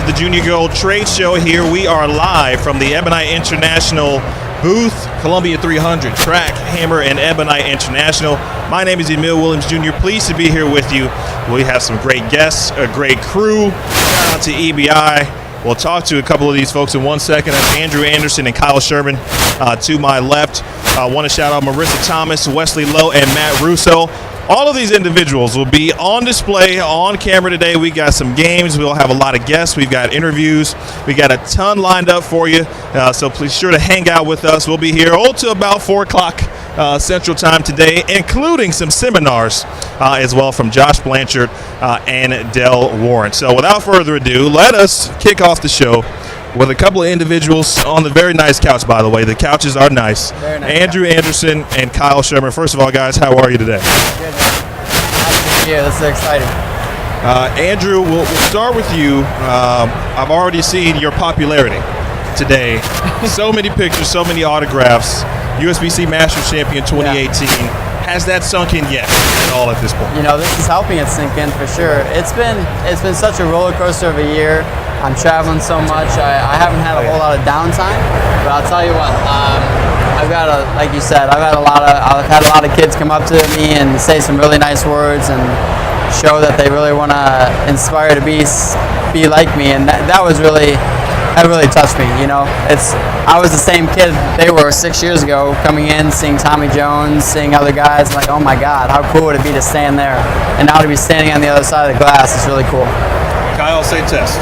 of the Junior Gold Trade Show here. We are live from the Ebonite International booth, Columbia 300, Track, Hammer, and Ebonite International. My name is Emil Williams Jr. Pleased to be here with you. We have some great guests, a great crew. Shout out to EBI. We'll talk to a couple of these folks in 1 second. That's Andrew Anderson and Kyle Sherman to my left. I want to shout out Marissa Thomas, Wesley Lowe, and Matt Russo. All of these individuals will be on display on camera today. We got some games. We'll have a lot of guests. We've got interviews. We got a ton lined up for you. So please sure to hang out with us. We'll be here till about 4 o'clock Central Time today, including some seminars as well from Josh Blanchard and Del Warren. So without further ado, let us kick off the show with a couple of individuals on the very nice couch, by the way. The couches are nice. Very nice. Andrew Anderson and Kyle Sherman. First of all, guys, how are you today? Good. Yeah, this is exciting. Andrew, we'll start with you. I've already seen your popularity today. So many pictures, so many autographs. USBC Masters Champion 2018. Yeah. Has that sunk in yet at all at this point? You know, this is helping it sink in for sure. It's been such a roller coaster of a year. I'm traveling so much. I haven't had a whole lot of downtime, but I'll tell you what. I've like you said, I've had a lot of kids come up to me and say some really nice words and show that they really want to inspire to be like me, and that really touched me. You know, I was the same kid they were 6 years ago, coming in, seeing Tommy Jones, seeing other guys, like, oh my God, how cool would it be to stand there, and now to be standing on the other side of the glass is really cool. Kyle, say test.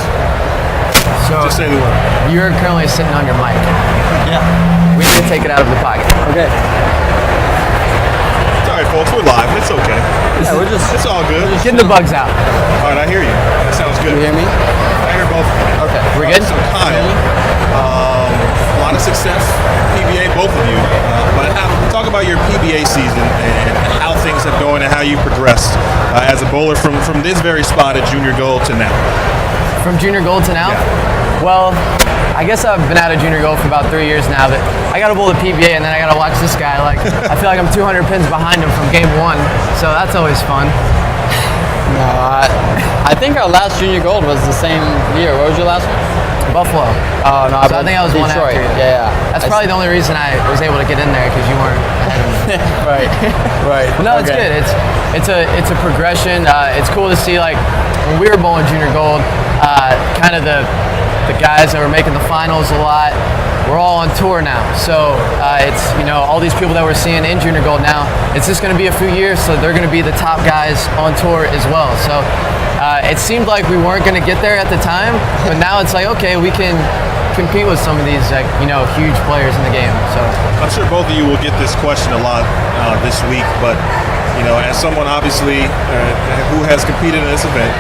So just say the word. You're currently sitting on your mic. Yeah. We need to take it out of the pocket. Okay. It's all right, folks. We're live. It's okay. Yeah, it's all good. Just getting the bugs out. All right, I hear you. That sounds good. You hear me? I hear both of you. Okay. We're good? So Kyle, a lot of success, PBA, both of you. But talk about your PBA season and how things have gone and how you progressed as a bowler from this very spot at Junior Gold to now. From Junior Gold to now? Yeah. Well, I guess I've been out of Junior Gold for about 3 years now, but I got to bowl the PBA and then I got to watch this guy. Like, I feel like I'm 200 pins behind him from game one, so that's always fun. No, I think our last Junior Gold was the same year. What was your last one? Buffalo. Oh, no, so I think I was Detroit. one after. Yeah. That's probably the only reason I was able to get in there, because you weren't ahead of me. Right. But no, it's good. It's a progression. It's cool to see, like, when we were bowling Junior Gold, kind of the guys that were making the finals a lot, we're all on tour now. So it's, you know, all these people that we're seeing in Junior Gold now, it's just going to be a few years, so they're going to be the top guys on tour as well. So it seemed like we weren't going to get there at the time, but now it's like, okay, we can compete with some of these, like, you know, huge players in the game. So I'm sure both of you will get this question a lot this week, but you know, as someone obviously who has competed in this event,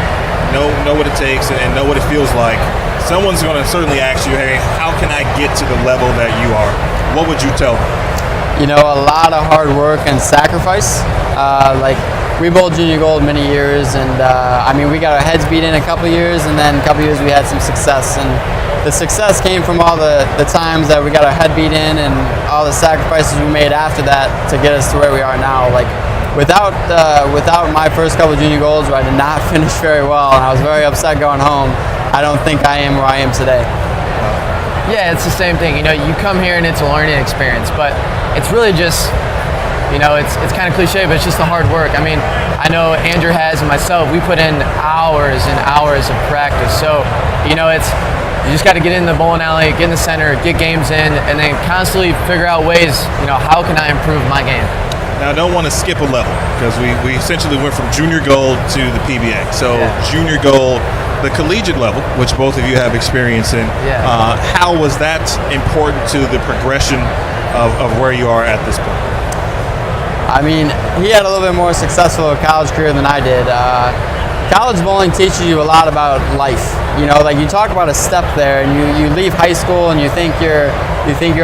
know what it takes and know what it feels like. Someone's going to certainly ask you, hey, how can I get to the level that you are? What would you tell them? You know, a lot of hard work and sacrifice. Like, we bowled Junior Gold many years, and I mean, we got our heads beat in a couple years, and then a couple years we had some success. And the success came from all the times that we got our head beat in and all the sacrifices we made after that to get us to where we are now. Like, without my first couple of Junior Golds, where I did not finish very well, and I was very upset going home, I don't think I am where I am today. yeah, it's the same thing. You know, you come here and it's a learning experience, but it's really just, you know, it's kind of cliche, but it's just the hard work. I mean, I know Andrew has and myself, we put in hours and hours of practice. So, you know, you just got to get in the bowling alley, get in the center, get games in, and then constantly figure out ways, you know, how can I improve my game? Now, I don't want to skip a level, because we essentially went from Junior Gold to the PBA. So Junior Gold, the collegiate level, which both of you have experience in, how was that important to the progression of where you are at this point? I mean, he had a little bit more successful college career than I did. College bowling teaches you a lot about life. You know, like, you talk about a step there, and you leave high school and you think you're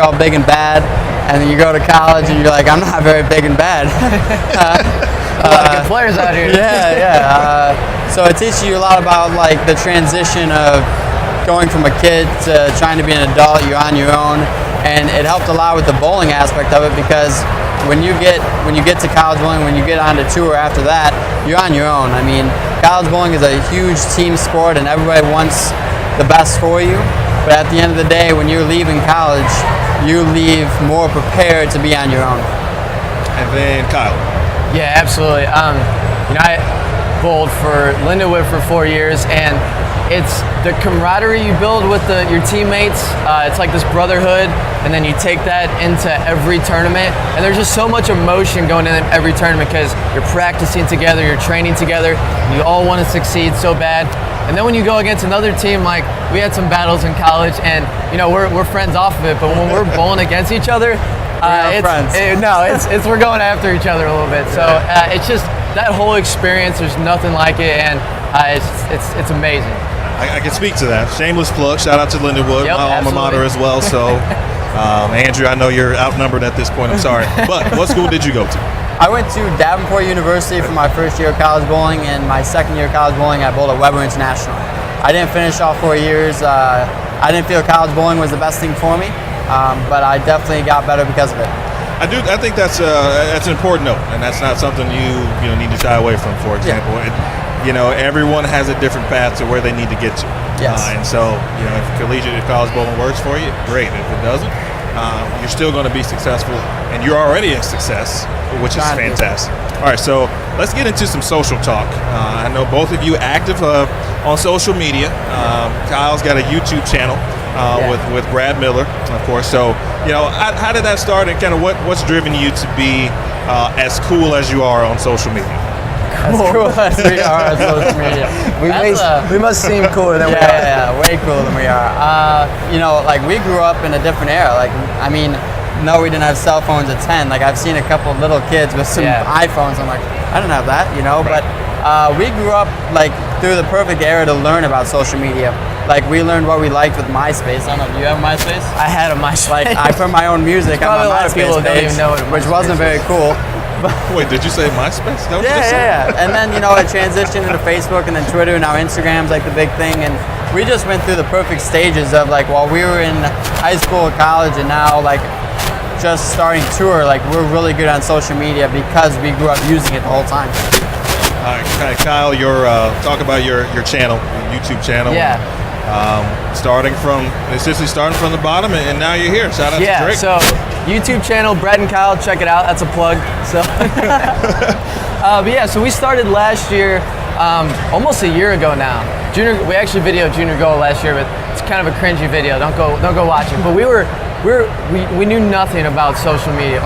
all big and bad, and then you go to college and you're like, I'm not very big and bad. A lot of good players out here. So it teaches you a lot about, like, the transition of going from a kid to trying to be an adult. You're on your own, and it helped a lot with the bowling aspect of it, because when you get to college bowling, when you get onto tour after that, you're on your own. I mean, college bowling is a huge team sport, and everybody wants the best for you. But at the end of the day, when you're leaving college, you leave more prepared to be on your own. And then Kyle. Yeah, absolutely. I bowled for Lindenwood for 4 years, and it's the camaraderie you build with your teammates. It's like this brotherhood, and then you take that into every tournament. And there's just so much emotion going in every tournament because you're practicing together, you're training together, you all want to succeed so bad. And then when you go against another team, like we had some battles in college, and we're friends off of it. But when we're bowling against each other, we're going after each other a little bit. So it's just that whole experience. There's nothing like it, and it's amazing. I can speak to that. Shameless plug. Shout out to Lindenwood, Yep, my alma mater as well. So, Andrew, I know you're outnumbered at this point. I'm sorry. But what school did you go to? I went to Davenport University for my first year of college bowling, and my second year of college bowling, I bowled at Weber International. I didn't finish all 4 years. I didn't feel college bowling was the best thing for me, but I definitely got better because of it. I think that's an important note, and that's not something you need to shy away from. For example, everyone has a different path to where they need to get to. Yes. And so, if collegiate college bowling works for you, great. If it doesn't, you're still going to be successful, and you're already a success, which is fantastic. All right, so let's get into some social talk. I know both of you active on social media. Kyle's got a YouTube channel with Brad Miller, of course. So, how did that start, and kind of what's driven you to be as cool as you are on social media? As cool as we are on social media. We must seem cooler than we are. Yeah, way cooler than we are. We grew up in a different era. No, we didn't have cell phones at 10. I've seen a couple of little kids with some iPhones. I'm like, I didn't have that, But we grew up through the perfect era to learn about social media. We learned what we liked with MySpace. I don't know, do you have MySpace? I had a MySpace. I put my own music on my MySpace page, which wasn't very cool. Wait, did you say MySpace? That was Yeah. And then, it transitioned into Facebook and then Twitter, and now Instagram's the big thing. And we just went through the perfect stages of while we were in high school, college, and now just starting tour, we're really good on social media because we grew up using it the whole time. All right, Kyle, talk about your channel, your YouTube channel. Yeah. Essentially starting from the bottom, and now you're here. Shout out to Drake. So YouTube channel, Brad and Kyle, check it out. That's a plug. So, so we started last year, almost a year ago now. We actually videoed Junior Gold last year, but it's kind of a cringy video. Don't go watch it. But we knew nothing about social media,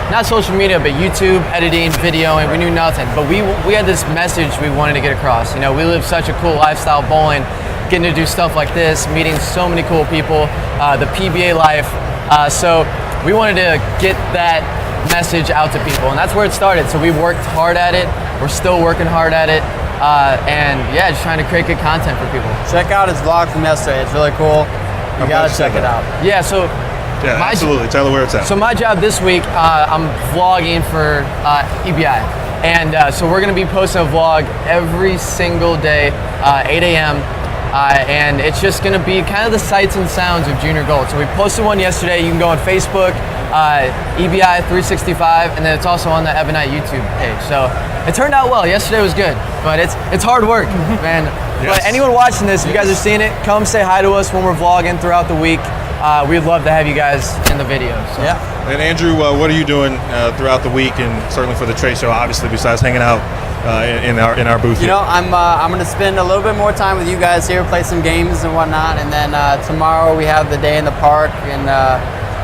not social media, but YouTube, editing, videoing. We knew nothing, but we had this message we wanted to get across. We live such a cool lifestyle bowling, getting to do stuff like this, meeting so many cool people, the PBA life. So we wanted to get that message out to people, and that's where it started. So we worked hard at it. We're still working hard at it, just trying to create good content for people. Check out his vlog from yesterday. It's really cool. You gotta check it out. Yeah. So. Yeah, absolutely. Tell her where it's at. So my job this week, I'm vlogging for EBI. And so we're going to be posting a vlog every single day, 8 a.m. And it's just going to be kind of the sights and sounds of Junior Gold. So we posted one yesterday. You can go on Facebook, EBI 365, and then it's also on the Ebonite YouTube page. So it turned out well. Yesterday was good, but it's hard work, man. Yes. But anyone watching this, if you guys are seeing it, come say hi to us when we're vlogging throughout the week. We'd love to have you guys in the video. So. Yeah. And Andrew, what are you doing throughout the week, and certainly for the trade show, obviously, besides hanging out in our booth here? I'm going to spend a little bit more time with you guys here, play some games and whatnot, and then tomorrow we have the day in the park, and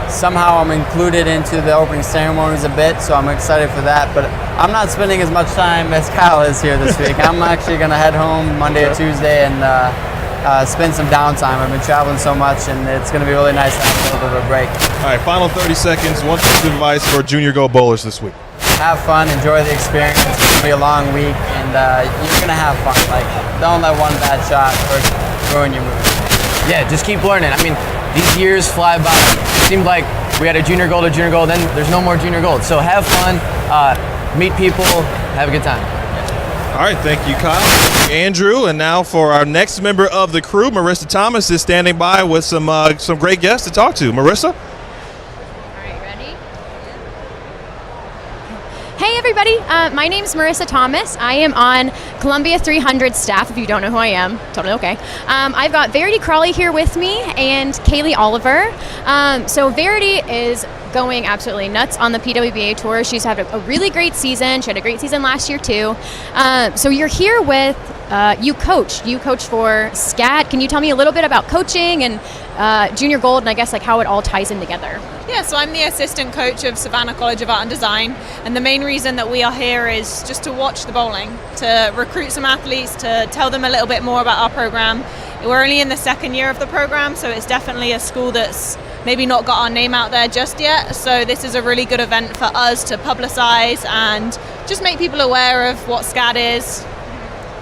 somehow I'm included into the opening ceremonies a bit, so I'm excited for that. But I'm not spending as much time as Kyle is here this week. I'm actually going to head home Monday or Tuesday and spend some downtime. I've been traveling so much, and it's going to be really nice to have a little bit of a break. All right, final 30 seconds. One piece of advice for Junior Gold bowlers this week. Have fun, enjoy the experience. It's going to be a long week, and you're going to have fun. Don't let one bad shot ruin your mood. Yeah, just keep learning. I mean, these years fly by. It seemed like we had a Junior Gold, then there's no more Junior Gold. So have fun, meet people, have a good time. All right, thank you, Kyle. Andrew, and now for our next member of the crew, Marissa Thomas is standing by with some great guests to talk to. Marissa? All right, ready? Hey everybody, my name's Marissa Thomas. I am on Columbia 300 staff, if you don't know who I am, totally okay. I've got Verity Crawley here with me and Kaylee Oliver. So Verity is going absolutely nuts on the PWBA tour. She's had a really great season. She had a great season last year too. So you're here with, you coach for SCAT. Can you tell me a little bit about coaching and Junior Gold and I guess like how it all ties in together? Yeah, so I'm the assistant coach of Savannah College of Art and Design, and the main reason that we are here is just to watch the bowling, to recruit some athletes, to tell them a little bit more about our program. We're only in the second year of the program, so it's definitely a school that's maybe not got our name out there just yet, so this is a really good event for us to publicize and just make people aware of what SCAT is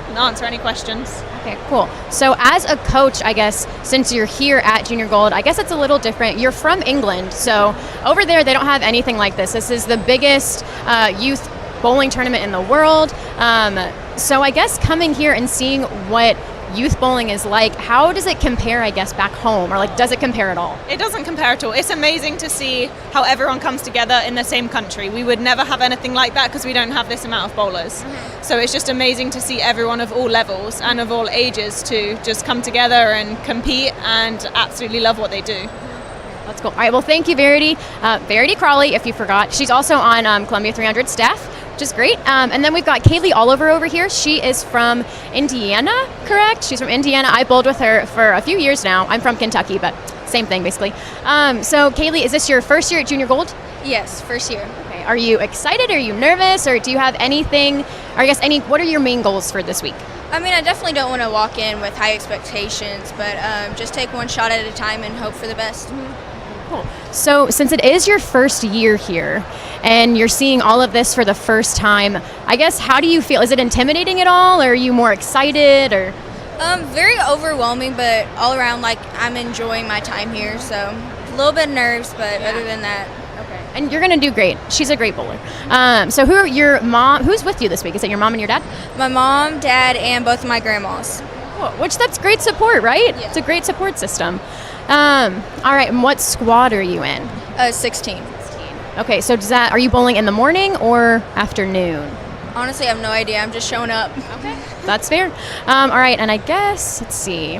and answer any questions. Okay, cool. So as a coach, I guess, since you're here at Junior Gold, I guess it's a little different. You're from England, so over there they don't have anything like this. This is the biggest youth bowling tournament in the world. So I guess coming here and seeing what youth bowling is like, how does it compare, I guess, back home? Or like, does it compare at all? It doesn't compare at all. It's amazing to see how everyone comes together in the same country. We would never have anything like that because we don't have this amount of bowlers. Mm-hmm. So it's just amazing to see everyone of all levels and of all ages to just come together and compete and absolutely love what they do. That's cool. All right, well, thank you, Verity. Verity Crawley, if you forgot. She's also on Columbia 300 staff, which is great. And then we've got Kaylee Oliver over here. She is from Indiana, correct? She's from Indiana. I bowled with her for a few years now. I'm from Kentucky, but same thing, basically. So, Kaylee, is this your first year at Junior Gold? Yes, first year. Okay. Are you excited? Are you nervous? Or do you have anything, or I guess what are your main goals for this week? I mean, I definitely don't want to walk in with high expectations, but just take one shot at a time and hope for the best. Mm-hmm. Cool. So since it is your first year here and you're seeing all of this for the first time, I guess how do you feel? Is it intimidating at all, or are you more excited? Or very overwhelming, but all around, like, I'm enjoying my time here, so a little bit of nerves, but other than that. Okay. And you're gonna do great. She's a great bowler. So who's with you this week? Is it your mom and your dad? My mom, dad, and both of my grandmas. Cool. Which that's great support, right? Yeah. It's a great support system. All right, and what squad are you in? 16. Okay, so are you bowling in the morning or afternoon? Honestly, I have no idea. I'm just showing up. Okay. That's fair. All right, and I guess, let's see.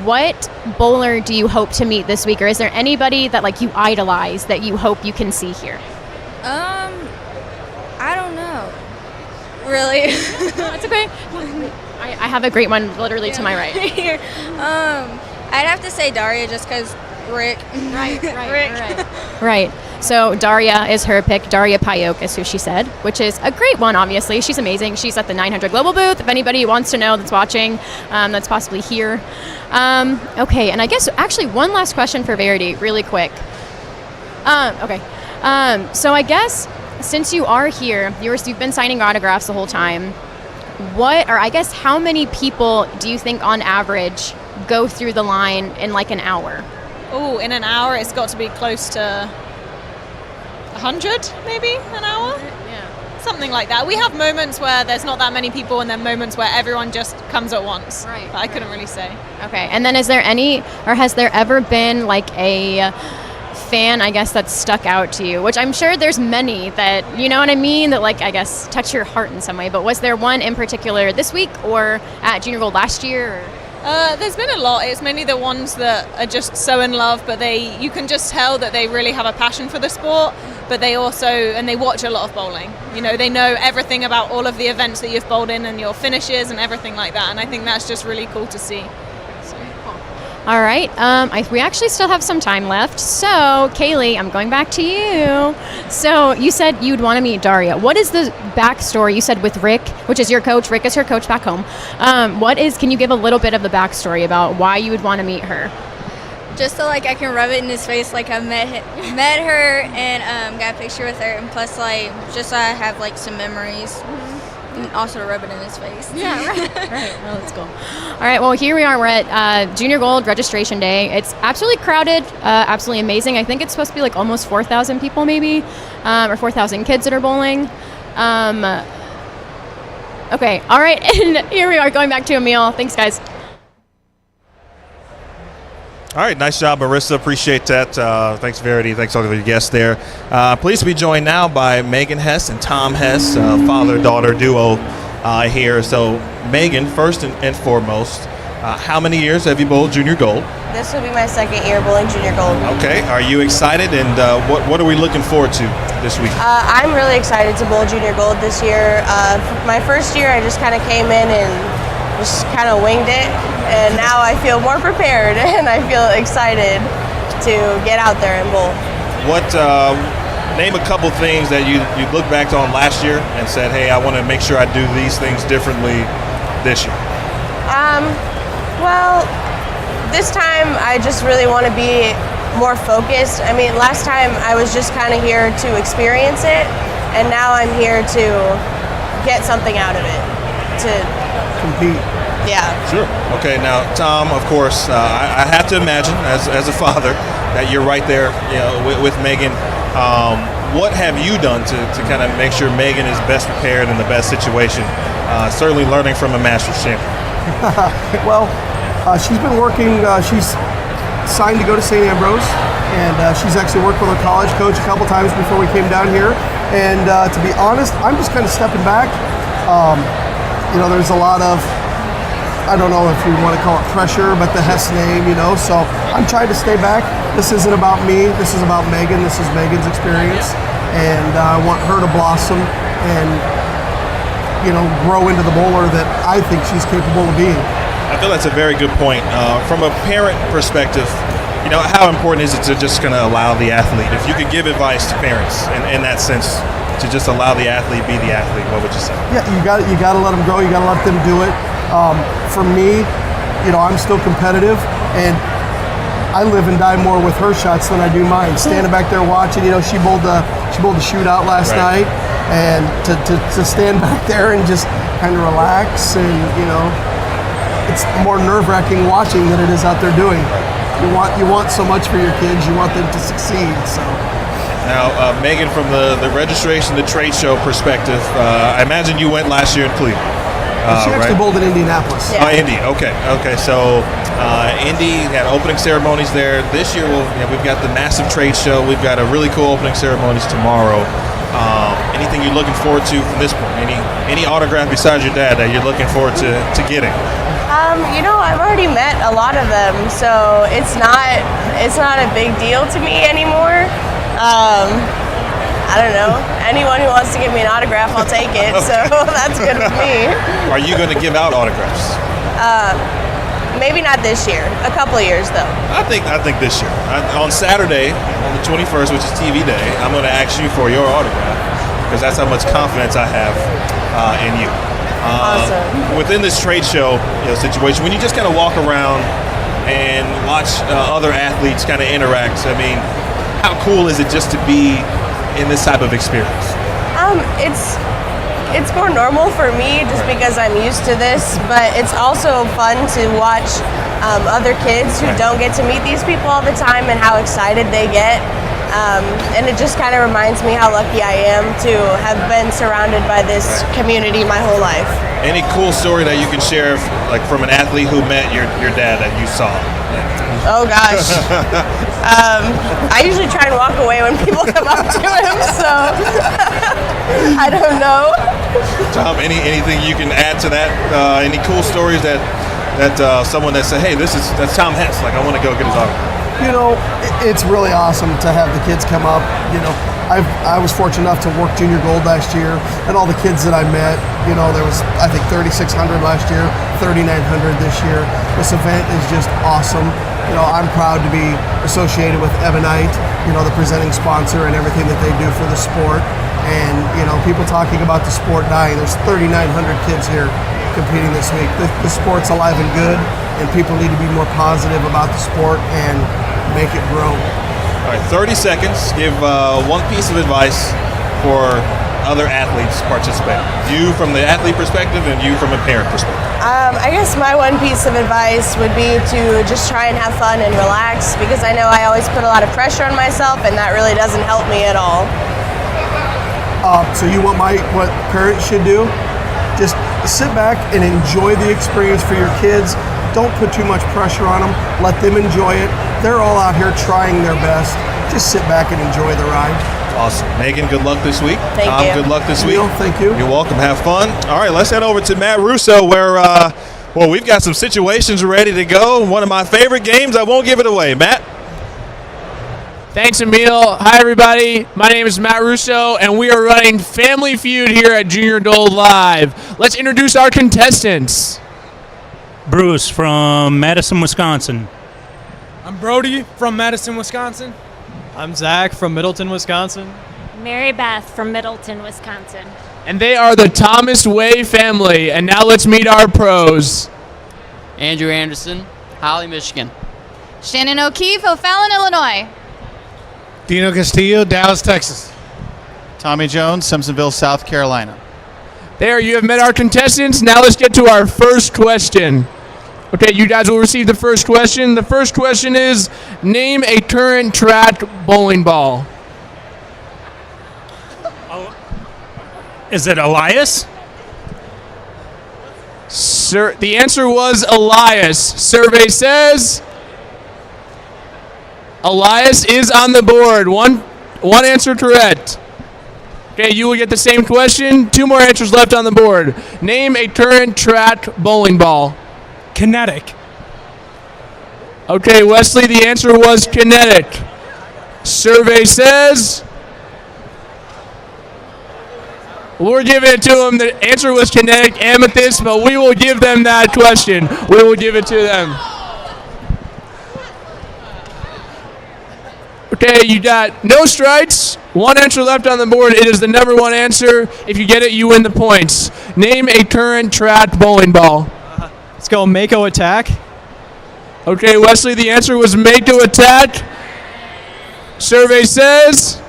What bowler do you hope to meet this week, or is there anybody that like you idolize that you hope you can see here? I don't know. Really? That's okay. I have a great one literally to my right. Here. I'd have to say Daria just because Rick. Right. So Daria is her pick. Daria Payok is who she said, which is a great one, obviously. She's amazing. She's at the 900 Global booth. If anybody wants to know that's watching, that's possibly here. Okay, and I guess actually one last question for Verity, really quick. Okay. So I guess since you are here, you've been signing autographs the whole time. How many people do you think on average go through the line in like an hour? Oh, in an hour, it's got to be close to 100, maybe, an hour? Yeah. Something like that. We have moments where there's not that many people and then moments where everyone just comes at once. Right. But I couldn't really say. Okay, and then has there ever been like a fan, I guess, that's stuck out to you? Which I'm sure there's many that, you know what I mean, that like, I guess, touch your heart in some way. But was there one in particular this week or at Junior Gold last year? Or? There's been a lot. It's mainly the ones that are just so in love, but you can just tell that they really have a passion for the sport, but they watch a lot of bowling. You know, they know everything about all of the events that you've bowled in and your finishes and everything like that, and I think that's just really cool to see. All right, we actually still have some time left. So, Kaylee, I'm going back to you. So, you said you'd want to meet Daria. What is the backstory? You said with Rick, which is your coach. Rick is her coach back home. Can you give a little bit of the backstory about why you would want to meet her? Just so like I can rub it in his face, like I met her and got a picture with her, and plus like just so I have like some memories. And also to rub it in his face. Yeah, right. Right. Well, that's cool. All right. Well, here we are. We're at Junior Gold registration day. It's absolutely crowded. Absolutely amazing. I think it's supposed to be like almost 4,000 people, maybe, or 4,000 kids that are bowling. Okay. All right. And here we are going back to Emil. Thanks, guys. All right, nice job, Marissa. Appreciate that. Thanks, Verity. Thanks all of your guests there. Pleased to be joined now by Megan Hess and Tom Hess, father-daughter duo here. So, Megan, first and foremost, how many years have you bowled junior gold? This will be my second year bowling junior gold. Okay, are you excited, and what are we looking forward to this week? I'm really excited to bowl junior gold this year. My first year, I just kind of came in and just kind of winged it, and now I feel more prepared and I feel excited to get out there and bowl. What name a couple things that you look back on last year and said, hey, I want to make sure I do these things differently this year? Well, this time I just really want to be more focused. I mean, last time I was just kind of here to experience it, and now I'm here to get something out of it, to compete. Yeah. Sure. Okay. Now, Tom, of course, I have to imagine, as a father, that you're right there, with Megan. What have you done to kind of make sure Megan is best prepared in the best situation? Certainly learning from a Masters champion. Well, she's been working. She's signed to go to St. Ambrose, and she's actually worked with her college coach a couple times before we came down here. And to be honest, I'm just kind of stepping back. There's a lot of, I don't know if you want to call it pressure, but the Hess name, so I'm trying to stay back. This isn't about me. This is about Megan. This is Megan's experience, and I want her to blossom and grow into the bowler that I think she's capable of being. I feel that's a very good point. From a parent perspective, how important is it to just kind of allow the athlete, if you could give advice to parents in that sense, to just allow the athlete be the athlete, what would you say? Yeah, you got to let them go. You got to let them do it. For me, I'm still competitive, and I live and die more with her shots than I do mine. Standing back there watching, she bowled the shootout last night, and to stand back there and just kind of relax, and it's more nerve-wracking watching than it is out there doing. You want so much for your kids. You want them to succeed. So. Now, Megan, from the registration, the trade show perspective, I imagine you went last year in Cleveland. She actually bowled in Indianapolis. Yeah. Oh, Indy. Okay. So Indy had opening ceremonies there. This year, we've got the massive trade show. We've got a really cool opening ceremonies tomorrow. Anything you're looking forward to from this point? Any autograph besides your dad that you're looking forward to getting? I've already met a lot of them, so it's not a big deal to me anymore. I don't know. Anyone who wants to give me an autograph, I'll take it. So that's good with me. Are you going to give out autographs? Maybe not this year. A couple of years, though. I think this year. On Saturday, on the 21st, which is TV day, I'm going to ask you for your autograph because that's how much confidence I have in you. Awesome. Within this trade show situation, when you just kind of walk around and watch other athletes kind of interact, I mean, how cool is it just to be in this type of experience? It's more normal for me just because I'm used to this, but it's also fun to watch other kids who don't get to meet these people all the time and how excited they get. And it just kind of reminds me how lucky I am to have been surrounded by this community my whole life. Any cool story that you can share, like from an athlete who met your dad that you saw? Oh gosh. I usually try and walk away when people come up to him, so I don't know. Tom, anything you can add to that? Any cool stories that someone that said, hey, that's Tom Hess, like I want to go get his autograph? It's really awesome to have the kids come up. I was fortunate enough to work junior gold last year, and all the kids that I met, there was, I think, 3,600 last year, 3,900 this year. This event is just awesome. I'm proud to be associated with Ebonite, the presenting sponsor and everything that they do for the sport. And, people talking about the sport dying. There's 3,900 kids here competing this week. The sport's alive and good, and people need to be more positive about the sport and make it grow. All right, 30 seconds. Give one piece of advice for other athletes participating. You from the athlete perspective and you from a parent perspective. I guess my one piece of advice would be to just try and have fun and relax, because I know I always put a lot of pressure on myself, and that really doesn't help me at all. So you want what parents should do? Just sit back and enjoy the experience for your kids. Don't put too much pressure on them. Let them enjoy it. They're all out here trying their best. Just sit back and enjoy the ride. Awesome. Megan, good luck this week. Thank Tom, you. good luck this week. Neil, thank you. You're welcome. Have fun. All right, let's head over to Matt Russo where, well, we've got some situations ready to go. One of my favorite games. I won't give it away. Matt? Thanks, Emil. Hi, everybody. My name is Matt Russo, and we are running Family Feud here at Junior Gold Live. Let's introduce our contestants. Bruce from Madison, Wisconsin. I'm Brody from Madison, Wisconsin. I'm Zach from Middleton, Wisconsin. Mary Beth from Middleton, Wisconsin. And they are the Thomas Way family. And now let's meet our pros. Andrew Anderson, Holly, Michigan. Shannon O'Keefe, O'Fallon, Illinois. Dino Castillo, Dallas, Texas. Tommy Jones, Simpsonville, South Carolina. There, you have met our contestants. Now let's get to our first question. Okay, you guys will receive the first question. The first question is, name a current track bowling ball. Is it Elias? Sir, the answer was Elias. Survey says Elias is on the board. One answer correct. Okay, you will get the same question. 2 more answers left on the board. Name a current track bowling ball. Kinetic. Okay, Wesley, the answer was kinetic. Survey says we're giving it to them. The answer was kinetic amethyst, but we will give them that question. We will give it to them. Okay, you got no strikes. 1 answer left on the board. It is the number 1 answer. If you get it, you win the points. Name a current track bowling ball. Let's go Mako Attack. Okay, Wesley, the answer was Mako Attack. Survey says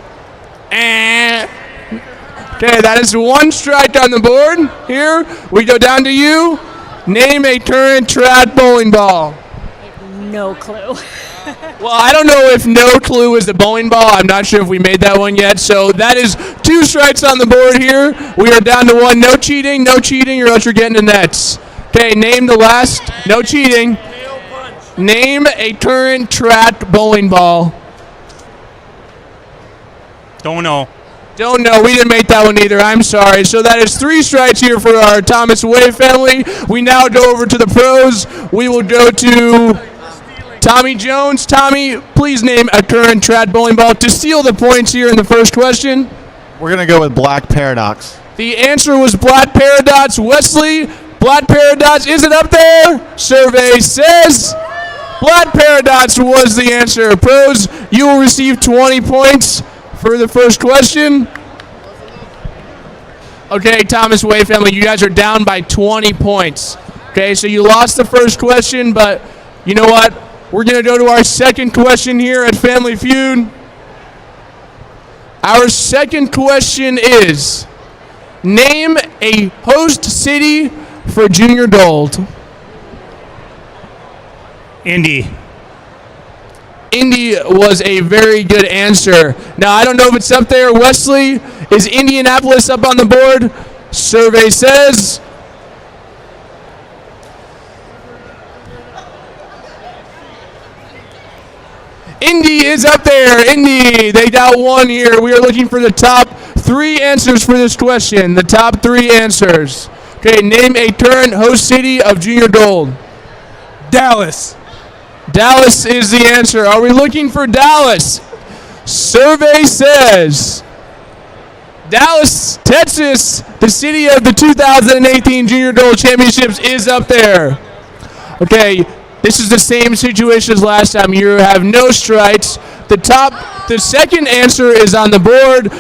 Okay, that is 1 strike on the board. Here, we go down to you. Name a current track bowling ball. No clue. Well, I don't know if no clue is the bowling ball. I'm not sure if we made that one yet. So that is 2 strikes on the board here. We are down to 1. No cheating, or else you're getting the nets. Okay, name the last. No cheating. Name a current track bowling ball. Don't know. Don't know. We didn't make that one either. I'm sorry. So that is 3 strikes here for our Thomas Way family. We now go over to the pros. We will go to Tommy Jones. Tommy, please name a current track bowling ball to steal the points here in the first question. We're going to go with Black Paradox. The answer was Black Paradox. Wesley, Black Paradox, is it up there? Survey says Black Paradox was the answer. Pros, you will receive 20 points for the first question. Okay, Thomas Way family, you guys are down by 20 points. Okay, so you lost the first question, but you know what? We're going to go to our second question here at Family Feud. Our second question is, name a host city for Junior Gold. Indy. Indy was a very good answer. Now, I don't know if it's up there. Wesley, is Indianapolis up on the board? Survey says Indy is up there. Indy, they got 1 here. We are looking for the top 3 answers for this question. The top 3 answers. Okay, name a current host city of Junior Gold. Dallas. Dallas is the answer. Are we looking for Dallas? Survey says Dallas, Texas, the city of the 2018 Junior Gold Championships, is up there. Okay, this is the same situation as last time. You have no strikes. The second answer is on the board.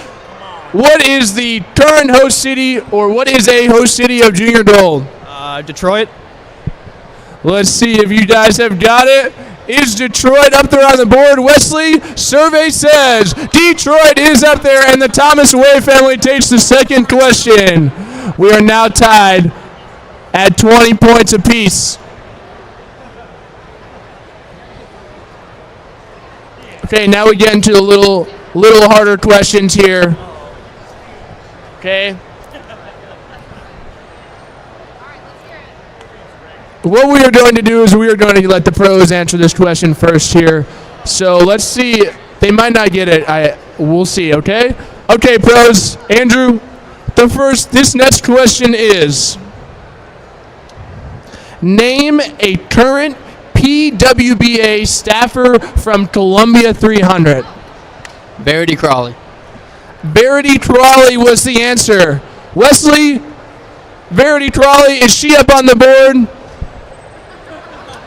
What is the current host city, or what is a host city of Junior Gold? Detroit. Let's see if you guys have got it. Is Detroit up there on the board? Wesley, survey says Detroit is up there, and the Thomas Way family takes the second question. We are now tied at 20 points apiece. Okay, now we get into the little harder questions here. Okay. what we are going to do is we are going to let the pros answer this question first here. So let's see. They might not get it. We'll see, okay? Okay, pros. Andrew, this next question is, name a current PWBA staffer from Columbia 300. Verity Crawley. Verity Crawley was the answer. Wesley, Verity Crawley, is she up on the board?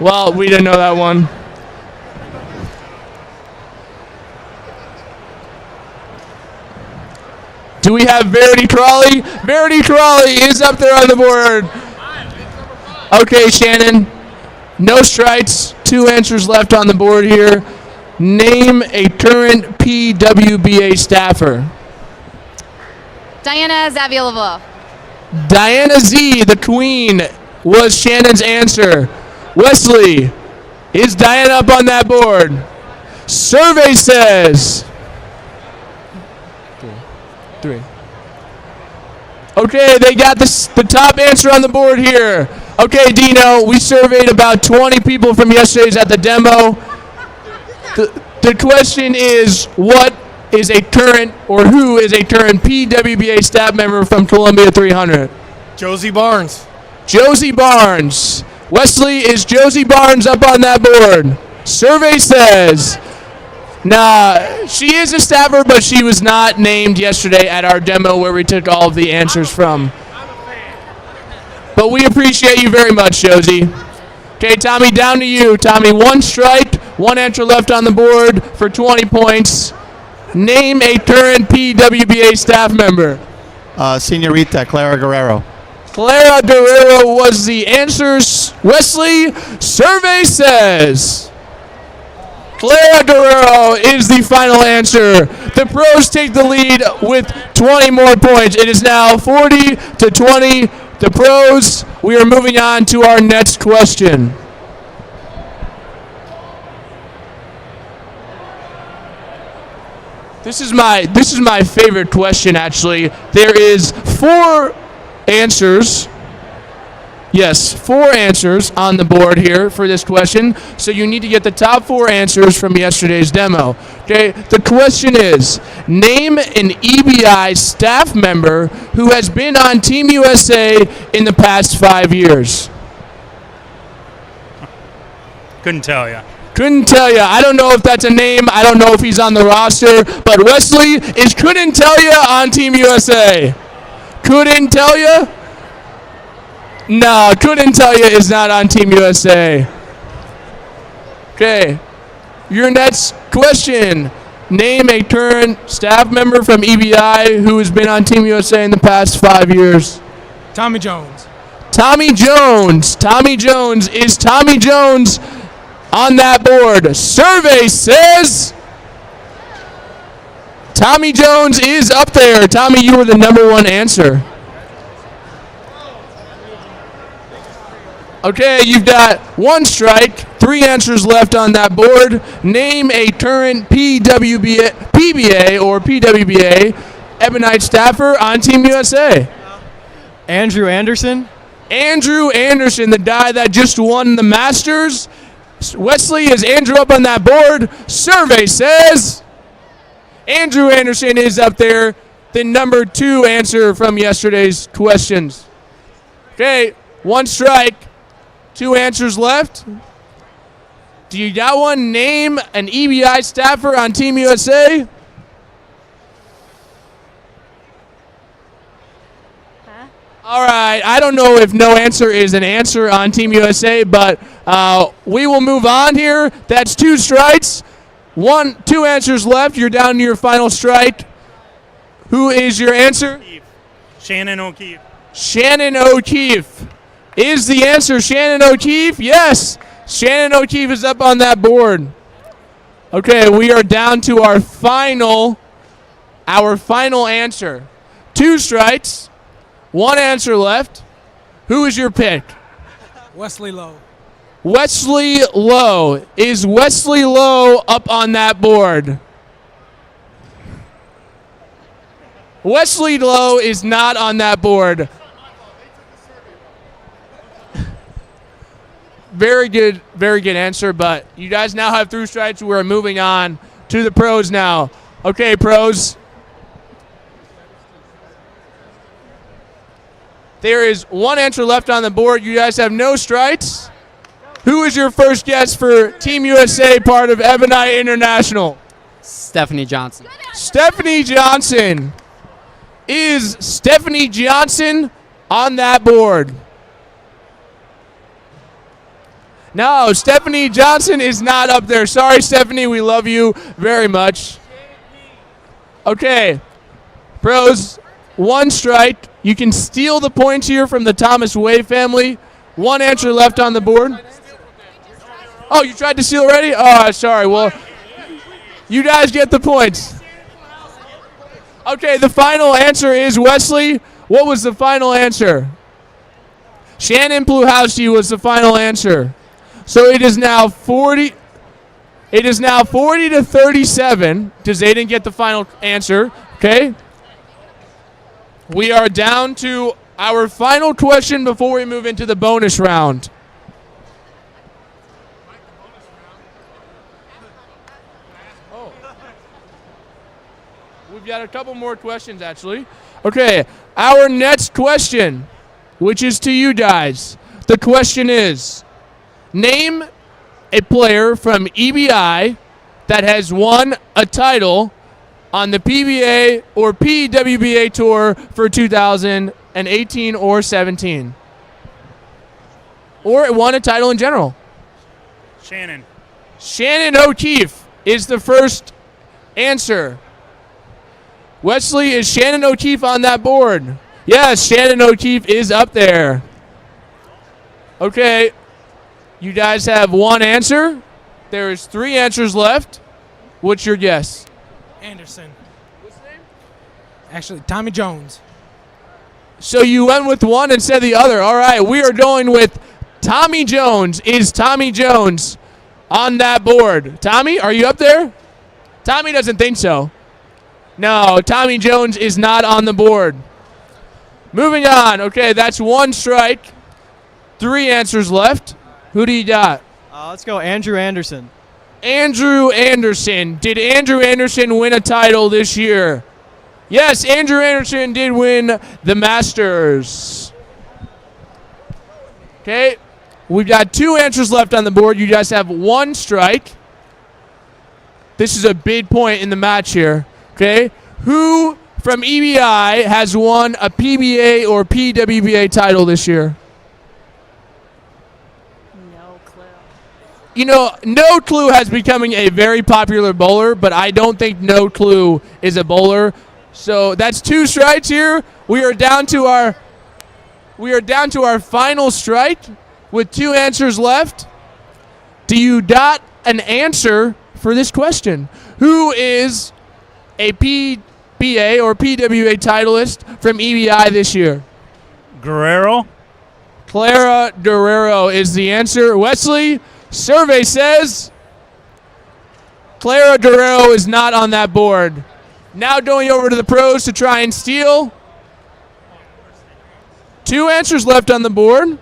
Well, we didn't know that one. Do we have Verity Crawley? Verity Crawley is up there on the board. Okay, Shannon. No strikes. 2 answers left on the board here. Name a current PWBA staffer. Diana Zavialova. Diana Z, the queen, was Shannon's answer. Wesley, is Diana up on that board? Survey says 3. Okay, they got the top answer on the board here. Okay, Dino, we surveyed about 20 people from yesterday's at the demo. The question is, what is a current, or who is a current PWBA staff member from Columbia 300? Josie Barnes. Josie Barnes. Wesley, is Josie Barnes up on that board? Survey says, nah, she is a staffer, but she was not named yesterday at our demo where we took all of the answers from. But we appreciate you very much, Josie. Okay, Tommy, down to you. Tommy, 1 strike, 1 answer left on the board for 20 points. Name a current PWBA staff member. Senorita Clara Guerrero. Clara Guerrero was the answers. Wesley, survey says Clara Guerrero is the final answer. The pros take the lead with 20 more points. It is now 40-20. The pros, we are moving on to our next question. This is my favorite question, actually. There is 4 answers. Yes, 4 answers on the board here for this question. So you need to get the top 4 answers from yesterday's demo. Okay, the question is, name an EBI staff member who has been on Team USA in the past 5 years. Couldn't tell you. Couldn't tell you. I don't know if that's a name. I don't know if he's on the roster. But Wesley is couldn't tell you on Team USA. Couldn't tell you? No, couldn't tell you is not on Team USA. Okay. Your next question. Name a current staff member from EBI who has been on Team USA in the past 5 years. Tommy Jones. Tommy Jones. Tommy Jones. Is Tommy Jones on that board? Survey says Tommy Jones is up there. Tommy, you were the number 1 answer. Okay, you've got 1 strike, 3 answers left on that board. Name a current PBA or PWBA Ebonite staffer on Team USA. Andrew Anderson. Andrew Anderson, the guy that just won the Masters. Wesley, is Andrew up on that board? Survey says Andrew Anderson is up there, the number 2 answer from yesterday's questions. Okay, 1 strike, 2 answers left. Do you got one? Name an EBI staffer on Team USA. All right, I don't know if no answer is an answer on Team USA, but we will move on here. That's 2 strikes. 2 answers left. You're down to your final strike. Who is your answer? Shannon O'Keefe. Shannon O'Keefe is the answer. Shannon O'Keefe, yes. Shannon O'Keefe is up on that board. Okay, we are down to our final answer. 2 strikes. 1 answer left. Who is your pick? Wesley Lowe. Wesley Lowe. Is Wesley Lowe up on that board? Wesley Lowe is not on that board. Very good answer, but you guys now have through strikes. We're moving on to the pros now. Okay, pros. There is one answer left on the board. You guys have no strikes. Who is your first guess for Team USA, part of Ebonite International? Stephanie Johnson. Stephanie Johnson. Is Stephanie Johnson on that board? No, Stephanie Johnson is not up there. Sorry, Stephanie, we love you very much. Okay, pros, one strike. You can steal the points here from the Thomas Wave family. One answer left on the board. Oh, you tried to steal already? Oh, sorry. Well, you guys get the points. Okay, the final answer is Wesley. What was the final answer? Shannon Pluhowski was the final answer. So it is now 40. It is now 40 to 37 because they didn't get the final answer. Okay. We are down to our final question before we move into the bonus round. Oh. We've got a couple more questions, actually. Okay, our next question, which is to you guys. The question is, name a player from EBI that has won a title on the PBA or PWBA tour for 2018 or 17. Or won a title in general. Shannon. Shannon O'Keefe is the first answer. Wesley, is Shannon O'Keefe on that board? Yes, Shannon O'Keefe is up there. Okay, you guys have one answer. There is 3 answers left. What's your guess? Anderson. What's his name? Actually, Tommy Jones. So you went with one and said the other. All right, we are going with Tommy Jones. Is Tommy Jones on that board? Tommy, are you up there? Tommy doesn't think so. No, Tommy Jones is not on the board. Moving on. Okay, that's one strike. 3 answers left. Who do you got? Let's go Andrew Anderson. Andrew Anderson. Did Andrew Anderson win a title this year? Yes, Andrew Anderson did win the Masters. Okay, we've got 2 answers left on the board. You guys have 1 strike. This is a big point in the match here. Okay, who from EBI has won a PBA or PWBA title this year? You know, No Clue has becoming a very popular bowler, but I don't think No Clue is a bowler. So that's 2 strikes here. We are down to our final strike with 2 answers left. Do you got an answer for this question? Who is a PBA or PWA titleist from EBI this year? Guerrero. Clara Guerrero is the answer. Wesley, survey says Clara Guerrero is not on that board. Now going over to the pros to try and steal. 2 answers left on the board.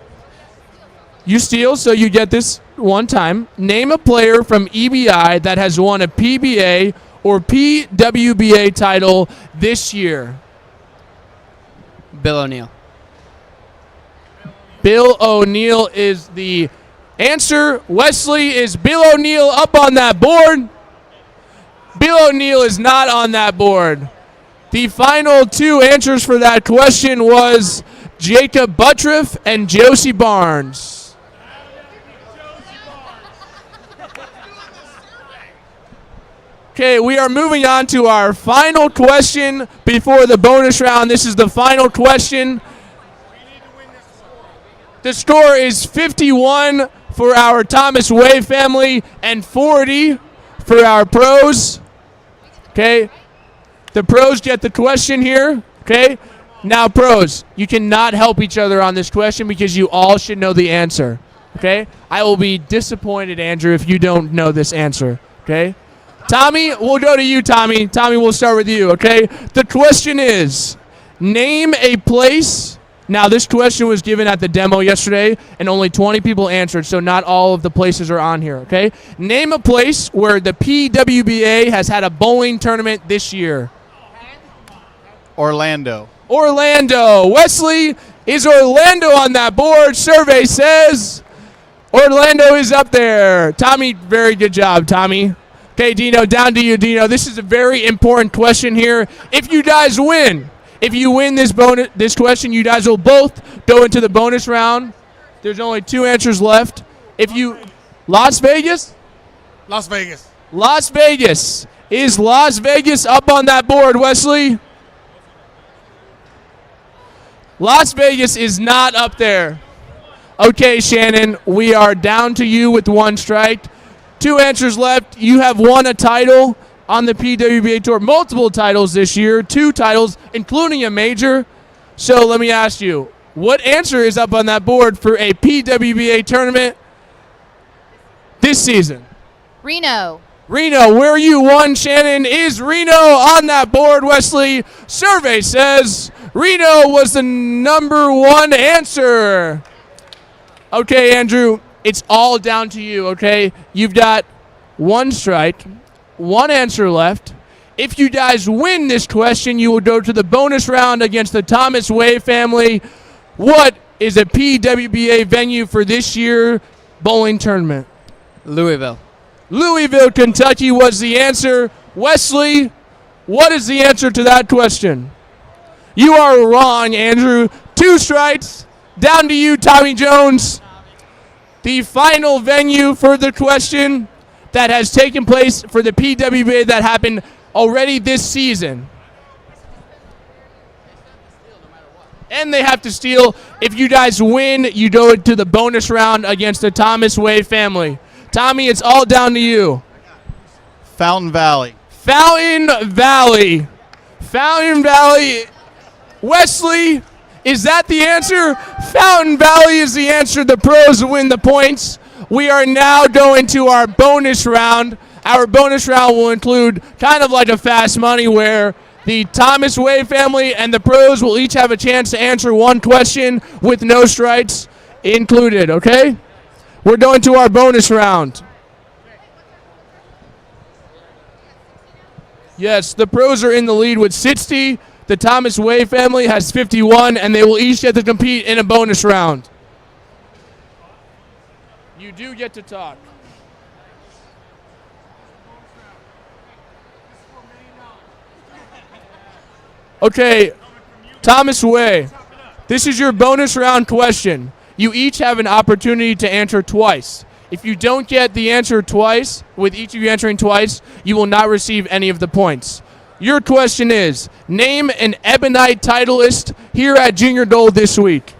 You steal, so you get this one time. Name a player from EBI that has won a PBA or PWBA title this year. Bill O'Neill. Bill O'Neill is the answer. Wesley, is Bill O'Neill up on that board? Bill O'Neill is not on that board. The final 2 answers for that question was Jacob Buttriff and Josie Barnes. Okay, we are moving on to our final question before the bonus round. This is the final question. The score is 51 for our Thomas Wave family and 40 for our pros. Okay, the pros get the question here. Okay, now pros, you cannot help each other on this question because you all should know the answer. Okay, I will be disappointed, Andrew, if you don't know this answer. Okay, Tommy, we'll go to you, Tommy. Tommy, we'll start with you. Okay, the question is, name a place Now, this question was given at the demo yesterday, and only 20 people answered, so not all of the places are on here, okay? Name a place where the PWBA has had a bowling tournament this year. Orlando. Orlando. Wesley, is Orlando on that board? Survey says Orlando is up there. Tommy, very good job, Tommy. Okay, Dino, down to you, Dino. This is a very important question here. If you guys win, if you win this question, you guys will both go into the bonus round. There's only 2 answers left. Las Vegas? Las Vegas. Las Vegas. Is Las Vegas up on that board, Wesley? Las Vegas is not up there. Okay, Shannon, we are down to you with 1 strike. 2 answers left. You have won a title on the PWBA Tour, multiple titles this year, 2 titles, including a major. So let me ask you, what answer is up on that board for a PWBA tournament this season? Reno. Reno, where you won, Shannon, is Reno on that board, Wesley? Survey says Reno was the number 1 answer. Okay, Andrew, it's all down to you, okay? You've got 1 strike, 1 answer left. If you guys win this question, you will go to the bonus round against the Thomas Way family. What is a PWBA venue for this year bowling tournament? Louisville. Louisville, Kentucky was the answer. Wesley, what is the answer to that question? You are wrong, Andrew. 2 strikes. Down to you, Tommy Jones. The final venue for the question that has taken place for the PWBA that happened already this season. And they have to steal. If you guys win, you go to the bonus round against the Thomas Way family. Tommy, it's all down to you. Fountain Valley. Fountain Valley. Fountain Valley. Wesley, is that the answer? Fountain Valley is the answer. The pros win the points. We are now going to our bonus round. Our bonus round will include kind of like a fast money where the Thomas Way family and the pros will each have a chance to answer 1 question with no strikes included, okay? We're going to our bonus round. Yes, the pros are in the lead with 60. The Thomas Way family has 51, and they will each get to compete in a bonus round. You do get to talk. Okay, Thomas Way, this is your bonus round question. You each have an opportunity to answer twice. If you don't get the answer twice, with each of you answering twice, you will not receive any of the points. Your question is, name an Ebonite titleist here at Junior Gold this week.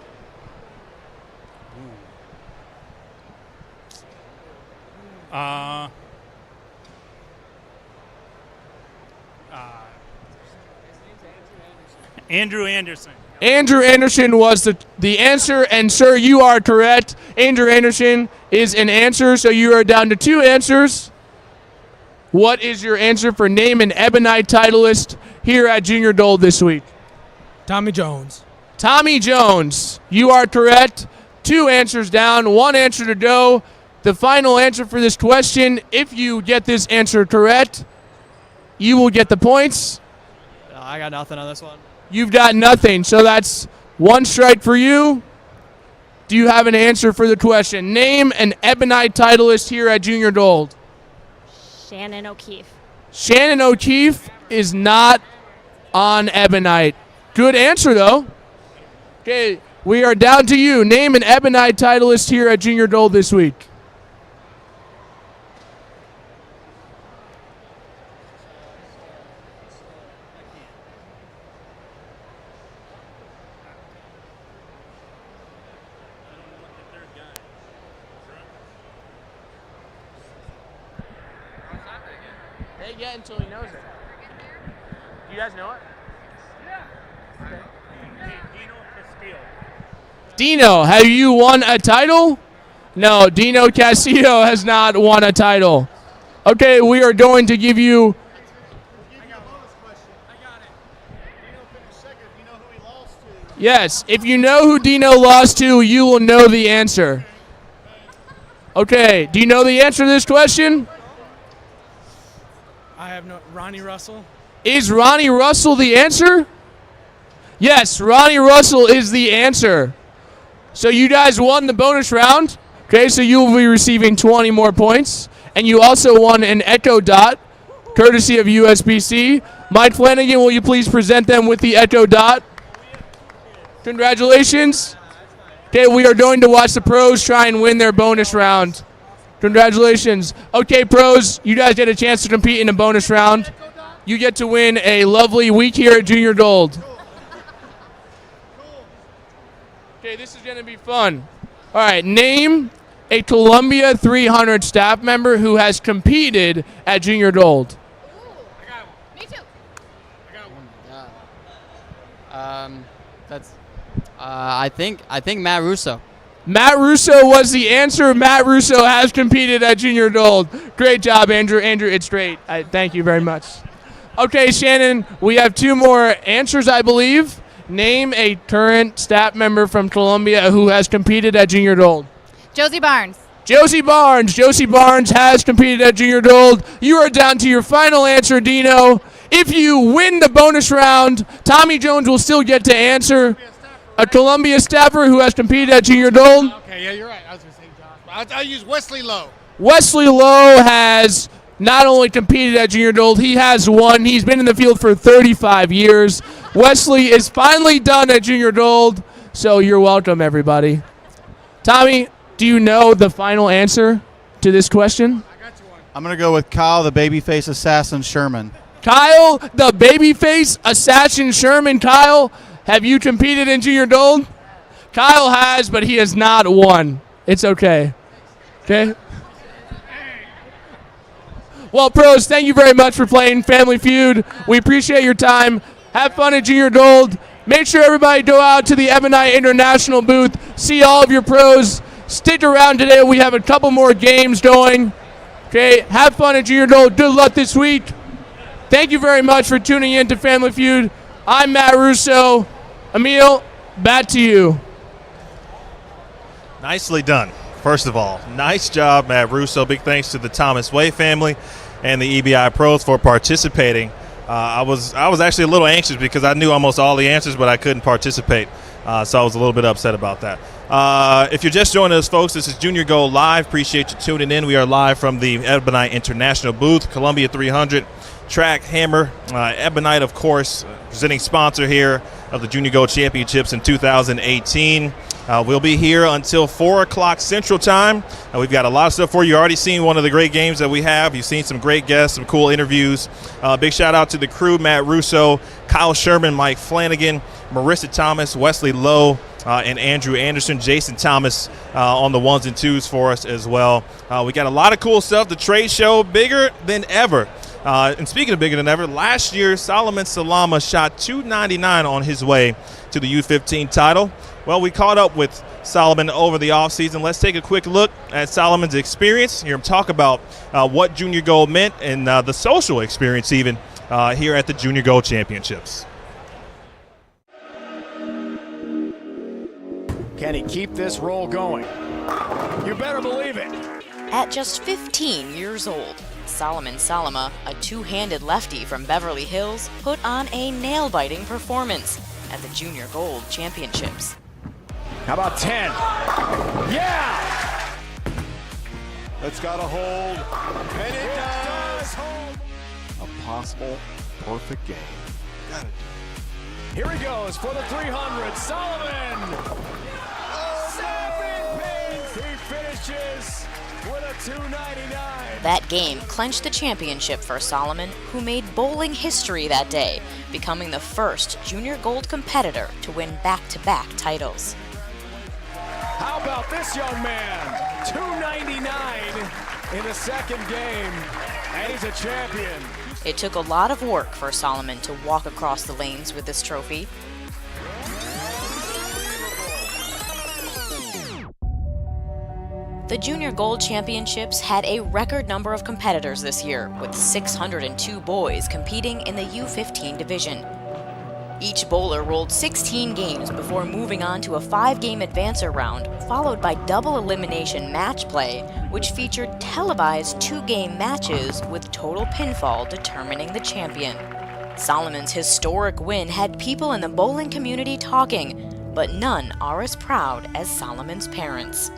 Andrew Anderson. Andrew Anderson was the answer, and sir, you are correct. Andrew Anderson is an answer, so you are down to 2 answers. What is your answer for name an Ebonite titleist here at Junior Gold this week? Tommy Jones. Tommy Jones, you are correct. 2 answers down, 1 answer to go. The final answer for this question, if you get this answer correct, you will get the points. I got nothing on this one. You've got nothing, so that's 1 strike for you. Do you have an answer for the question? Name an Ebonite titleist here at Junior Gold. Shannon O'Keefe. Shannon O'Keefe is not on Ebonite. Good answer, though. Okay, we are down to you. Name an Ebonite titleist here at Junior Gold this week. Yet until he knows it. Do you guys know it? Yeah. Okay. Dino, have you won a title? No, Dino Castillo has not won a title. Okay, we are going to give you. Yes. If you know who Dino lost to, you will know the answer. Okay. Do you know the answer to this question? I have no. Ronnie Russell. Is Ronnie Russell the answer? Yes, Ronnie Russell is the answer. So you guys won the bonus round. Okay, so you will be receiving 20 more points. And you also won an Echo Dot, courtesy of USBC. Mike Flanagan, will you please present them with the Echo Dot? Congratulations. Okay, we are going to watch the pros try and win their bonus round. Congratulations. Okay, pros, you guys get a chance to compete in a bonus round. You get to win a lovely week here at Junior Gold. Okay, this is going to be fun. All right, name a Columbia 300 staff member who has competed at Junior Gold. I think Matt Russo. Matt Russo was the answer. Matt Russo has competed at Junior Gold. Great job, Andrew. Andrew, it's great. Thank you very much. Okay, Shannon, we have 2 more answers, I believe. Name a current staff member from Columbia who has competed at Junior Gold. Josie Barnes. Josie Barnes. Josie Barnes has competed at Junior Gold. You are down to your final answer, Dino. If you win the bonus round, Tommy Jones will still get to answer. A Columbia staffer who has competed at Junior Gold. Okay, yeah, you're right. I was going to say Josh. I'll use Wesley Lowe. Wesley Lowe has not only competed at Junior Gold, he has won. He's been in the field for 35 years. Wesley is finally done at Junior Gold, so you're welcome, everybody. Tommy, do you know the final answer to this question? I'm going to go with Kyle, the babyface assassin Sherman. Kyle, the babyface assassin Sherman. Kyle, have you competed in Junior Gold? Kyle has, but he has not won. It's okay. Okay? Well, pros, thank you very much for playing Family Feud. We appreciate your time. Have fun at Junior Gold. Make sure everybody go out to the Ebonite International booth. See all of your pros. Stick around today. We have a couple more games going. Okay, have fun at Junior Gold. Good luck this week. Thank you very much for tuning in to Family Feud. I'm Matt Russo. Emil, back to you. Nicely done. First of all, nice job, Matt Russo. Big thanks to the Thomas Way family and the EBI pros for participating. I was actually a little anxious because I knew almost all the answers, but I couldn't participate. So I was a little bit upset about that. If you're just joining us, folks, this is Junior Gold Live. Appreciate you tuning in. We are live from the Ebonite International booth, Columbia 300, Track Hammer. Ebonite, of course, presenting sponsor here of the Junior Gold Championships in 2018. We'll be here until 4 o'clock Central Time. We've got a lot of stuff for you. You've already seen one of the great games that we have. You've seen some great guests, some cool interviews. Big shout out to the crew, Matt Russo, Kyle Sherman, Mike Flanagan, Marissa Thomas, Wesley Lowe, and Andrew Anderson, Jason Thomas on the ones and twos for us as well. We got a lot of cool stuff. The trade show, bigger than ever. And speaking of bigger than ever, last year Solomon Salama shot .299 on his way to the U15 title. Well, we caught up with Solomon over the offseason. Let's take a quick look at Solomon's experience. Hear him talk about what Junior Gold meant and the social experience even here at the Junior Gold Championships. Can he keep this roll going? You better believe it. At just 15 years old, Solomon Salama, a two-handed lefty from Beverly Hills, put on a nail-biting performance at the Junior Gold Championships. How about 10? Yeah! That's got to hold. And it does hold. A possible perfect game. Got it. Here he goes for the 300. Solomon! He finishes with a 299. That game clinched the championship for Solomon, who made bowling history that day, becoming the first Junior Gold competitor to win back-to-back titles. How about this young man? 299 in the second game, and he's a champion. It took a lot of work for Solomon to walk across the lanes with this trophy. The Junior Gold Championships had a record number of competitors this year, with 602 boys competing in the U15 division. Each bowler rolled 16 games before moving on to a 5-game advancer round, followed by double elimination match play, which featured televised 2-game matches with total pinfall determining the champion. Solomon's historic win had people in the bowling community talking, but none are as proud as Solomon's parents.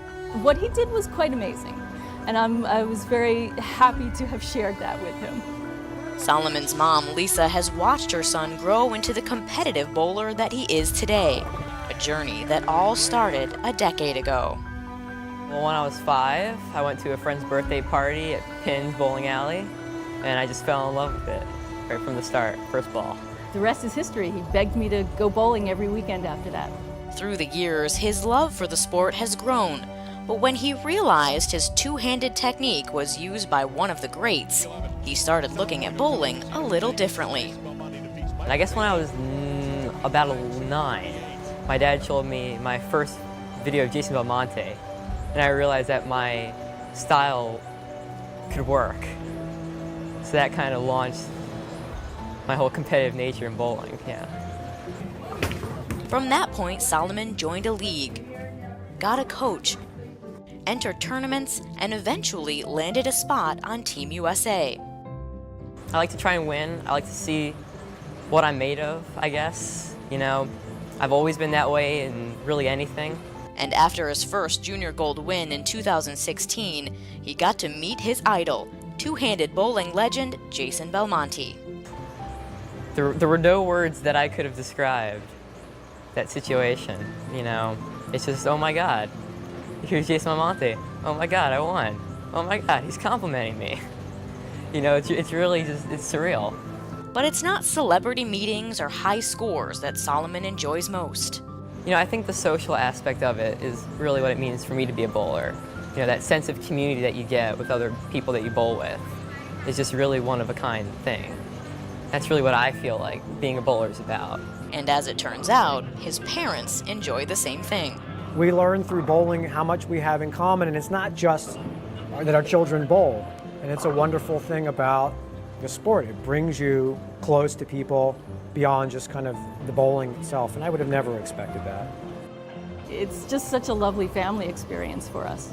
What he did was quite amazing, and I was very happy to have shared that with him. Solomon's mom, Lisa, has watched her son grow into the competitive bowler that he is today, a journey that all started a decade ago. Well, when I was 5, I went to a friend's birthday party at Pinn's Bowling Alley, and I just fell in love with it right from the start, first ball. The rest is history. He begged me to go bowling every weekend after that. Through the years, his love for the sport has grown, but when he realized his two-handed technique was used by one of the greats, he started looking at bowling a little differently. And I guess when I was about 9, my dad showed me my first video of Jason Belmonte, and I realized that my style could work. So that kind of launched my whole competitive nature in bowling, yeah. From that point, Solomon joined a league, got a coach, entered tournaments, and eventually landed a spot on Team USA. I like to try and win. I like to see what I'm made of, I guess. You know, I've always been that way in really anything. And after his first junior gold win in 2016, he got to meet his idol, two-handed bowling legend Jason Belmonte. There were no words that I could have described that situation, you know. It's just, oh my God, here's Jason Belmonte. Oh my God, I won. Oh my God, he's complimenting me. You know, it's really just, it's surreal. But it's not celebrity meetings or high scores that Solomon enjoys most. You know, I think the social aspect of it is really what it means for me to be a bowler. You know, that sense of community that you get with other people that you bowl with is just really one of a kind thing. That's really what I feel like being a bowler is about. And as it turns out, his parents enjoy the same thing. We learn through bowling how much we have in common, and it's not just that our children bowl. And it's a wonderful thing about the sport. It brings you close to people beyond just kind of the bowling itself, and I would have never expected that. It's just such a lovely family experience for us.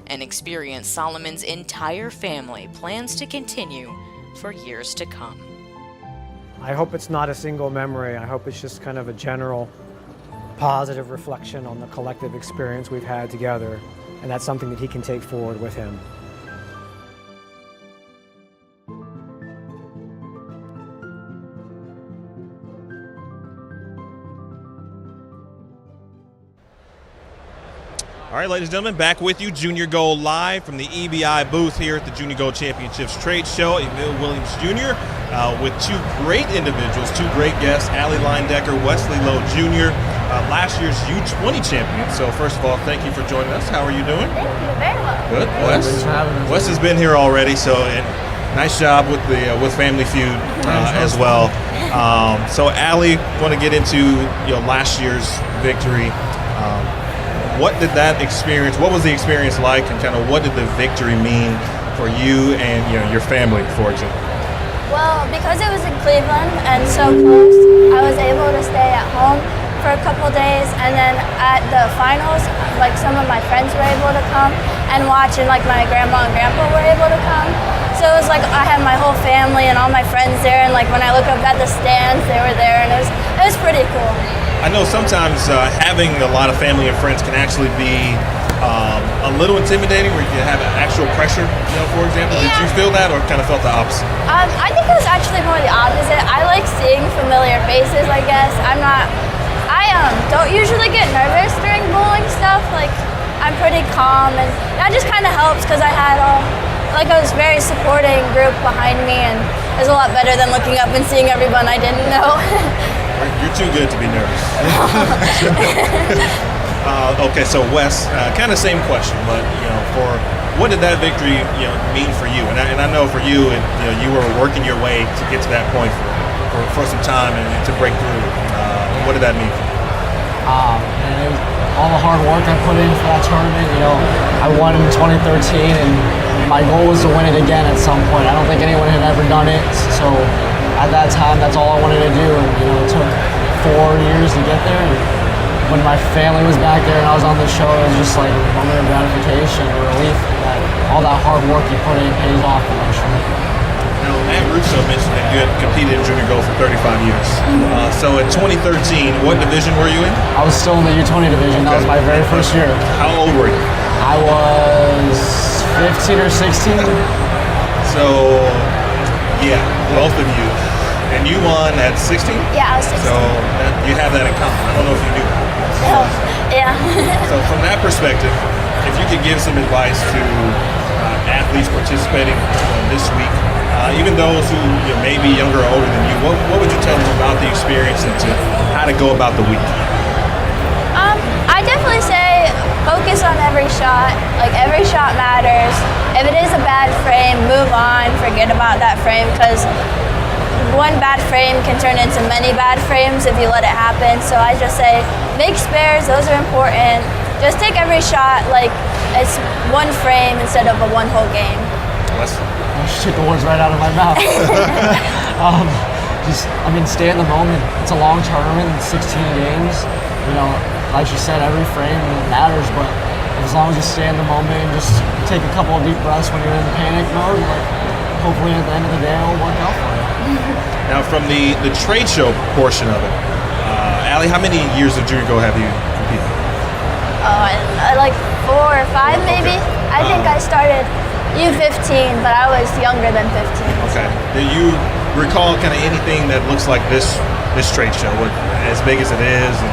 An experience Solomon's entire family plans to continue for years to come. I hope it's not a single memory. I hope it's just kind of a general positive reflection on the collective experience we've had together, and that's something that he can take forward with him. All right, ladies and gentlemen, back with you. Junior Gold live from the EBI booth here at the Junior Gold Championships Trade Show. Emil Williams Jr. With two great individuals, two great guests, Allie Linedecker, Wesley Lowe Jr., last year's U20 champion. So first of all, thank you for joining us. How are you doing? Thank you very well. Good. Wes has been here already, so nice job with the with Family Feud as well. So Allie, want to get into last year's victory. What did that experience, what was the experience like, and kind of what did the victory mean for you and your family, for example? Well, because it was in Cleveland and so close, I was able to stay at home for a couple days, and then at the finals, like some of my friends were able to come and watch, and like my grandma and grandpa were able to come. So it was like I had my whole family and all my friends there, and like when I look up at the stands, they were there, and it was pretty cool. I know sometimes having a lot of family and friends can actually be a little intimidating, where you can have actual pressure, for example. Yeah. Did you feel that, or kind of felt the opposite? I think it was actually more the opposite. I like seeing familiar faces, I guess. I don't usually get nervous during bowling stuff. Like, I'm pretty calm, and that just kind of helps because I had a very supporting group behind me, and it was a lot better than looking up and seeing everyone I didn't know. You're too good to be nervous. Okay, so Wes, kind of same question, but for what did that victory mean for you? And I know for you, you were working your way to get to that point for some time and to break through. What did that mean for you? And it was all the hard work I put in for that tournament. I won in 2013, and my goal was to win it again at some point. I don't think anyone had ever done it, so at that time, that's all I wanted to do. And it took 4 years to get there. And when my family was back there and I was on the show, it was just like a moment of gratification or relief that all that hard work you put in pays off eventually. Now, Matt Russo mentioned that you had competed in junior gold for 35 years. So in 2013, what division were you in? I was still in the U20 division. That was my very first year. How old were you? I was 15 or 16. So, yeah, both of you. And you won at 16? Yeah, I was 16. So you have that in common. I don't know if you knew that. Yeah. So from that perspective, if you could give some advice to athletes participating this week, even those who may be younger or older than you, what would you tell them about the experience and to how to go about the week? I definitely say focus on every shot. Like, every shot matters. If it is a bad frame, move on, forget about that frame, because one bad frame can turn into many bad frames if you let it happen. So I just say make spares, those are important. Just take every shot like it's one frame instead of a one whole game. I just took the words right out of my mouth. Stay in the moment. It's a long tournament, 16 games. You know, like you said, every frame matters, but as long as you stay in the moment and just take a couple of deep breaths when you're in panic mode, like, hopefully at the end of the day it'll work out for you. Now, from the trade show portion of it, Allie, how many years of junior gold have you competed? I like 4 or 5 maybe. I think I started U15, but I was younger than 15. Okay. Do you recall kind of anything that looks like this trade show, as big as it is, and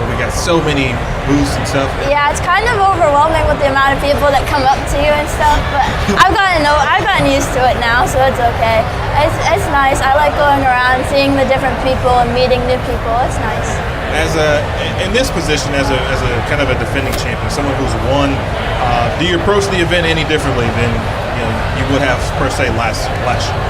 we got so many booths and stuff? Yeah, it's kind of overwhelming with the amount of people that come up to you and stuff, but I've gotten used to it now, so it's okay. It's nice. I like going around, seeing the different people and meeting new people. It's nice. In this position, as a kind of a defending champion, someone who's won, do you approach the event any differently than you would have per se last year?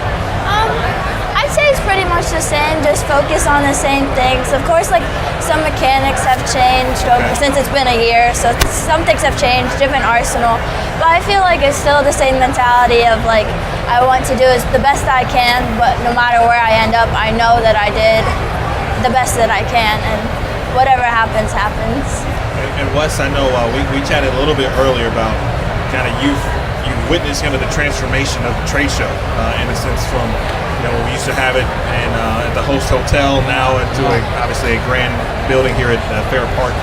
I'd say it's pretty much the same. Just focus on the same things. Of course, like some mechanics have changed since it's been a year, so some things have changed, different arsenal. But I feel like it's still the same mentality of like I want to do the best I can, but no matter where I end up, I know that I did the best that I can, and whatever happens, happens. And Wes, I know we chatted a little bit earlier about kind of you've witnessed kind of the transformation of the trade show in a sense from we used to have it at the host hotel, now into obviously a grand building here at Fair Park.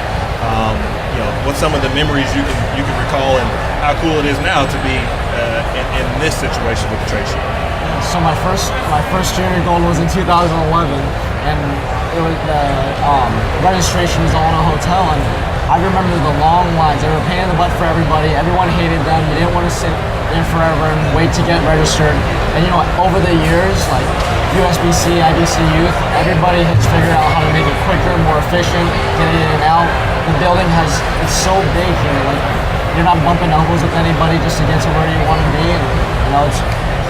What's some of the memories you can recall, and how cool it is now to be in this situation with the trade show? So my first junior gold was in 2011, and it was the registration was all in a hotel, and I remember the long lines. They were a pain in the butt for everybody. Everyone hated them. You didn't want to sit there forever and wait to get registered. And over the years, like USBC, IBC Youth, everybody has figured out how to make it quicker, more efficient, get in and out. The building it's so big here. Like, you're not bumping elbows with anybody just to get to where you want to be. And it's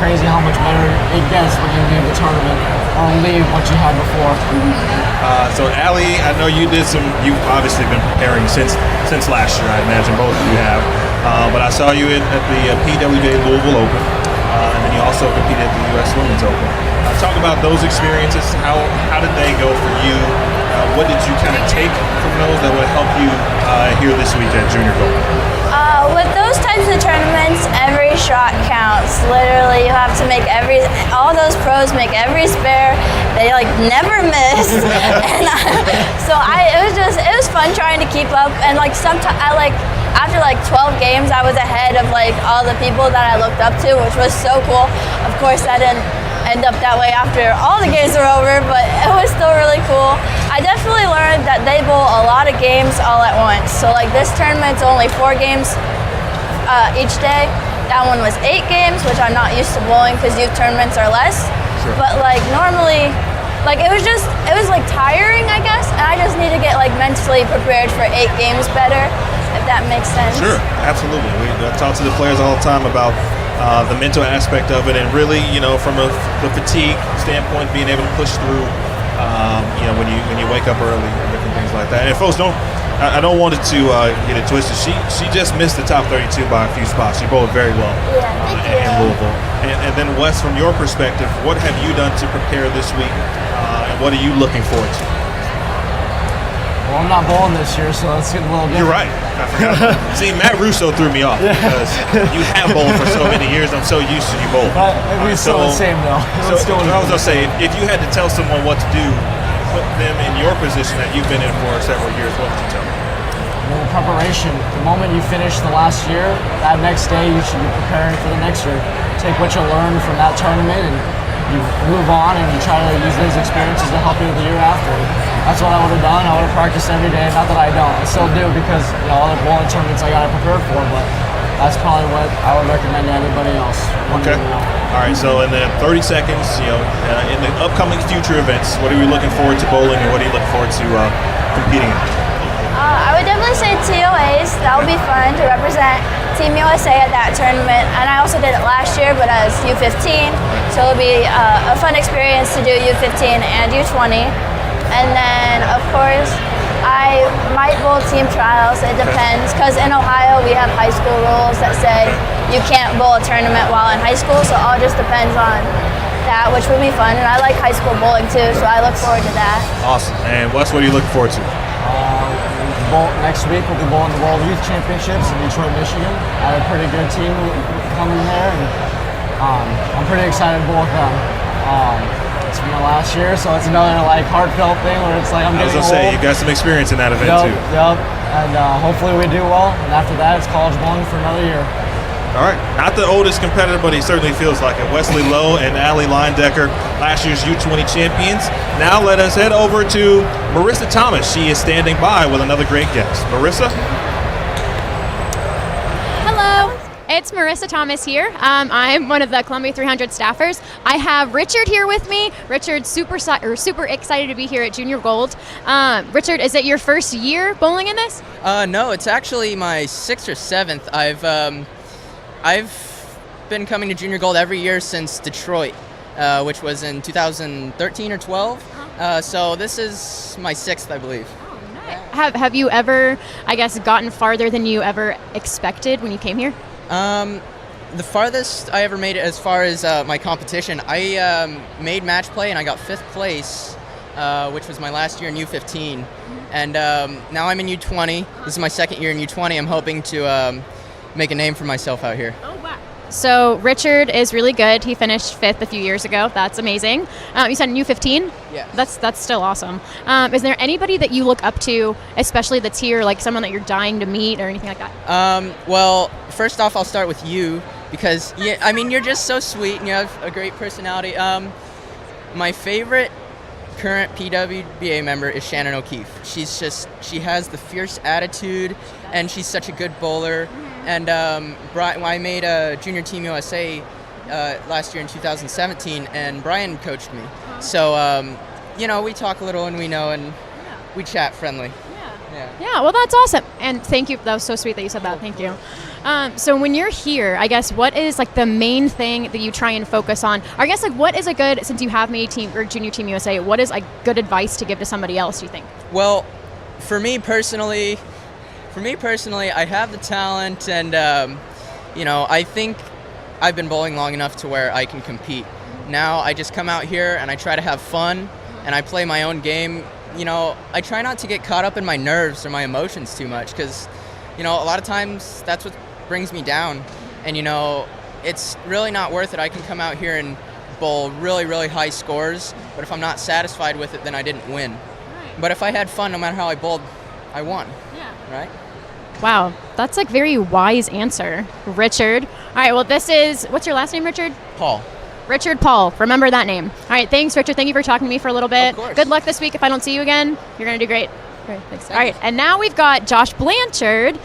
crazy how much better it gets when you leave the tournament or leave what you had before. So Allie, I know you've obviously been preparing since last year. I imagine both of you have. But I saw you at the PWA Louisville Open, and then you also competed at the U.S. Women's Open. Talk about those experiences. How did they go for you? What did you kind of take from those that would help you here this week at Junior Gold? With those types of tournaments, every shot counts. Literally, you have to make all those pros make every spare. They never miss. And it was fun trying to keep up. And sometimes after 12 games, I was ahead of all the people that I looked up to, which was so cool. Of course, I didn't end up that way after all the games were over, but it was still really cool. I definitely learned that they bowl a lot of games all at once. So this tournament's only 4 games each day. That one was 8 games, which I'm not used to bowling because youth tournaments are less. Sure. But normally, it was tiring, I guess, and I just need to get mentally prepared for 8 games better, if that makes sense. Sure, absolutely. I talk to the players all the time about the mental aspect of it, and really, from the fatigue standpoint, being able to push through, when you wake up early and different things like that. And folks, I don't want it to get it twisted. She just missed the top 32 by a few spots. She bowled very well in Louisville. And then Wes, from your perspective, what have you done to prepare this week, and what are you looking forward to? Well, I'm not bowling this year, so it's getting a little different. You're right. I forgot. See, Matt Russo threw me off because you have bowled for so many years. I'm so used to you bowling. But we're still the same, though. So I was going to say, if you had to tell someone what to do, put them in your position that you've been in for several years, what would you tell them? Well, preparation. The moment you finish the last year, that next day you should be preparing for the next year. Take what you learned from that tournament and you move on and you try to use those experiences to help you the year after. That's what I would have done. I would have practiced every day. Not that I don't. I still do because other bowling tournaments I got to prepare for, but that's probably what I would recommend to everybody else. Okay. All right. So in the 30 seconds, in the upcoming future events, what are you looking forward to bowling, and what are you looking forward to competing in? I would definitely say TOAs. That would be fun to represent Team USA at that tournament. And I also did it last year, but as U15. So it'll be a fun experience to do U15 and U20. And then, of course, I might bowl team trials. It depends, because in Ohio we have high school rules that say you can't bowl a tournament while in high school. So it all just depends on that, which would be fun. And I like high school bowling too, so I look forward to that. Awesome. And Wes, what are you looking forward to? Next week we'll be bowling the World Youth Championships in Detroit, Michigan. I have a pretty good team coming there, and I'm pretty excited to bowl with them. It's my last year, so it's another heartfelt thing where it's like I'm getting old. I was gonna say, you got some experience in that event too. Yep, and hopefully we do well. And after that, it's college bowling for another year. All right, not the oldest competitor, but he certainly feels like it. Wesley Lowe and Allie Leindecker, last year's U20 champions. Now let us head over to Marissa Thomas. She is standing by with another great guest. Marissa? Hello, it's Marissa Thomas here. I'm one of the Columbia 300 staffers. I have Richard here with me. Richard's super excited to be here at Junior Gold. Richard, is it your first year bowling in this? No, it's actually my 6th or 7th. I've been coming to Junior Gold every year since Detroit, which was in 2013 or 12. So this is my 6th, I believe. Have you ever, I guess, gotten farther than you ever expected when you came here? The farthest I ever made it as far as my competition, I made match play and I got 5th place, which was my last year in U15. And now I'm in U20. This is my 2nd year in U20. I'm hoping to make a name for myself out here. Oh, wow. So Richard is really good. He finished 5th a few years ago. That's amazing. You said in U15? Yeah. That's still awesome. Is there anybody that you look up to, especially that's here, like someone that you're dying to meet or anything like that? Well, first off, I'll start with you because, you're just so sweet and you have a great personality. My favorite current PWBA member is Shannon O'Keefe. She has the fierce attitude and she's such a good bowler. And I made a Junior Team USA last year in 2017, and Brian coached me. So, we talk a little and we know, and we chat friendly. Yeah, well, that's awesome. And thank you. That was so sweet that you said that. Thank you. So when you're here, I guess, what is the main thing that you try and focus on? Or I guess what is a good, since you have made Junior Team USA, what is good advice to give to somebody else, do you think? Well, for me personally, I have the talent, and I think I've been bowling long enough to where I can compete. Now I just come out here and I try to have fun, and I play my own game. I try not to get caught up in my nerves or my emotions too much, because a lot of times that's what brings me down. And it's really not worth it. I can come out here and bowl really, really high scores, but if I'm not satisfied with it, then I didn't win. Right. But if I had fun, no matter how I bowled, I won. Yeah. Right? Wow, that's very wise answer, Richard. All right, well, what's your last name, Richard? Paul. Richard Paul, remember that name. All right, thanks, Richard. Thank you for talking to me for a little bit. Of course. Good luck this week. If I don't see you again, you're going to do great. Great, thanks. All right, and now we've got Josh Blanchard.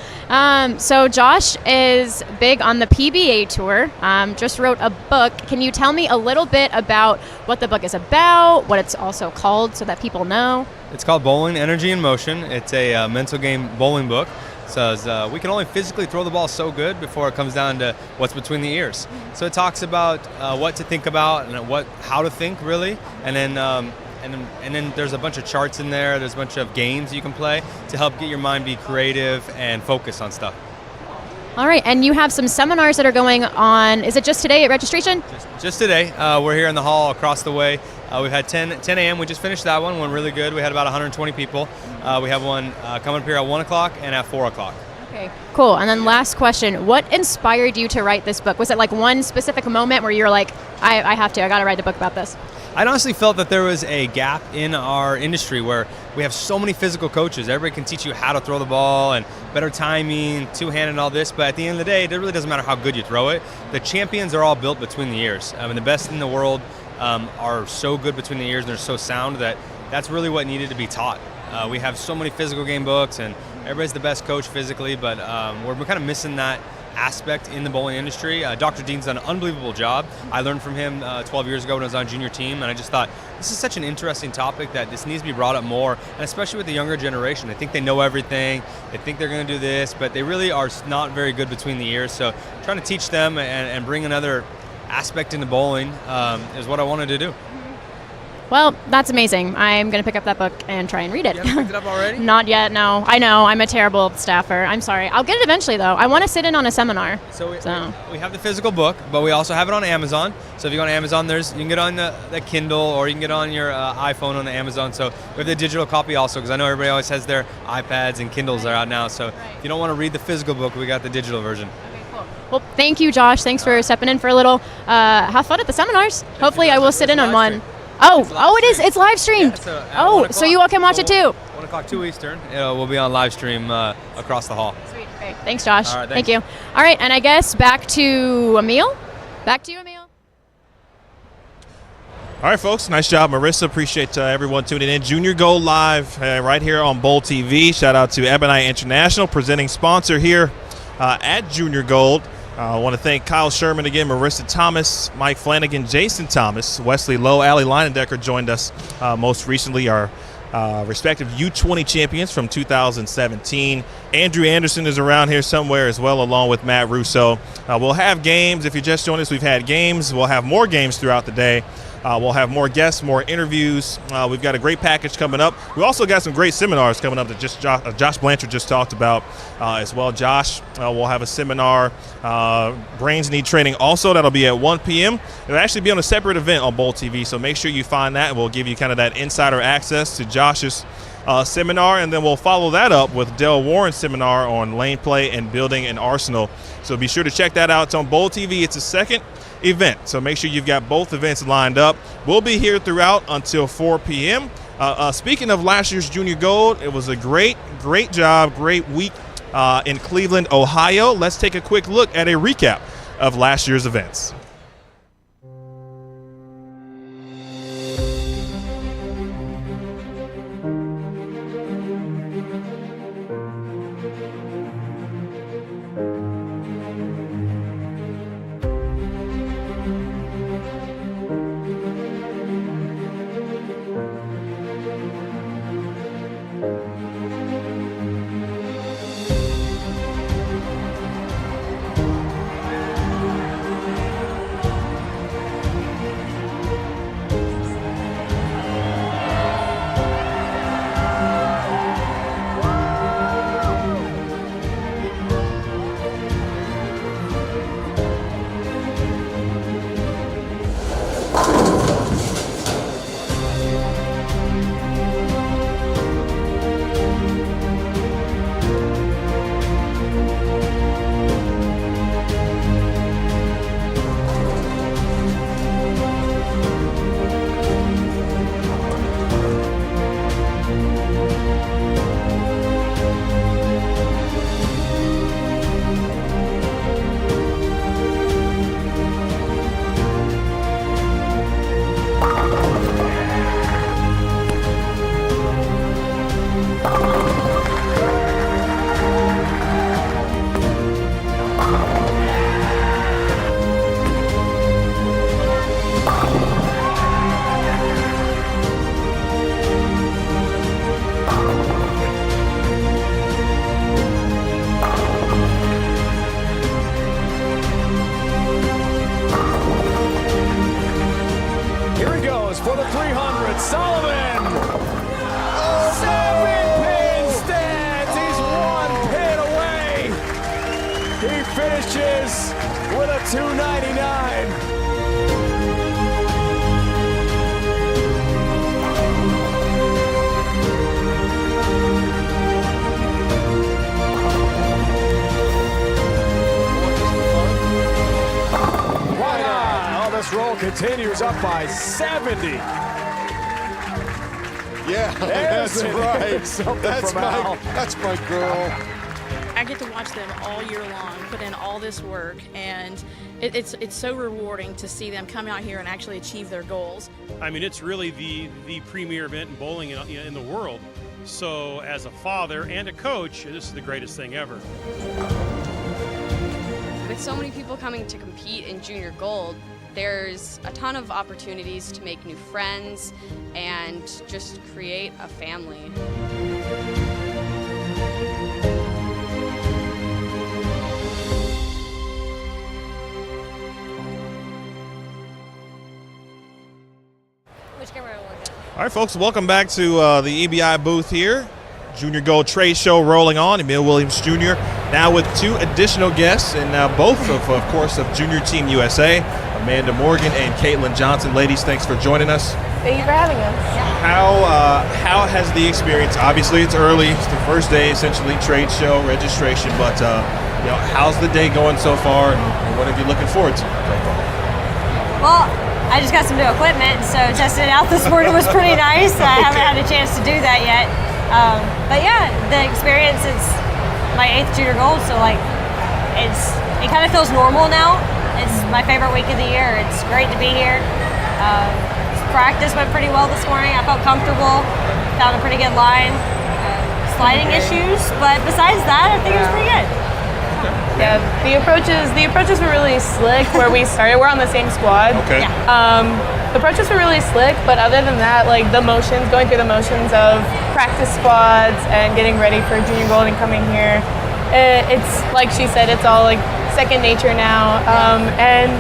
So Josh is big on the PBA tour, just wrote a book. Can you tell me a little bit about what the book is about, what it's also called, so that people know? It's called Bowling, Energy, and Motion. It's a mental game bowling book. So we can only physically throw the ball so good before it comes down to what's between the ears. So it talks about what to think about and how to think really, and then there's a bunch of charts in there. There's a bunch of games you can play to help get your mind be creative and focus on stuff. All right, and you have some seminars that are going on. Is it just today at registration? Just today. We're here in the hall across the way. We've had 10 a.m. We just finished that one. Went really good. We had about 120 people. We have one coming up here at 1 o'clock and at 4 o'clock. Okay, cool. And then last question, what inspired you to write this book? Was it like one specific moment where you're like, I have to, I got to write a book about this? I honestly felt that there was a gap in our industry where we have so many physical coaches. Everybody can teach you how to throw the ball and better timing, two-handed and all this, but at the end of the day, it really doesn't matter how good you throw it. The champions are all built between the ears. I mean, the best in the world are so good between the ears and they're so sound that that's really what needed to be taught. We have so many physical game books and everybody's the best coach physically, but we're kind of missing that aspect in the bowling industry. Dr. Dean's done an unbelievable job. I learned from him 12 years ago when I was on junior team, and I just thought this is such an interesting topic that this needs to be brought up more, and especially with the younger generation. They think they know everything, they think they're going to do this, but they really are not very good between the ears. So trying to teach them and bring another aspect into bowling is what I wanted to do. Well, that's amazing. I'm going to pick up that book and try and read it. You haven't picked it up already? Not yet, no. I know, I'm a terrible staffer. I'm sorry. I'll get it eventually, though. I want to sit in on a seminar. So we have the physical book, but we also have it on Amazon. So if you go on Amazon, you can get on the Kindle or you can get on your iPhone on the Amazon. So we have the digital copy also, because I know everybody always has their iPads and Kindles are out now. So if you don't want to read the physical book, we got the digital version. Well, thank you, Josh. Thanks for stepping in for a little. Have fun at the seminars. Hopefully I will sit in on one. Oh, it is. It's live streamed. Yeah, so you all can watch it too. 1 o'clock, 2 Eastern. We'll be on live stream across the hall. Sweet. Great. Thanks, Josh. All right, Thank thanks. you. All right, and I guess back to Emil. Back to you, Emil. All right, folks. Nice job, Marissa. Appreciate everyone tuning in. Junior Gold Live right here on Bowl TV. Shout out to Ebonite International, presenting sponsor here at Junior Gold. I want to thank Kyle Sherman again, Marissa Thomas, Mike Flanagan, Jason Thomas, Wesley Lowe, Allie Leinendecker joined us most recently, our respective U20 champions from 2017. Andrew Anderson is around here somewhere as well, along with Matt Russo. We'll have games. If you just joined us, we've had games. We'll have more games throughout the day. We'll have more guests, more interviews. We've got a great package coming up. We also got some great seminars coming up that just Josh Blanchard just talked about as well. Josh will have a seminar, Brains Need Training also. That'll be at 1 p.m. It'll actually be on a separate event on Bowl TV, so make sure you find that, and we'll give you kind of that insider access to Josh's seminar, and then we'll follow that up with Del Warren's seminar on lane play and building an arsenal. So be sure to check that out. It's on Bowl TV. It's a second event, so make sure you've got both events lined up. We'll be here throughout until 4 p.m. Speaking of last year's Junior Gold, it was a great job, great week in Cleveland, Ohio. Let's take a quick look at a recap of last year's events. continues up by 70. Yeah, There's that's right. That's my girl. I get to watch them all year long, put in all this work, and it's so rewarding to see them come out here and actually achieve their goals. I mean, it's really the premier event in bowling in the world. So as a father and a coach, this is the greatest thing ever. With so many people coming to compete in junior gold, there's a ton of opportunities to make new friends and just create a family. Which camera do I look at? All right, folks, welcome back to the EBI booth here. Junior Gold Trade Show rolling on. Emil Williams Jr. now with 2 additional guests, and now both of course, of Junior Team USA, Amanda Morgan and Caitlin Johnson. Ladies, thanks for joining us. Thank you for having us. How has the experience? Obviously, it's early. It's the first day, essentially, trade show registration. But how's the day going so far, and what are you looking forward to? Well, I just got some new equipment, so testing it out this morning was pretty nice. I haven't had a chance to do that yet. But yeah, the experience, it's my 8th junior gold, so like it kind of feels normal now. It's my favorite week of the year. It's great to be here. Practice went pretty well this morning. I felt comfortable, found a pretty good line. Sliding issues, but besides that, I think it was pretty good. Yeah, the approaches were really slick where we started. We're on the same squad. Okay. The approaches were really slick, but other than that, like going through the motions of practice squads and getting ready for junior gold and coming here, it's like she said, it's all like second nature now. And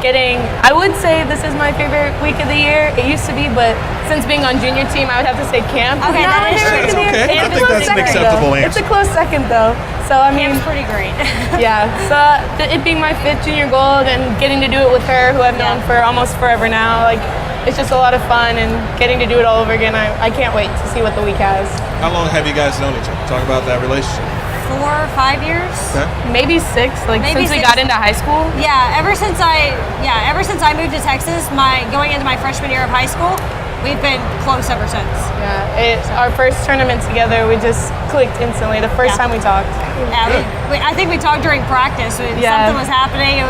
I would say this is my favorite week of the year. It used to be, but since being on junior team, I would have to say camp. Okay, that is true. It's okay. I think that's an acceptable answer. It's a close second though. So I mean, camp's pretty great. Yeah. So it being my 5th junior gold and getting to do it with her, who I've known for almost forever now, like it's just a lot of fun and getting to do it all over again. I can't wait to see what the week has. How long have you guys known each other? Talk about that relationship. 4 or 5 years. Okay. Maybe 6. Like since we got into high school. Yeah, ever since I moved to Texas, going into my freshman year of high school, we've been close ever since. Yeah, our first tournament together, we just clicked instantly. The first time we talked. Yeah, I think we talked during practice when something was happening.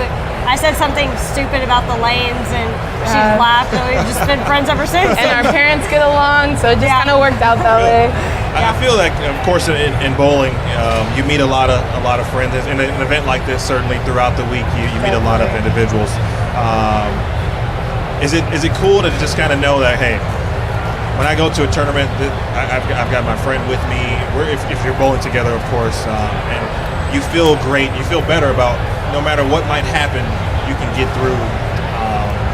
I said something stupid about the lanes, and she laughed, and we've just been friends ever since. And our parents get along, so it just kind of worked out that way. I feel like, of course, in bowling, you meet a lot of friends. In an event like this, certainly throughout the week, you meet a lot of individuals. Is it cool to just kind of know that, hey, when I go to a tournament, I've got my friend with me. If you're bowling together, of course, and you feel great, you feel better about no matter what might happen, you can get through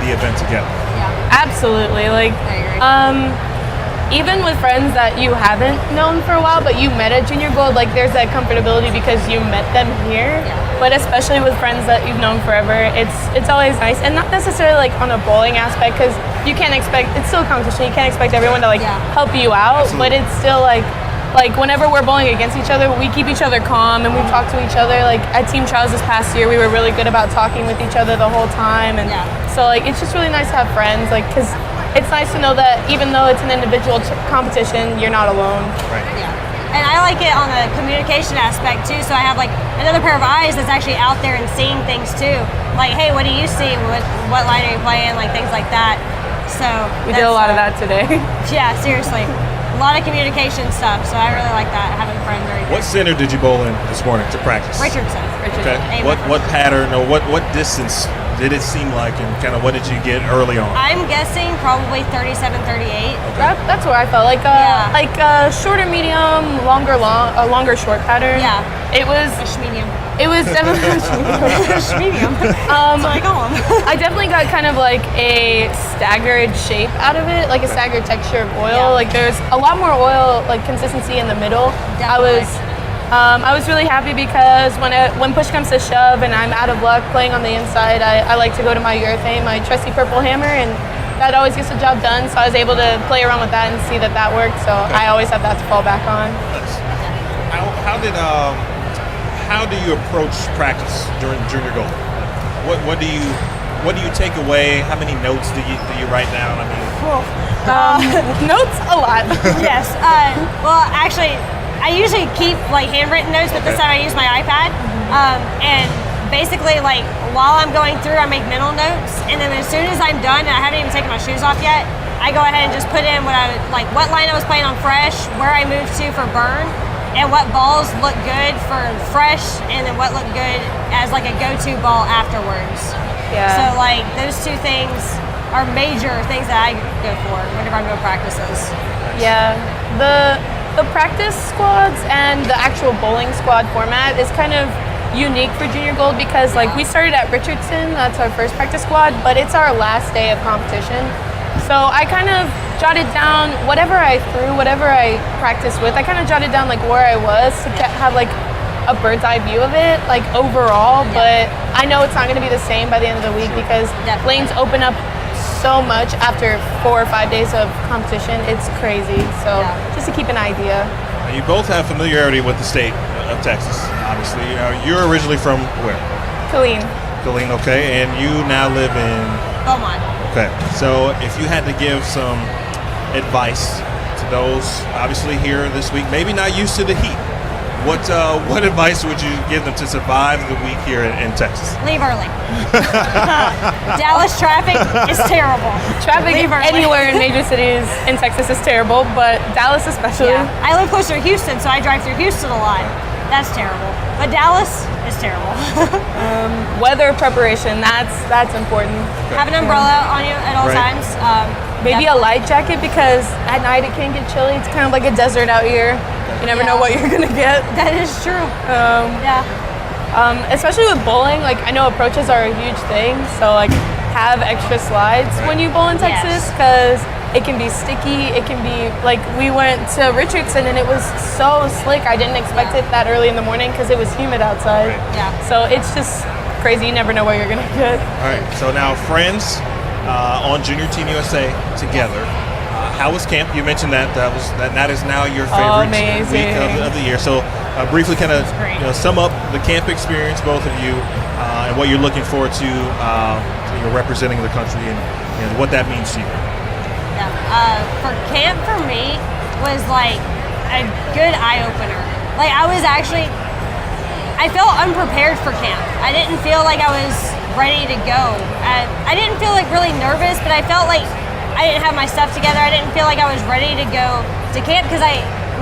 the event together. Yeah. Absolutely. Like, even with friends that you haven't known for a while, but you met at junior gold, like there's that comfortability because you met them here. But especially with friends that you've known forever, it's always nice, and not necessarily like on a bowling aspect, because you can't expect, it's still a competition. You can't expect everyone to like help you out. Absolutely. But it's still like whenever we're bowling against each other, we keep each other calm and we talk to each other. Like at team trials this past year, we were really good about talking with each other the whole time, and so like it's just really nice to have friends, like because it's nice to know that even though it's an individual competition, you're not alone. Right. Yeah. And I like it on the communication aspect too. So I have like another pair of eyes that's actually out there and seeing things too. Like, hey, what do you see? What line are you playing? Like things like that. So we did a lot of that today. Yeah, seriously. A lot of communication stuff. So I really like that, having friends very good. What center did you bowl in this morning to practice? Richardson. Okay. What pattern or what distance did it seem like, and kind of what did you get early on? I'm guessing probably 37, 38. Okay. That's where I felt like shorter medium, longer short pattern. Yeah. It was a medium. It was definitely medium. So I call them. I definitely got kind of like a staggered shape out of it, like a staggered texture of oil. Yeah. Like there's a lot more oil, like consistency in the middle. Definitely. I was really happy because when push comes to shove and I'm out of luck playing on the inside, I like to go to my urethane, my trusty purple hammer, and that always gets the job done. So I was able to play around with that and see that worked. So I always have that to fall back on. How do you approach practice during junior gold? What do What do you take away? How many notes do you write down? I mean, Notes a lot. Yes. Well, actually, I usually keep like handwritten notes, but this time I use my iPad. And basically, like while I'm going through, I make mental notes, and then as soon as I'm done, and I haven't even taken my shoes off yet, I go ahead and just put in what line I was playing on fresh, where I moved to for burn, and what balls look good for fresh, and then what look good as like a go-to ball afterwards. Yeah. So like those two things are major things that I go for whenever I'm doing practices. Yeah, the practice squads and the actual bowling squad format is kind of unique for Junior Gold because like we started at Richardson, that's our first practice squad, but it's our last day of competition. So I kind of jotted down whatever I threw, whatever I practiced with, I kind of jotted down like where I was to have like a bird's eye view of it, like overall, but I know it's not going to be the same by the end of the week because lanes open up so much after 4 or 5 days of competition. It's crazy. So just to keep an idea. You both have familiarity with the state of Texas, obviously. You're originally from where? Killeen. Killeen, okay. And you now live in? Belmont. Okay. So if you had to give some advice to those obviously here this week, maybe not used to the heat, what advice would you give them to survive the week here in Texas? Leave early. Dallas traffic is terrible. Traffic anywhere in major cities in Texas is terrible, but Dallas especially. Yeah. I live closer to Houston, so I drive through Houston a lot. That's terrible. But Dallas is terrible. Weather preparation, that's important. Have an umbrella on you at all times. Maybe a light jacket because at night it can get chilly. It's kind of like a desert out here. You never know what you're gonna get. That is true. Especially with bowling, like I know approaches are a huge thing, so like have extra slides when you bowl in Texas because it can be sticky. It can be like we went to Richardson and it was so slick. I didn't expect it that early in the morning because it was humid outside. Yeah. So it's just crazy. You never know what you're gonna get. All right. So now friends on Junior Team USA together. How was camp? You mentioned that that is now your favorite week of the year. So briefly, kind of sum up the camp experience, both of you, and what you're looking forward to representing the country and what that means to you. Yeah. For camp for me was like a good eye opener. Like I felt unprepared for camp. I didn't feel like I was ready to go. I didn't feel like really nervous, but I felt like I didn't have my stuff together. I didn't feel like I was ready to go to camp because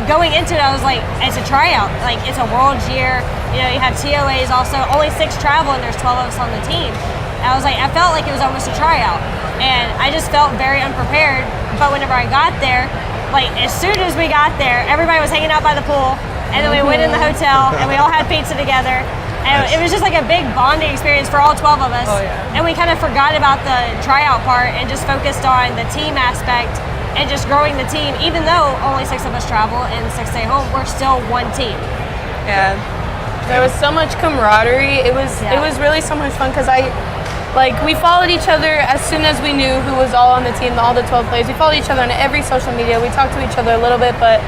going into it, I was like, it's a tryout. Like, it's a world's year. You have TOAs also. Only 6 travel, and there's 12 of us on the team. And I was like, I felt like it was almost a tryout. And I just felt very unprepared. But whenever I got there, like, as soon as we got there, everybody was hanging out by the pool. And then we went in the hotel, and we all had pizza together. And it was just like a big bonding experience for all 12 of us. Oh, yeah. And we kind of forgot about the tryout part and just focused on the team aspect and just growing the team. Even though only 6 of us travel and 6 stay home, we're still one team. Yeah. There was so much camaraderie. It was really so much fun because we followed each other as soon as we knew who was all on the team, all the 12 players. We followed each other on every social media. We talked to each other a little bit, but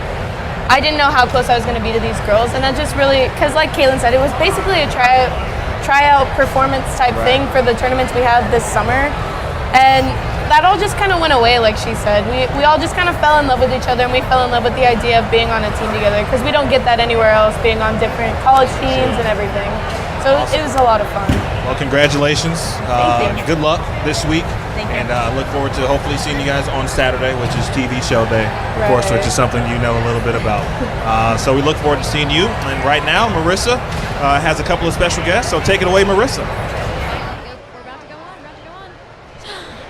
I didn't know how close I was going to be to these girls, and that just really, because like Kaylin said, it was basically a tryout performance type thing for the tournaments we had this summer, and that all just kind of went away, like she said. We all just kind of fell in love with each other, and we fell in love with the idea of being on a team together, because we don't get that anywhere else, being on different college teams and everything. So it was a lot of fun. Well, congratulations. Thank you. Good luck this week. And look forward to hopefully seeing you guys on Saturday, which is TV show day, of course, which is something you know a little bit about. So we look forward to seeing you. And right now, Marissa has a couple of special guests. So take it away, Marissa.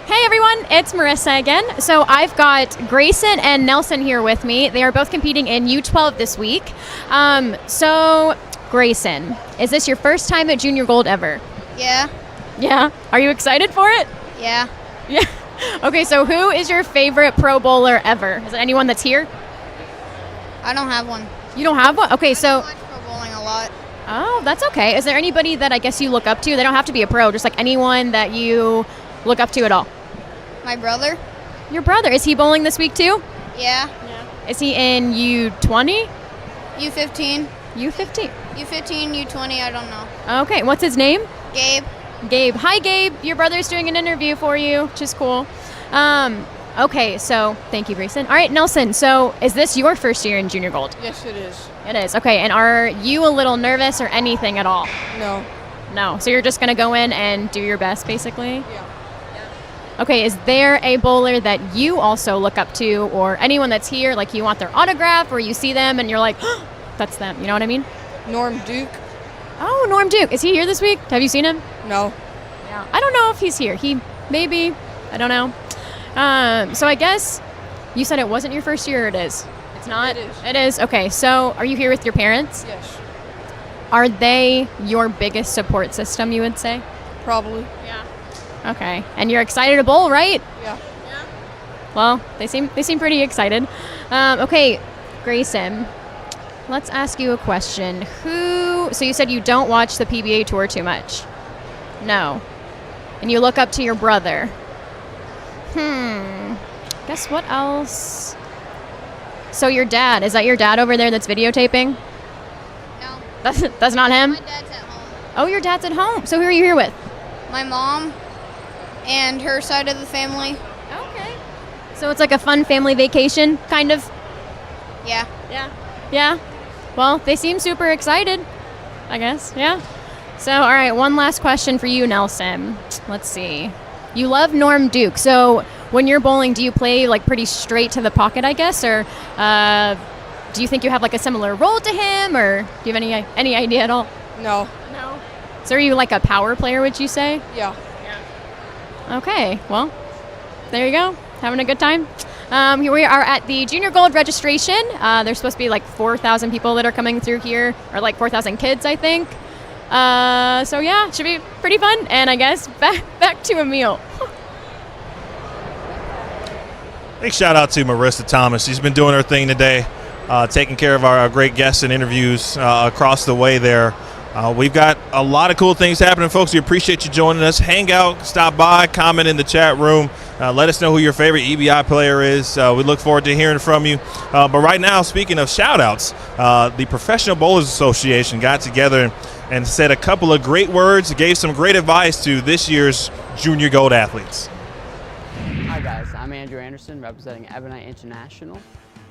Hey everyone, it's Marissa again. So I've got Grayson and Nelson here with me. They are both competing in U12 this week. So Grayson, is this your first time at Junior Gold ever? Yeah. Yeah? Are you excited for it? Yeah. Yeah. Okay, so who is your favorite pro bowler ever? Is it anyone that's here? I don't have one. You don't have one? Okay, so... I watch pro bowling a lot. Oh, that's okay. Is there anybody that I guess you look up to? They don't have to be a pro, just like anyone that you look up to at all. My brother. Your brother. Is he bowling this week too? Yeah. Is he in U20? U15. U15. U15, U20, I don't know. Okay, what's his name? Gabe. Gabe. Hi, Gabe. Your brother's doing an interview for you, which is cool. Okay, so thank you, Grayson. All right, Nelson, so is this your first year in junior gold? Yes, it is. It is. Okay, and are you a little nervous or anything at all? No. No. So you're just going to go in and do your best, basically? Yeah. Okay, is there a bowler that you also look up to, or anyone that's here, like you want their autograph, or you see them and you're like, oh, that's them, you know what I mean? Norm Duke. Oh, Norm Duke. Is he here this week? Have you seen him? No. Yeah. I don't know if he's here. He maybe. I don't know. So I guess you said it wasn't your first year, or it is? It's not? It is. It is? Okay, so are you here with your parents? Yes. Are they your biggest support system, you would say? Probably. Yeah. Okay, and you're excited to bowl, right? Yeah. Well, they seem pretty excited. Okay, Grayson, let's ask you a question. So you said you don't watch the PBA Tour too much? No. And you look up to your brother. Guess what else? So your dad, is that your dad over there that's videotaping? No. That's not him? My dad's at home. Oh, your dad's at home. So who are you here with? My mom and her side of the family. Okay. So it's like a fun family vacation, kind of? Yeah. Yeah? Well, they seem super excited, I guess. Yeah? So, all right, one last question for you, Nelson. Let's see. You love Norm Duke. So when you're bowling, do you play like pretty straight to the pocket, I guess? Or do you think you have like a similar role to him? Or do you have any idea at all? No. No. So are you like a power player, would you say? Yeah. Okay, well, there you go. Having a good time. Here we are at the Junior Gold registration. There's supposed to be like 4,000 people that are coming through here, or like 4,000 kids, I think. So yeah, should be pretty fun. And I guess back to a meal. Big shout out to Marissa Thomas. She's been doing her thing today, taking care of our great guests and interviews across the way there. We've got a lot of cool things happening, folks. We appreciate you joining us. Hang out, stop by, comment in the chat room. Let us know who your favorite EBI player is. We look forward to hearing from you. But right now, speaking of shout-outs, the Professional Bowlers Association got together and said a couple of great words, gave some great advice to this year's Junior Gold athletes. Hi guys, I'm Andrew Anderson representing Ebonite International.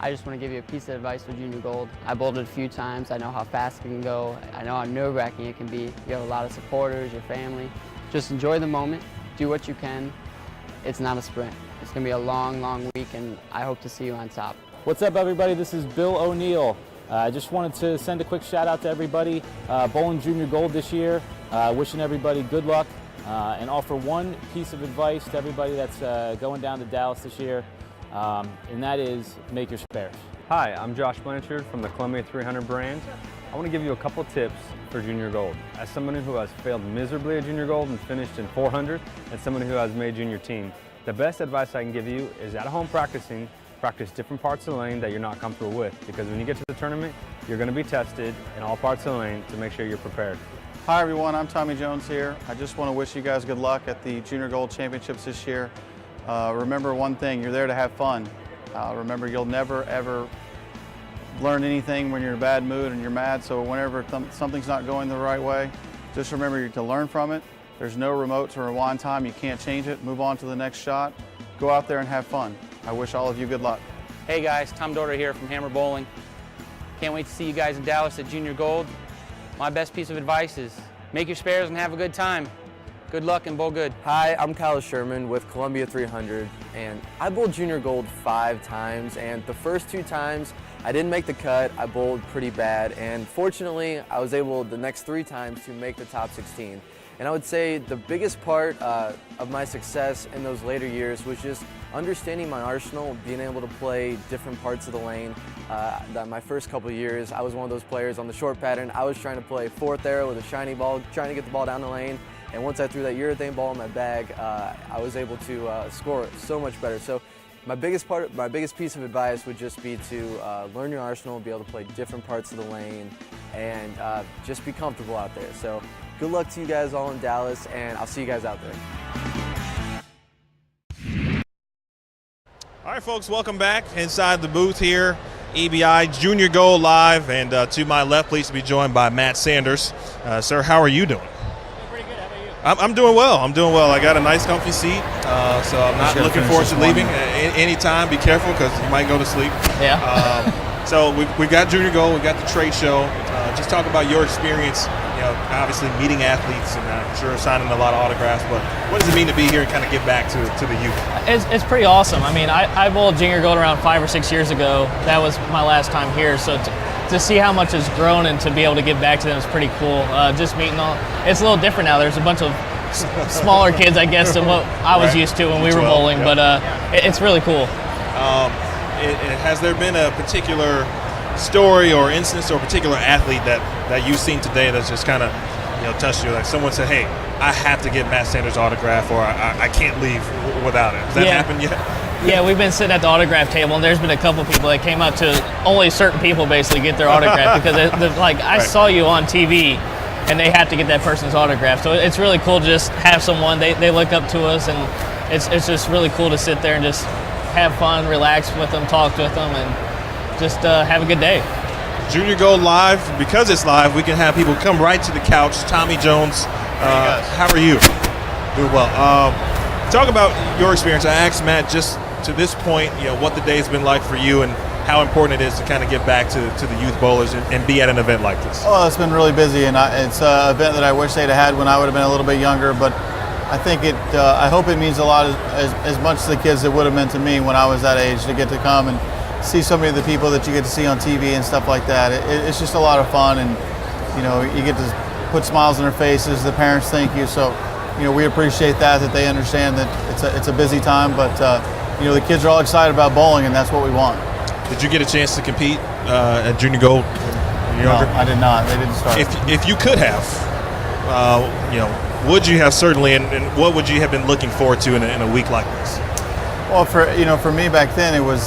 I just want to give you a piece of advice for Junior Gold. I bowled it a few times. I know how fast it can go. I know how nerve-wracking it can be. You have a lot of supporters, your family. Just enjoy the moment. Do what you can. It's not a sprint. It's going to be a long, long week, and I hope to see you on top. What's up, everybody? This is Bill O'Neill. I just wanted to send a quick shout out to everybody bowling Junior Gold this year. Wishing everybody good luck and offer one piece of advice to everybody that's going down to Dallas this year. And that is make your spares. Hi, I'm Josh Blanchard from the Columbia 300 brand. I want to give you a couple tips for Junior Gold. As someone who has failed miserably at Junior Gold and finished in 400, and someone who has made junior team, the best advice I can give you is at home practicing, practice different parts of the lane that you're not comfortable with, because when you get to the tournament, you're going to be tested in all parts of the lane to make sure you're prepared. Hi everyone, I'm Tommy Jones here. I just want to wish you guys good luck at the Junior Gold Championships this year. Remember one thing, you're there to have fun. Remember, you'll never ever learn anything when you're in a bad mood and you're mad, so whenever something's not going the right way, just remember to learn from it. There's no remote to rewind time, you can't change it. Move on to the next shot. Go out there and have fun. I wish all of you good luck. Hey guys, Tom Dorter here from Hammer Bowling. Can't wait to see you guys in Dallas at Junior Gold. My best piece of advice is make your spares and have a good time. Good luck and bowl good. Hi, I'm Kyle Sherman with Columbia 300, and I bowled Junior Gold 5 times, and the first 2 times I didn't make the cut. I bowled pretty bad, and fortunately I was able the next 3 times to make the top 16. And I would say the biggest part of my success in those later years was just understanding my arsenal, being able to play different parts of the lane. My first couple of years, I was one of those players on the short pattern. I was trying to play 4th arrow with a shiny ball, trying to get the ball down the lane. And once I threw that urethane ball in my bag, I was able to score so much better. So my biggest piece of advice would just be to learn your arsenal, be able to play different parts of the lane, and just be comfortable out there. So good luck to you guys all in Dallas, and I'll see you guys out there. All right, folks, welcome back inside the booth here. EBI Junior Gold Live, and to my left, pleased to be joined by Matt Sanders. Sir, how are you doing? Pretty good. How about you? I'm doing well. I'm doing well. I got a nice comfy seat, so I'm not looking forward to leaving anytime. Be careful because you might go to sleep. Yeah. So we've got Junior Gold. We've got the trade show. Just talk about your experience, obviously meeting athletes and I'm sure signing a lot of autographs, but what does it mean to be here and kind of give back to the youth? It's pretty awesome. I mean, I bowled Junior Gold around 5 or 6 years ago. That was my last time here, so to see how much has grown and to be able to give back to them is pretty cool. Just meeting it's a little different now. There's a bunch of smaller kids, I guess, than what I was used to when we were bowling, but it's really cool. Has there been a particular story or instance or particular athlete that you've seen today that's just kind of touched you? Like someone said, "Hey, I have to get Matt Sanders' autograph, or I can't leave without it." Has that happened yet? Yeah, we've been sitting at the autograph table, and there's been a couple people that came up to only certain people basically get their autograph because I saw you on TV, and they have to get that person's autograph. So it's really cool to just have someone they look up to us, and it's just really cool to sit there and just have fun, relax with them, talk with them, and just have a good day. Junior Gold Live, because it's live, we can have people come right to the couch. Tommy Jones, how are you? Doing well. Talk about your experience. I asked Matt just to this point, what the day's been like for you and how important it is to kind of get back to the youth bowlers and be at an event like this. Oh, it's been really busy, and it's an event that I wish they'd had when I would have been a little bit younger, but I think I hope it means a lot as much to the kids as it would have meant to me when I was that age to get to come and see so many of the people that you get to see on TV and stuff like that. It's just a lot of fun, and you get to put smiles on their faces. The parents thank you, so we appreciate that they understand that it's a busy time, but the kids are all excited about bowling, and that's what we want. Did you get a chance to compete at Junior Gold? No, I did not. They didn't start. If you could have, would you have certainly, and what would you have been looking forward to in a week like this? Well, for me back then, it was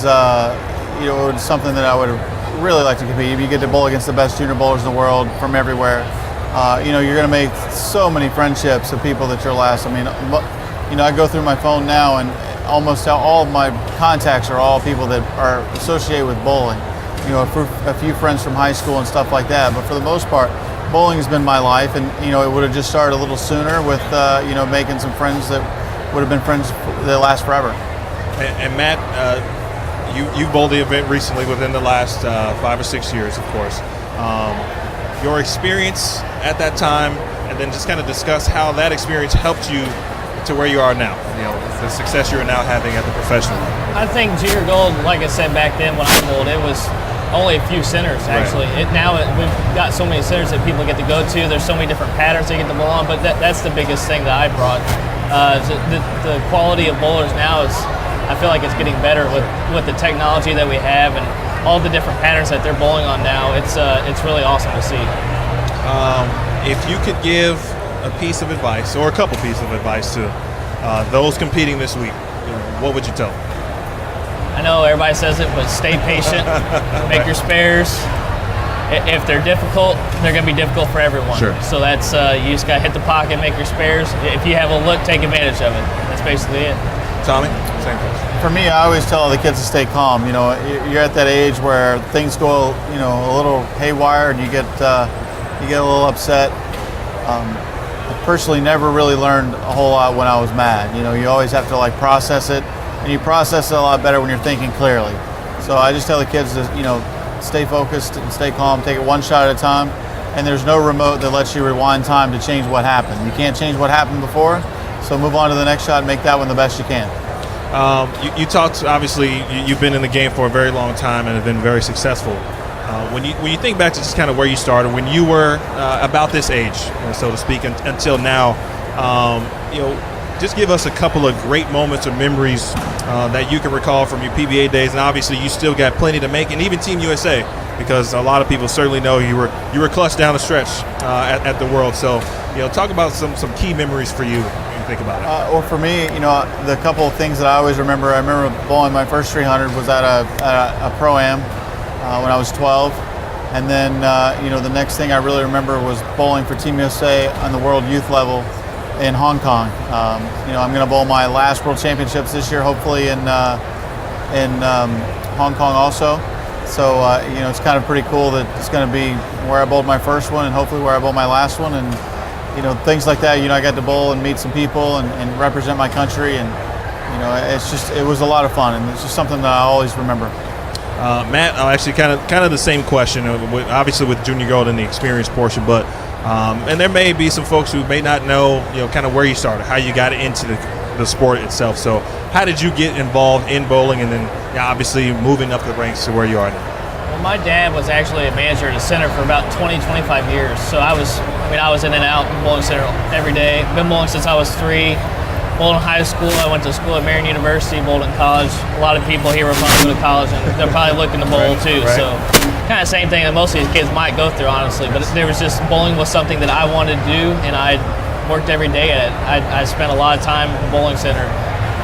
something that I would have really liked to compete. You get to bowl against the best junior bowlers in the world from everywhere. You're going to make so many friendships of people that you're last. I mean, I go through my phone now, and almost all of my contacts are all people that are associated with bowling. A few friends from high school and stuff like that. But for the most part, bowling has been my life, and it would have just started a little sooner with making some friends that would have been friends that last forever. And Matt, you bowled the event recently within the last 5 or 6 years, of course. Your experience at that time, and then just kind of discuss how that experience helped you to where you are now, the success you're now having at the professional level. I think Junior Gold, like I said back then when I bowled, it was only a few centers actually. Right. We've got so many centers that people get to go to. There's so many different patterns they get to bowl on, but that's the biggest thing that I brought. The quality of bowlers now is, I feel like it's getting better with the technology that we have and all the different patterns that they're bowling on now. It's really awesome to see. If you could give a piece of advice or a couple pieces of advice to those competing this week, what would you tell them? I know everybody says it, but stay patient, make your spares. If they're difficult, they're going to be difficult for everyone. Sure. So that's you just got to hit the pocket, make your spares. If you have a look, take advantage of it. That's basically it. Tommy, same thing. For me, I always tell the kids to stay calm. You're at that age where things go, a little haywire, and you get a little upset. I personally never really learned a whole lot when I was mad. You always have to process it, and you process it a lot better when you're thinking clearly. So I just tell the kids to, stay focused and stay calm, take it one shot at a time, and there's no remote that lets you rewind time to change what happened. You can't change what happened before, so move on to the next shot and make that one the best you can. You talked, obviously, you've been in the game for a very long time and have been very successful. When you think back to just kind of where you started, when you were about this age, so to speak, until now, just give us a couple of great moments or memories that you can recall from your PBA days, and obviously you still got plenty to make, and even Team USA, because a lot of people certainly know you were clutch down the stretch at the World. So talk about some key memories for you when you think about it. Well, for me, the couple of things that I always remember. I remember bowling my first 300 was at a pro-am when I was 12, and then the next thing I really remember was bowling for Team USA on the World Youth level in Hong Kong. I'm going to bowl my last World Championships this year, hopefully in Hong Kong also. So it's kind of pretty cool that it's going to be where I bowled my first one and hopefully where I bowl my last one. And things like that. I got to bowl and meet some people and represent my country, and it was a lot of fun, and it's just something that I always remember. Matt, actually kind of the same question, obviously with Junior Gold and the experience portion, but and there may be some folks who may not know, kind of where you started, how you got into the sport itself. So how did you get involved in bowling, and then obviously moving up the ranks to where you are now? Well, my dad was actually a manager at a center for about 25 years. So I was in and out in bowling center every day. Been bowling since I was 3. Bowled in high school. I went to school at Marion University, bowled in college. A lot of people here will probably go to college, and they're probably looking to bowl too. Right. So kind of same thing that most of these kids might go through, honestly. But there was just, bowling was something that I wanted to do, and I worked every day at it. I spent a lot of time in the bowling center.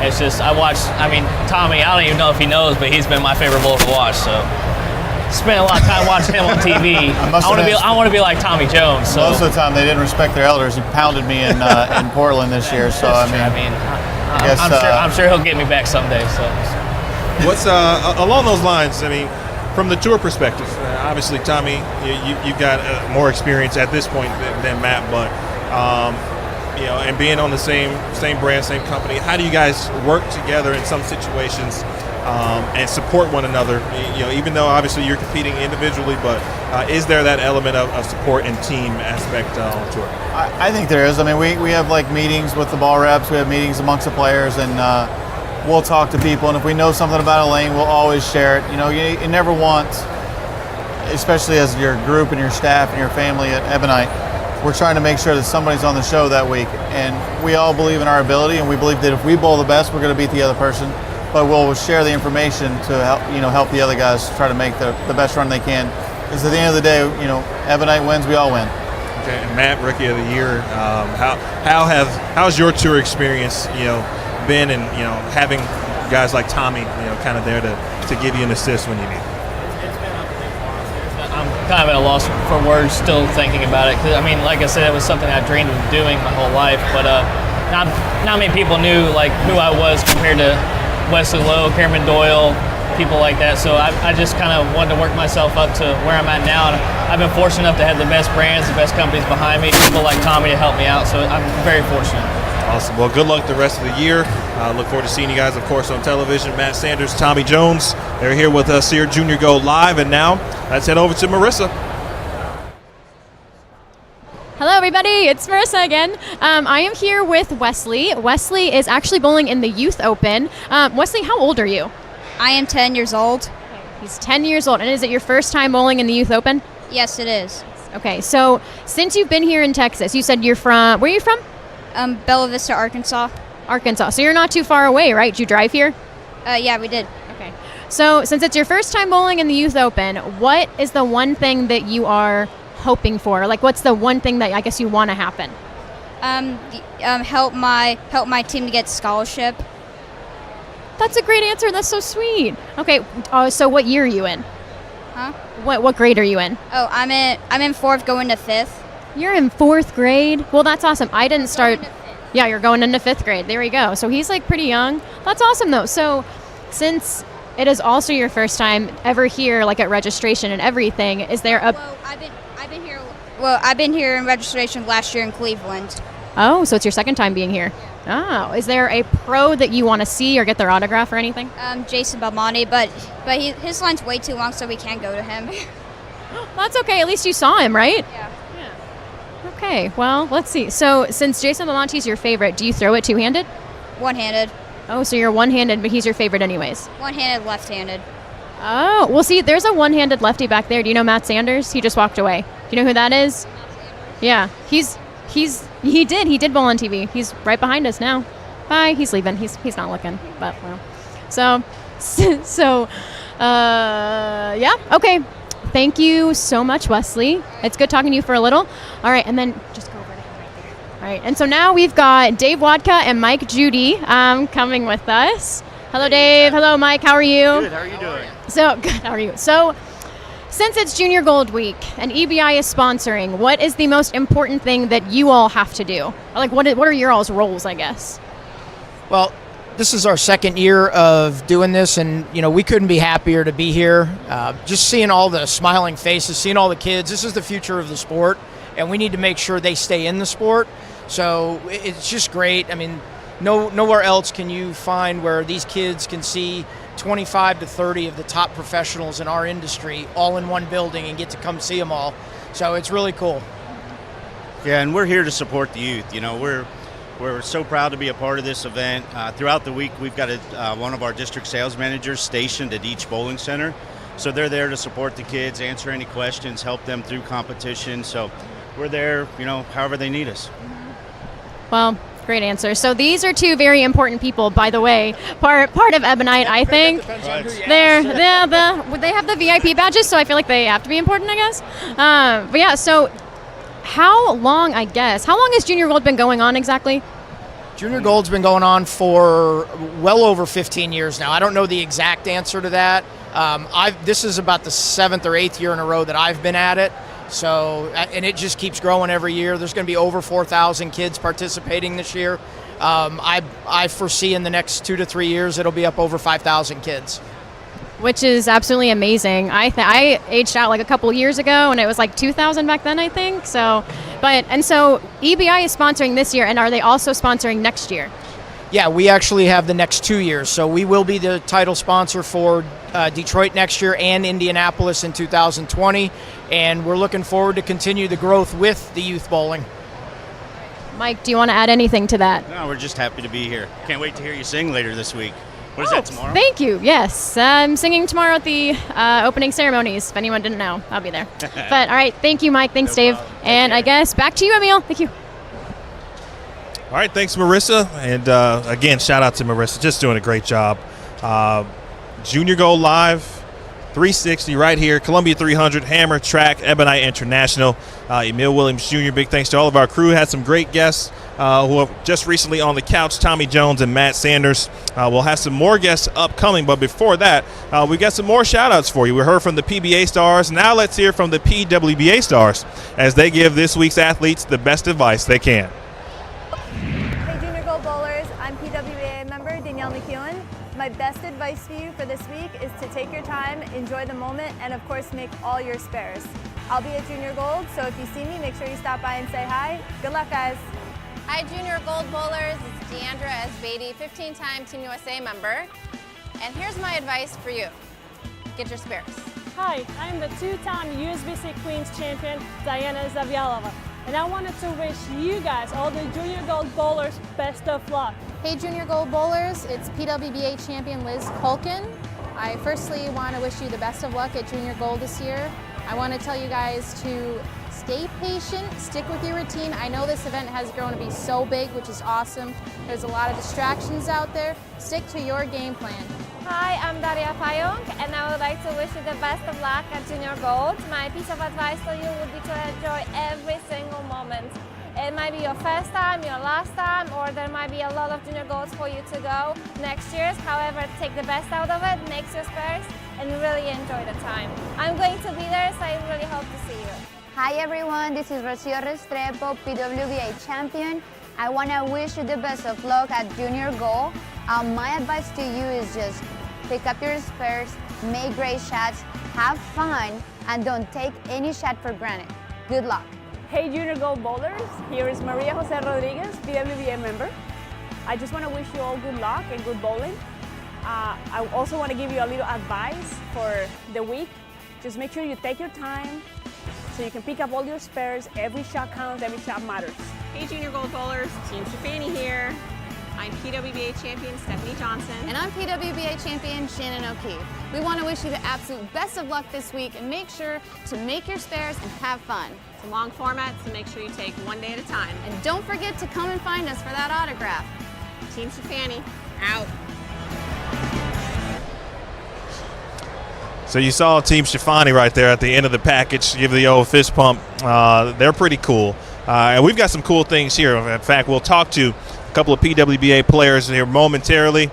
It's just, Tommy, I don't even know if he knows, but he's been my favorite bowler to watch. So spent a lot of time watching him on TV. I want to be like Tommy Jones. So most of the time they didn't respect their elders. He pounded me in Portland this year. So I'm sure he'll get me back someday. So what's along those lines? From the tour perspective, obviously Tommy, you've got more experience at this point than Matt, but and being on the same brand, same company, how do you guys work together in some situations? And support one another, even though obviously you're competing individually, but is there that element of support and team aspect on tour? I think there is. We have meetings with the ball reps, we have meetings amongst the players, and we'll talk to people, and if we know something about a lane, we'll always share it. You never want, especially as your group and your staff and your family at Ebonite, we're trying to make sure that somebody's on the show that week, and we all believe in our ability, and we believe that if we bowl the best, we're going to beat the other person. But we'll share the information to help the other guys try to make the best run they can. Because at the end of the day, Ebonite wins, we all win. Okay, and Matt, Rookie of the Year, how's your tour experience, been, and having guys like Tommy, kind of there to give you an assist when you need it? I'm kind of at a loss for words, still thinking about it. Because like I said, it was something I dreamed of doing my whole life. But not many people knew who I was compared to Wesley Lowe, Cameron Doyle, people like that. So I just kind of wanted to work myself up to where I'm at now. And I've been fortunate enough to have the best brands, the best companies behind me, people like Tommy to help me out. So I'm very fortunate. Awesome. Well, good luck the rest of the year. Look forward to seeing you guys, of course, on television. Matt Sanders, Tommy Jones, they're here with us here, Junior Gold Live. And now let's head over to Marissa. Hello, everybody. It's Marissa again. I am here with Wesley. Wesley is actually bowling in the Youth Open. Wesley, how old are you? I am 10 years old. He's 10 years old. And is it your first time bowling in the Youth Open? Yes, it is. Okay, so since you've been here in Texas, you said you're from, where are you from? Bella Vista, Arkansas. Arkansas. So you're not too far away, right? Did you drive here? Yeah, we did. Okay. So since it's your first time bowling in the Youth Open, what is the one thing that you are hoping for? What's the one thing that I guess you want to happen? Help my team to get scholarship. That's a great answer. That's so sweet. Okay, so what year are you in? Huh? What grade are you in? Oh, I'm in 4th, going to 5th. You're in 4th grade? Well, that's awesome. I didn't start. Yeah, you're going into 5th grade. There you go. So he's pretty young. That's awesome though. So since it is also your first time ever here, at registration and everything, is there a? Well, I've been here in registration last year in Cleveland. Oh, so it's your second time being here. Oh, is there a pro that you want to see or get their autograph or anything? Jason Belmonte, but his line's way too long, so we can't go to him. That's okay. At least you saw him, right? Yeah. Okay, well, let's see. So since Jason Belmonte is your favorite, do you throw it two-handed? One-handed. Oh, so you're one-handed, but he's your favorite anyways. One-handed, left-handed. Oh, well, see, there's a one-handed lefty back there. Do you know Matt Sanders? He just walked away. Do you know who that is? Yeah, he did bowl on TV. He's right behind us now. Bye. He's leaving. He's not looking, but well. So, yeah. Okay. Thank you so much, Wesley. It's good talking to you for a little. All right, and then just go over to him right there. All right, and so now we've got Dave Wadka and Mike Judy coming with us. Hello, Dave. Hello, Mike. How are you? Good. How are you doing? So good. How are you? So, since it's Junior Gold Week and EBI is sponsoring, what is the most important thing that you all have to do? What are your all's roles, I guess? Well, this is our second year of doing this, and we couldn't be happier to be here. Just seeing all the smiling faces, seeing all the kids. This is the future of the sport, and we need to make sure they stay in the sport. So it's just great. I mean, nowhere else can you find where these kids can see 25 to 30 of the top professionals in our industry all in one building and get to come see them all. So it's really cool. Yeah, and we're here to support the youth. You know, we're so proud to be a part of this event. Throughout the week, we've got one of our district sales managers stationed at each bowling center. So they're there to support the kids, answer any questions, help them through competition. So we're there, you know, however they need us. Well, great answer. So these are two very important people, by the way. Part of Ebonite, I think. They have the VIP badges, so I feel like they have to be important, I guess. But yeah, so how long has Junior Gold been going on exactly? Junior Gold's been going on for well over 15 years now. I don't know the exact answer to that. This is about the 7th or 8th year in a row that I've been at it. So, and it just keeps growing every year. There's going to be over 4,000 kids participating this year. I foresee in the next 2 to 3 years it'll be up over 5,000 kids. Which is absolutely amazing. I aged out like a couple years ago, and it was like 2,000 back then, I think. So EBI is sponsoring this year, and are they also sponsoring next year? Yeah, we actually have the next 2 years. So we will be the title sponsor for Detroit next year and Indianapolis in 2020. And we're looking forward to continue the growth with the youth bowling. Mike, do you want to add anything to that? No, we're just happy to be here. Can't wait to hear you sing later this week. What is that, tomorrow? Thank you. Yes, I'm singing tomorrow at the opening ceremonies. If anyone didn't know, I'll be there. But all right, thank you, Mike. Thanks, Dave. And I guess back to you, Emil. Thank you. All right, thanks, Marissa. And again, shout out to Marissa, just doing a great job. Junior Gold Live, 360 right here, Columbia 300, Hammer, Track, Ebonite International. Emil Williams Jr., big thanks to all of our crew. Had some great guests who have just recently on the couch, Tommy Jones and Matt Sanders. We'll have some more guests upcoming, but before that, we got some more shout-outs for you. We heard from the PBA stars. Now let's hear from the PWBA stars as they give this week's athletes the best advice they can. Hey Junior Gold Bowlers, I'm PWBA member Danielle McEwen. My best advice for you for this week is to take your time, enjoy the moment, and of course make all your spares. I'll be at Junior Gold, so if you see me, make sure you stop by and say hi. Good luck, guys. Hi Junior Gold Bowlers, it's Deandra S. Beatty, 15-time Team USA member. And here's my advice for you. Get your spares. Hi, I'm the 2-time USBC Queens champion, Diana Zavialova. And I wanted to wish you guys, all the Junior Gold Bowlers, best of luck. Hey Junior Gold Bowlers, it's PWBA champion Liz Culkin. I firstly want to wish you the best of luck at Junior Gold this year. I want to tell you guys to stay patient, stick with your routine. I know this event has grown to be so big, which is awesome. There's a lot of distractions out there. Stick to your game plan. Hi, I'm Daria Payong, and I would like to wish you the best of luck at Junior Gold. My piece of advice to you would be to enjoy every single moment. It might be your first time, your last time, or there might be a lot of Junior Golds for you to go next year. However, take the best out of it, make your spares, and really enjoy the time. I'm going to be there, so I really hope to see you. Hi everyone, this is Rocio Restrepo, PWBA champion. I want to wish you the best of luck at Junior Gold. My advice to you is just pick up your spares, make great shots, have fun, and don't take any shot for granted. Good luck. Hey Junior Gold Bowlers, here is Maria Jose Rodriguez, PWBA member. I just want to wish you all good luck and good bowling. I also want to give you a little advice for the week. Just make sure you take your time so you can pick up all your spares. Every shot counts, every shot matters. Hey Junior Gold Bowlers, Team Shafani here. I'm PWBA champion Stephanie Johnson. And I'm PWBA champion Shannon O'Keefe. We want to wish you the absolute best of luck this week and make sure to make your spares and have fun. It's a long format, so make sure you take one day at a time. And don't forget to come and find us for that autograph. Team Shafani, out. So you saw Team Shafani right there at the end of the package, give the old fist pump. They're pretty cool. And we've got some cool things here. In fact, we'll talk to a couple of PWBA players here momentarily.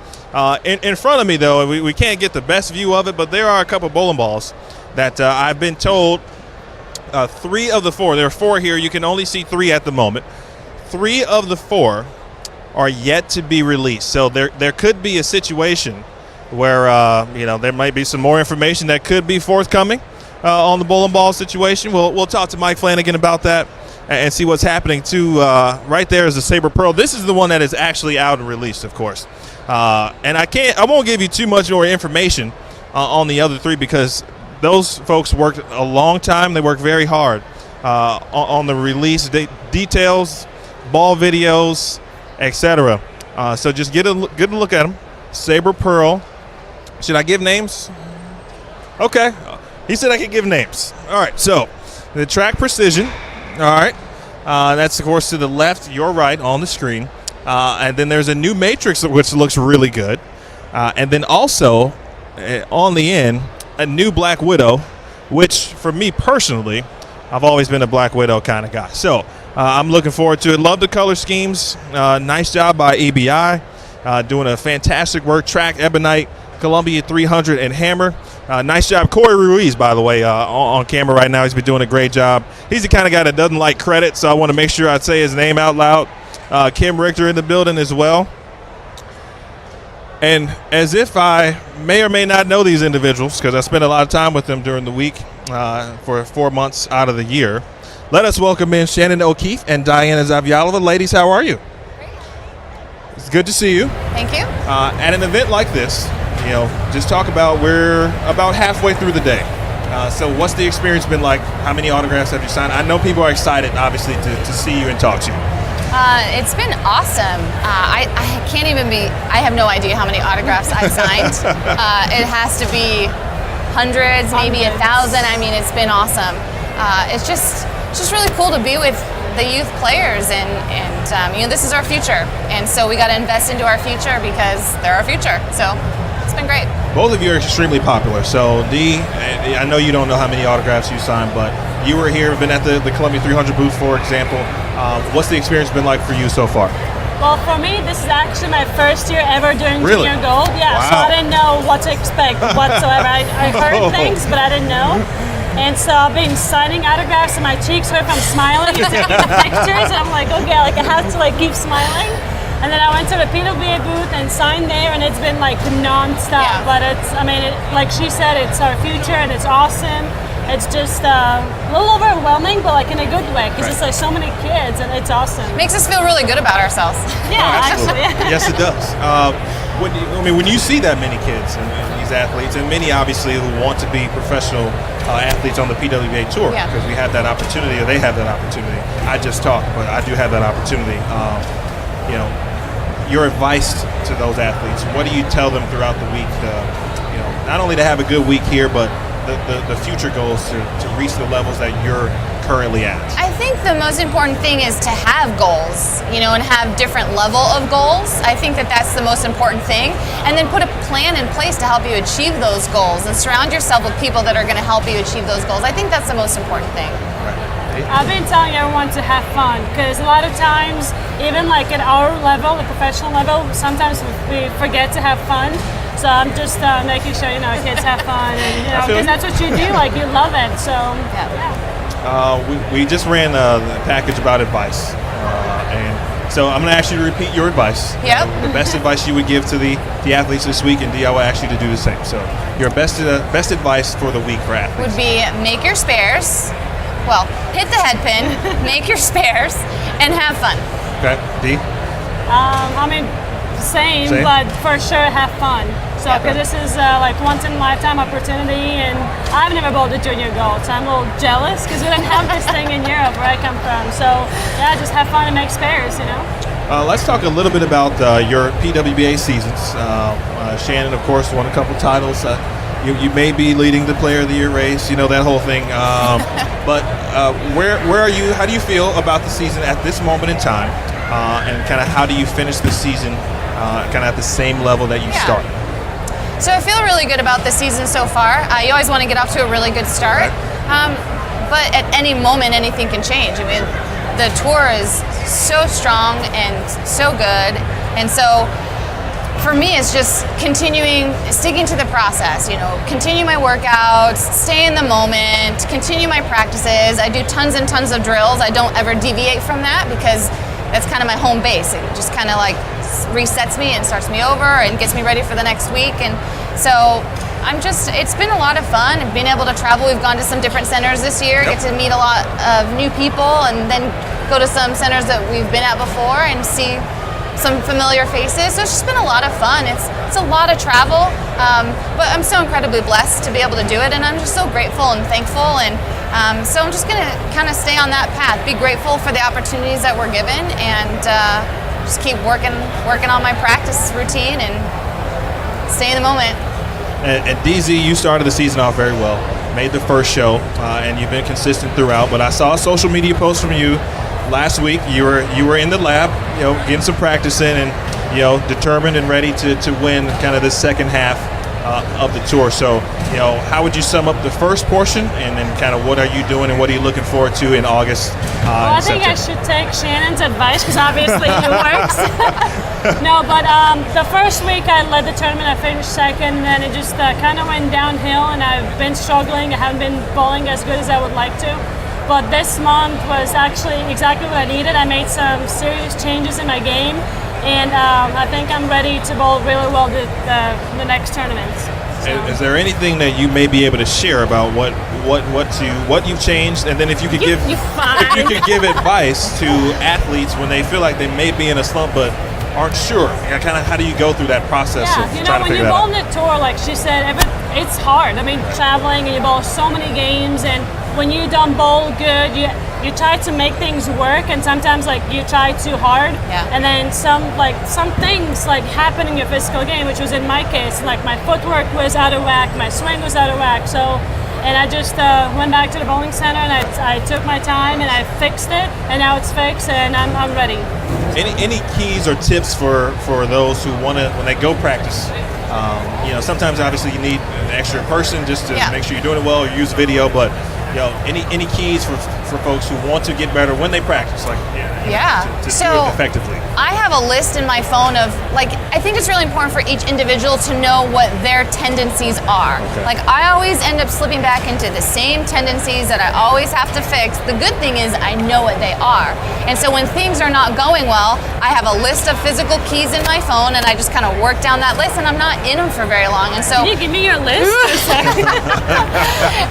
In front of me, though, we can't get the best view of it, but there are a couple of bowling balls that I've been told 3 of the 4, there are 4 here, you can only see 3 at the moment. 3 of the 4 are yet to be released. So there could be a situation where there might be some more information that could be forthcoming on the bowling ball situation. We'll talk to Mike Flanagan about that and see what's happening too. Right there is the Saber Pearl. This is the one that is actually out and released, of course. And I won't give you too much more information on the other three because those folks worked a long time. They worked very hard on the release details, ball videos, etc. So just get a look at them. Saber Pearl. Should I give names? Okay. He said I could give names. All right. So the track precision. All right. That's, of course, to the left, your right on the screen. And then there's a new matrix, which looks really good. And then also on the end, a new Black Widow, which for me personally, I've always been a Black Widow kind of guy. So I'm looking forward to it. Love the color schemes. Nice job by EBI. Doing a fantastic work. Track, Ebonite, Columbia 300, and Hammer. Nice job. Corey Ruiz, by the way, on camera right now. He's been doing a great job. He's the kind of guy that doesn't like credit, so I want to make sure I say his name out loud. Kim Richter in the building as well. And as if I may or may not know these individuals, because I spent a lot of time with them during the week for 4 months out of the year, let us welcome in Shannon O'Keefe and Diana Zavialova. Ladies, how are you? Great. It's good to see you. Thank you. At an event like this, just talk about we're about halfway through the day. So what's the experience been like? How many autographs have you signed? I know people are excited, obviously, to see you and talk to you. It's been awesome. I can't even I have no idea how many autographs I've signed. It has to be hundreds, maybe 1,000. I mean, it's been awesome. It's just really cool to be with the youth players, and this is our future. And so we got to invest into our future because they're our future. So it's been great. Both of you are extremely popular. So, Dee, I know you don't know how many autographs you signed, but you were here, been at the Columbia 300 booth, for example. What's the experience been like for you so far? Well, for me, this is actually my first year ever doing Really? Junior Gold. Yeah, Wow. so I didn't know what to expect whatsoever. I heard things, but I didn't know. And so I've been signing autographs, and my cheeks hurt from smiling and taking the pictures. And I'm like, okay, I have to keep smiling. And then I went to the PWA booth and signed there, and it's been non-stop. Yeah. But like she said, it's our future, and it's awesome. It's just a little overwhelming, but in a good way, because it's so many kids, and it's awesome. Makes us feel really good about ourselves. Yeah, actually. Yes, it does. When you see that many kids and these athletes, and many obviously who want to be professional athletes on the PWA tour, because we have that opportunity, or they have that opportunity. I just talk, but I do have that opportunity. Your advice to those athletes, what do you tell them throughout the week not only to have a good week here, but the future goals to reach the levels that you're currently at? I think the most important thing is to have goals, and have different level of goals. I think that's the most important thing. And then put a plan in place to help you achieve those goals, and surround yourself with people that are going to help you achieve those goals. I think that's the most important thing. I've been telling everyone to have fun, because a lot of times, even at our level, the professional level, sometimes we forget to have fun. So I'm just making sure kids have fun, and because that's what you do. You love it. So we just ran a package about advice, and so I'm going to ask you to repeat your advice. Yep. The best advice you would give to the athletes this week, and Dee, I will ask you to do the same. So your best advice for the week for athletes would be make your spares. Well, hit the head pin, make your spares, and have fun. Okay, Dee? Same, but for sure have fun. So, because this is once in a lifetime opportunity, and I've never bowled a Junior Gold, so I'm a little jealous because we don't have this thing in Europe where I come from. So, yeah, just have fun and make spares, Let's talk a little bit about your PWBA seasons. Shannon, of course, won a couple titles. You may be leading the Player of the Year race, that whole thing. But where are you? How do you feel about the season at this moment in time? And kind of how do you finish the season kind of at the same level that you started? So I feel really good about the season so far. You always want to get off to a really good start. But at any moment, anything can change. The tour is so strong and so good. And so for me, it's just sticking to the process, continue my workouts, stay in the moment, continue my practices. I do tons and tons of drills. I don't ever deviate from that because that's kind of my home base. It just kind of resets me and starts me over and gets me ready for the next week. And so it's been a lot of fun being able to travel. We've gone to some different centers this year, get to meet a lot of new people, and then go to some centers that we've been at before and see some familiar faces. So it's just been a lot of fun. It's a lot of travel, but I'm so incredibly blessed to be able to do it, and I'm just so grateful and thankful. And so I'm just gonna kind of stay on that path, be grateful for the opportunities that we're given, and just keep working on my practice routine and stay in the moment. And DZ, you started the season off very well, made the first show, and you've been consistent throughout. But I saw a social media post from you last week. You were in the lab, getting some practice in, and determined and ready to win kind of the second half of the tour. So, how would you sum up the first portion, and then kind of what are you doing and what are you looking forward to in August? Well, I think I should take Shannon's advice because obviously it works. No, but the first week I led the tournament, I finished second, and then it just kind of went downhill, and I've been struggling. I haven't been bowling as good as I would like to. But this month was actually exactly what I needed. I made some serious changes in my game, and I think I'm ready to bowl really well the next tournaments. So. Is there anything that you may be able to share about what you've changed, and then if you could give advice to athletes when they feel like they may be in a slump but aren't sure? Kind of how do you go through that process? Yeah, when you bowl on the tour, like she said, it's hard. I mean, traveling and you bowl so many games, and when you don't bowl good, you try to make things work, and sometimes like you try too hard, and then some things like happen in your physical game, which was in my case, like my footwork was out of whack, my swing was out of whack, and I just went back to the bowling center, and I took my time and I fixed it, and now it's fixed, and I'm ready. Any keys or tips for those who want to, when they go practice? Sometimes obviously you need an extra person just to make sure you're doing it well, or use video, but any keys for folks who want to get better when they practice, to do it effectively? I have a list in my phone of I think it's really important for each individual to know what their tendencies are. Okay. I always end up slipping back into the same tendencies that I always have to fix. The good thing is I know what they are, and so when things are not going well, I have a list of physical keys in my phone, and I just kind of work down that list, and I'm not in them for very long. And so can you give me your list for a second?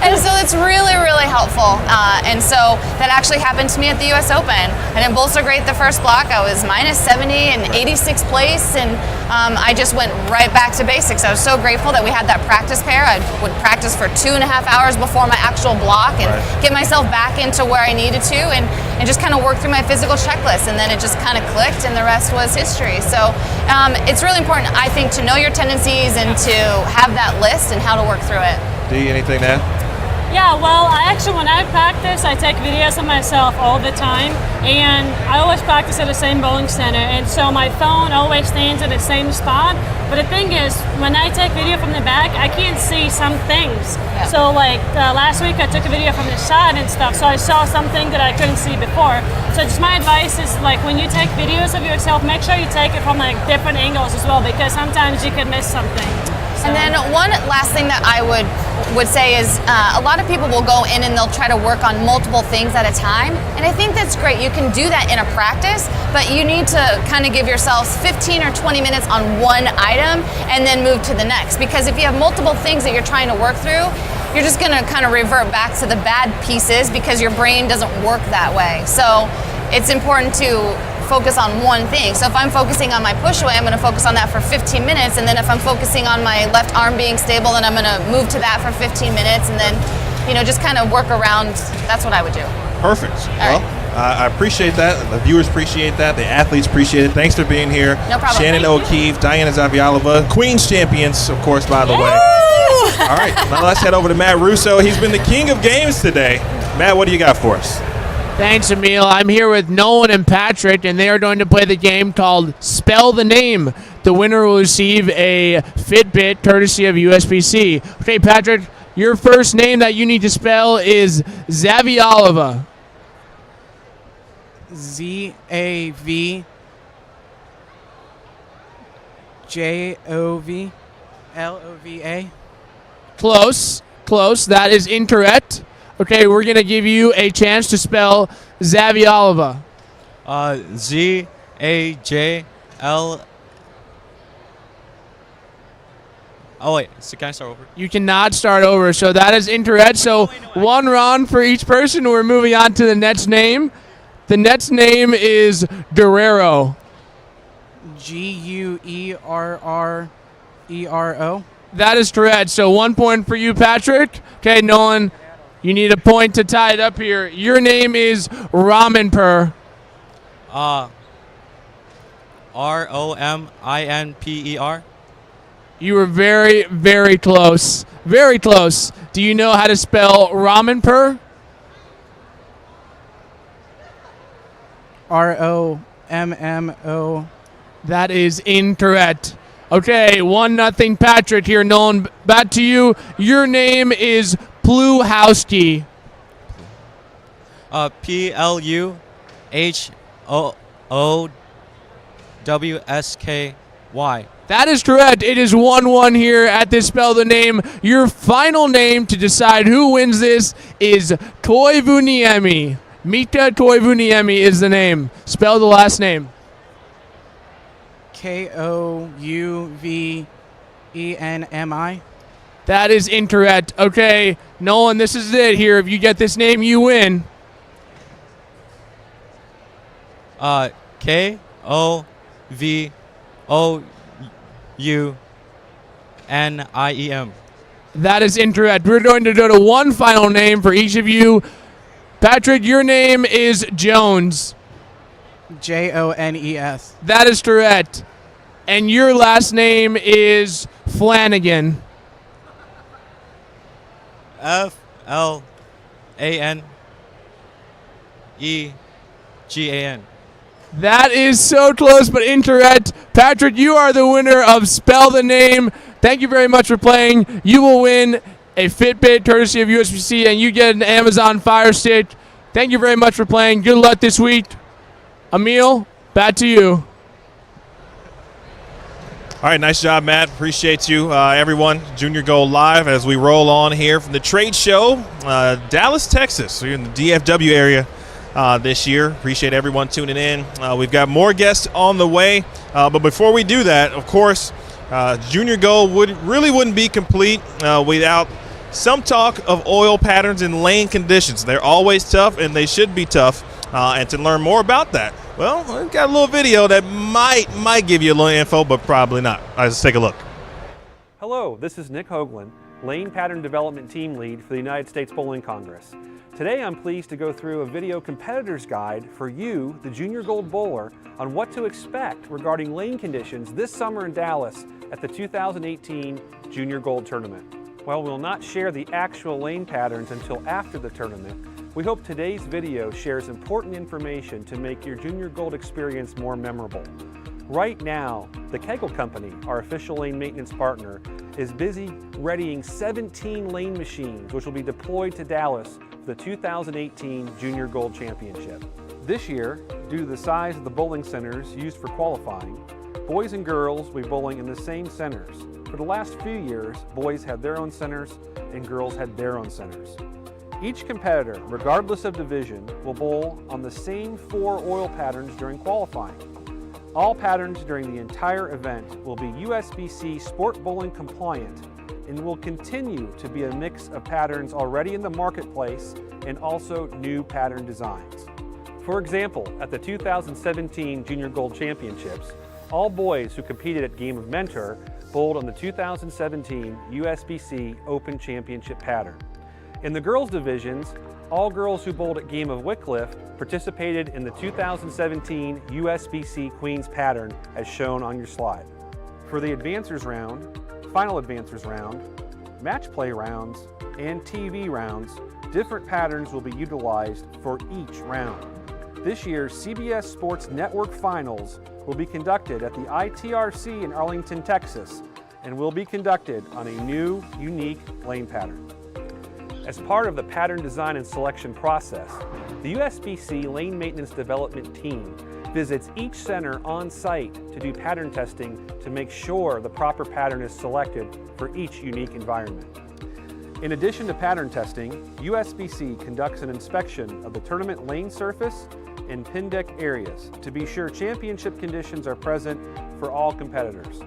And so it's really, really helpful. And so that actually happened to me at the US Open. I didn't bowl so great the first block. I was minus 70 and 86th place, and I just went right back to basics. I was so grateful that we had that practice pair. I would practice for 2.5 hours before my actual block and get myself back into where I needed to, and just kind of work through my physical checklist, and then it just kind of clicked, and the rest was history. So it's really important, I think, to know your tendencies and to have that list and how to work through it. D, anything to add? Yeah, well, when I practice, I take videos of myself all the time, and I always practice at the same bowling center, and so my phone always stands in the same spot. But the thing is, when I take video from the back, I can't see some things. Yeah. So last week I took a video from the side and stuff, so I saw something that I couldn't see before. So just my advice is when you take videos of yourself, make sure you take it from different angles as well, because sometimes you can miss something. And then one last thing that I would say is a lot of people will go in and they'll try to work on multiple things at a time, and I think that's great. You can do that in a practice, but you need to kind of give yourselves 15 or 20 minutes on one item and then move to the next, because if you have multiple things that you're trying to work through, you're just going to kind of revert back to the bad pieces because your brain doesn't work that way. So it's important to focus on one thing. So if I'm focusing on my push away, I'm going to focus on that for 15 minutes, and then if I'm focusing on my left arm being stable, then I'm going to move to that for 15 minutes, and then just kind of work around. That's what I would do. Perfect. I appreciate that. The viewers appreciate that. The athletes appreciate it. Thanks for being here. No problem. Shannon O'Keefe, Diana Zavialova, Queen's champions, of course, by the way. All right, now let's head over to Matt Russo. He's been the king of games today. Matt, what do you got for us? Thanks, Emil. I'm here with Nolan and Patrick, and they are going to play the game called Spell the Name. The winner will receive a Fitbit courtesy of USBC. Okay, Patrick, your first name that you need to spell is Zavialova. Zavialova. Close. That is incorrect. Okay, we're going to give you a chance to spell Zavialova. Zajl. Oh, wait. So can I start over? You cannot start over, so that is incorrect. So 1 round for each person. We're moving on to the next name. The next name is Guerrero. Guerrero. That is correct. So 1 point for you, Patrick. Okay, Nolan, you need a point to tie it up here. Your name is Rominper. Rominper. You were very, very close. Very close. Do you know how to spell Rominper? ROMMO. That is incorrect. Okay, 1-0 Patrick here. Nolan, back to you. Your name is Pluhowski. Pluhowsky. That is correct. It is 1-1 here at this Spell the Name. Your final name to decide who wins this is Koivuniemi. Mika Koivuniemi is the name. Spell the last name. Kouveni. That is incorrect. Okay, Nolan, this is it here. If you get this name, you win. Kovunem. That is incorrect. We're going to go to one final name for each of you. Patrick, your name is Jones. JONES. That is correct. And your last name is Flanagan. FLANEGAN. That is so close but incorrect. Patrick, you are the winner of Spell the Name. Thank you very much for playing. You will win a Fitbit courtesy of USBC, and you get an Amazon Fire Stick. Thank you very much for playing. Good luck this week. Emil, back to you. All right, nice job, Matt. Appreciate you, everyone. Junior Gold Live as we roll on here from the trade show, Dallas, Texas. We're in the DFW area this year. Appreciate everyone tuning in. We've got more guests on the way, but before we do that, of course, Junior Gold wouldn't be complete without some talk of oil patterns and lane conditions. They're always tough, and they should be tough. And to learn more about that, well, we've got a little video that might give you a little info, but probably not. Let's take a look. Hello, this is Nick Hoagland, Lane Pattern Development Team Lead for the United States Bowling Congress. Today I'm pleased to go through a video competitor's guide for you, the Junior Gold bowler, on what to expect regarding lane conditions this summer in Dallas at the 2018 Junior Gold Tournament. While we'll not share the actual lane patterns until after the tournament, we hope today's video shares important information to make your Junior Gold experience more memorable. Right now, the Kegel Company, our official lane maintenance partner, is busy readying 17 lane machines which will be deployed to Dallas for the 2018 Junior Gold Championship. This year, due to the size of the bowling centers used for qualifying, boys and girls will be bowling in the same centers. For the last few years, boys had their own centers and girls had their own centers. Each competitor, regardless of division, will bowl on the same 4 oil patterns during qualifying. All patterns during the entire event will be USBC Sport Bowling compliant and will continue to be a mix of patterns already in the marketplace and also new pattern designs. For example, at the 2017 Junior Gold Championships, all boys who competed at Game of Mentor bowled on the 2017 USBC Open Championship pattern. In the girls' divisions, all girls who bowled at Game of Wycliffe participated in the 2017 USBC Queens pattern as shown on your slide. For the Advancers round, Final Advancers round, Match Play rounds, and TV rounds, different patterns will be utilized for each round. This year's CBS Sports Network Finals will be conducted at the ITRC in Arlington, Texas, and will be conducted on a new, unique lane pattern. As part of the pattern design and selection process, the USBC Lane Maintenance Development Team visits each center on site to do pattern testing to make sure the proper pattern is selected for each unique environment. In addition to pattern testing, USBC conducts an inspection of the tournament lane surface and pin deck areas to be sure championship conditions are present for all competitors.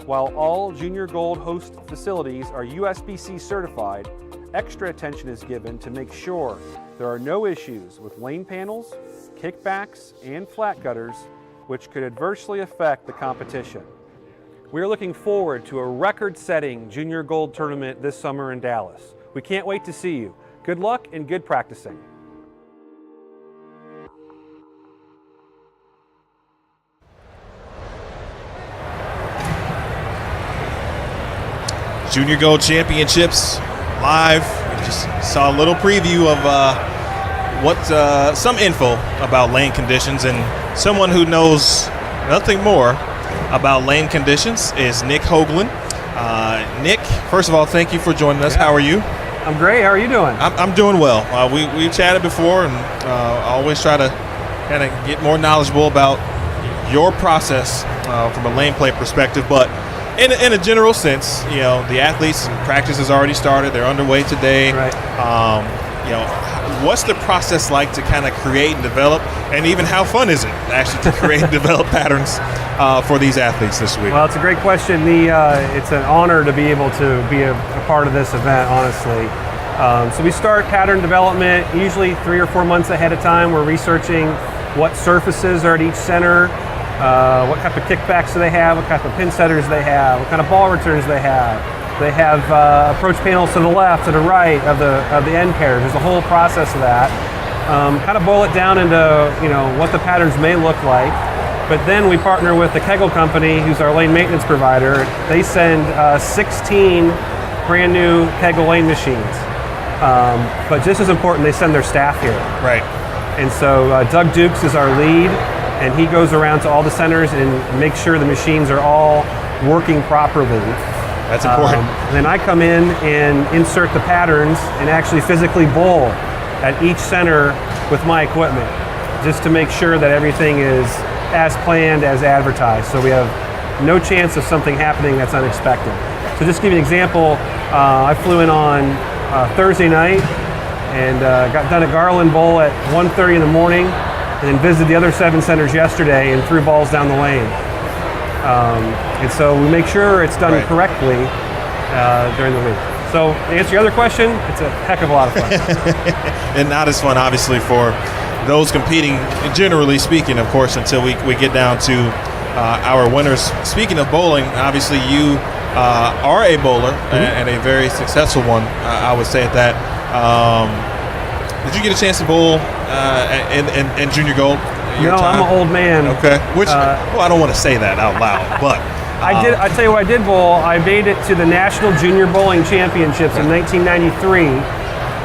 While all Junior Gold host facilities are USBC certified, extra attention is given to make sure there are no issues with lane panels, kickbacks, and flat gutters, which could adversely affect the competition. We are looking forward to a record-setting Junior Gold tournament this summer in Dallas. We can't wait to see you. Good luck and good practicing. Junior Gold Championships live. We just saw a little preview of some info about lane conditions, and someone who knows nothing more about lane conditions is Nick Hoagland. Nick, first of all, thank you for joining us. How are you? I'm great. How are you doing? I'm doing well. We've chatted before, and I always try to kind of get more knowledgeable about your process from a lane play perspective, but in a general sense, the athletes practice has already started. They're underway today. Right. What's the process like to kind of create and develop, and even how fun is it actually to create and develop patterns for these athletes this week? Well, it's a great question. It's an honor to be able to be a part of this event, honestly. So we start pattern development usually 3 or 4 months ahead of time. We're researching what surfaces are at each center, what type of kickbacks do they have, what type of pin setters they have, what kind of ball returns they have. They have approach panels to the left, to the right of the end pairs. There's a whole process of that. Kind of boil it down into what the patterns may look like. But then we partner with the Kegel company, who's our lane maintenance provider. They send 16 brand new Kegel lane machines. But just as important, they send their staff here. Right. And so Doug Dukes is our lead, and he goes around to all the centers and makes sure the machines are all working properly. That's important. Then I come in and insert the patterns and actually physically bowl at each center with my equipment, just to make sure that everything is as planned, as advertised. So we have no chance of something happening that's unexpected. So just to give you an example, I flew in on Thursday night and got done at Garland Bowl at 1:30 in the morning, and then visited the other 7 centers yesterday and threw balls down the lane. And so we make sure it's done correctly during the week. So to answer your other question, it's a heck of a lot of fun. And not as fun, obviously, for those competing, generally speaking, of course, until we get down to our winners. Speaking of bowling, obviously you are a bowler and a very successful one, I would say at that. Did you get a chance to bowl in Junior Gold? No, I'm an old man. Okay. Which, well, I don't want to say that out loud, but I tell you what I did bowl. I made it to the National Junior Bowling Championships in 1993,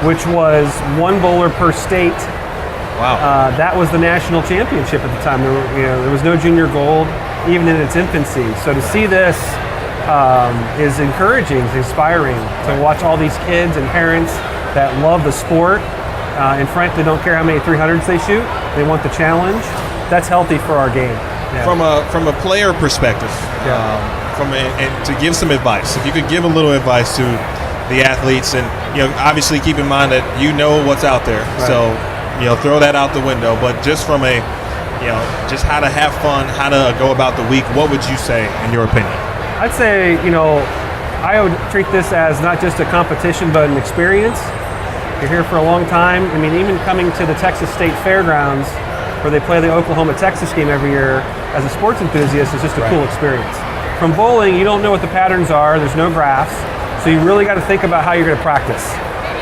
which was 1 bowler per state. Wow. That was the national championship at the time. There was no Junior Gold, even in its infancy. So to see this is encouraging, it's inspiring to watch all these kids and parents that love the sport and frankly don't care how many 300s they shoot. They want the challenge. That's healthy for our game. Yeah. From a player perspective, and to give some advice, if you could give a little advice to the athletes, and obviously keep in mind that what's out there, so throw that out the window. But just from a just how to have fun, how to go about the week, what would you say in your opinion? I'd say I would treat this as not just a competition but an experience. You're here for a long time. I mean, even coming to the Texas State Fairgrounds, where they play the Oklahoma-Texas game every year, as a sports enthusiast, is just a cool experience. From bowling, you don't know what the patterns are. There's no graphs. So you really got to think about how you're going to practice.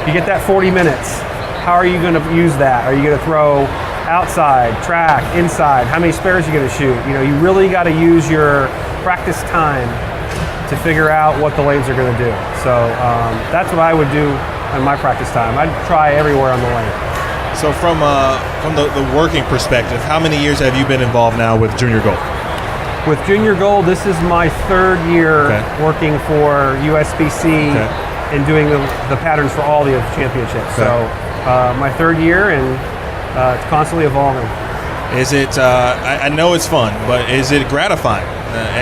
You get that 40 minutes. How are you going to use that? Are you going to throw outside, track, inside? How many spares are you going to shoot? You really got to use your practice time to figure out what the lanes are going to do. So that's what I would do in my practice time. I'd try everywhere on the lane. So from the working perspective, how many years have you been involved now with Junior Gold? With Junior Gold, this is my 3rd year working for USBC and doing the patterns for all the championships. So my 3rd year, and it's constantly evolving. Is it, I know it's fun, but is it gratifying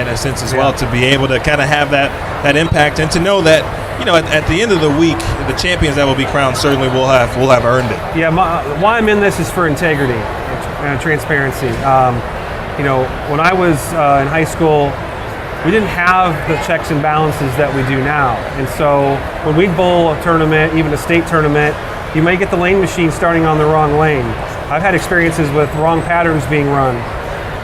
in a sense as well to be able to kind of have that impact, and to know that at the end of the week, the champions that will be crowned certainly will have earned it? Yeah, why I'm in this is for integrity and transparency. When I was in high school, we didn't have the checks and balances that we do now. And so when we bowl a tournament, even a state tournament, you may get the lane machine starting on the wrong lane. I've had experiences with wrong patterns being run,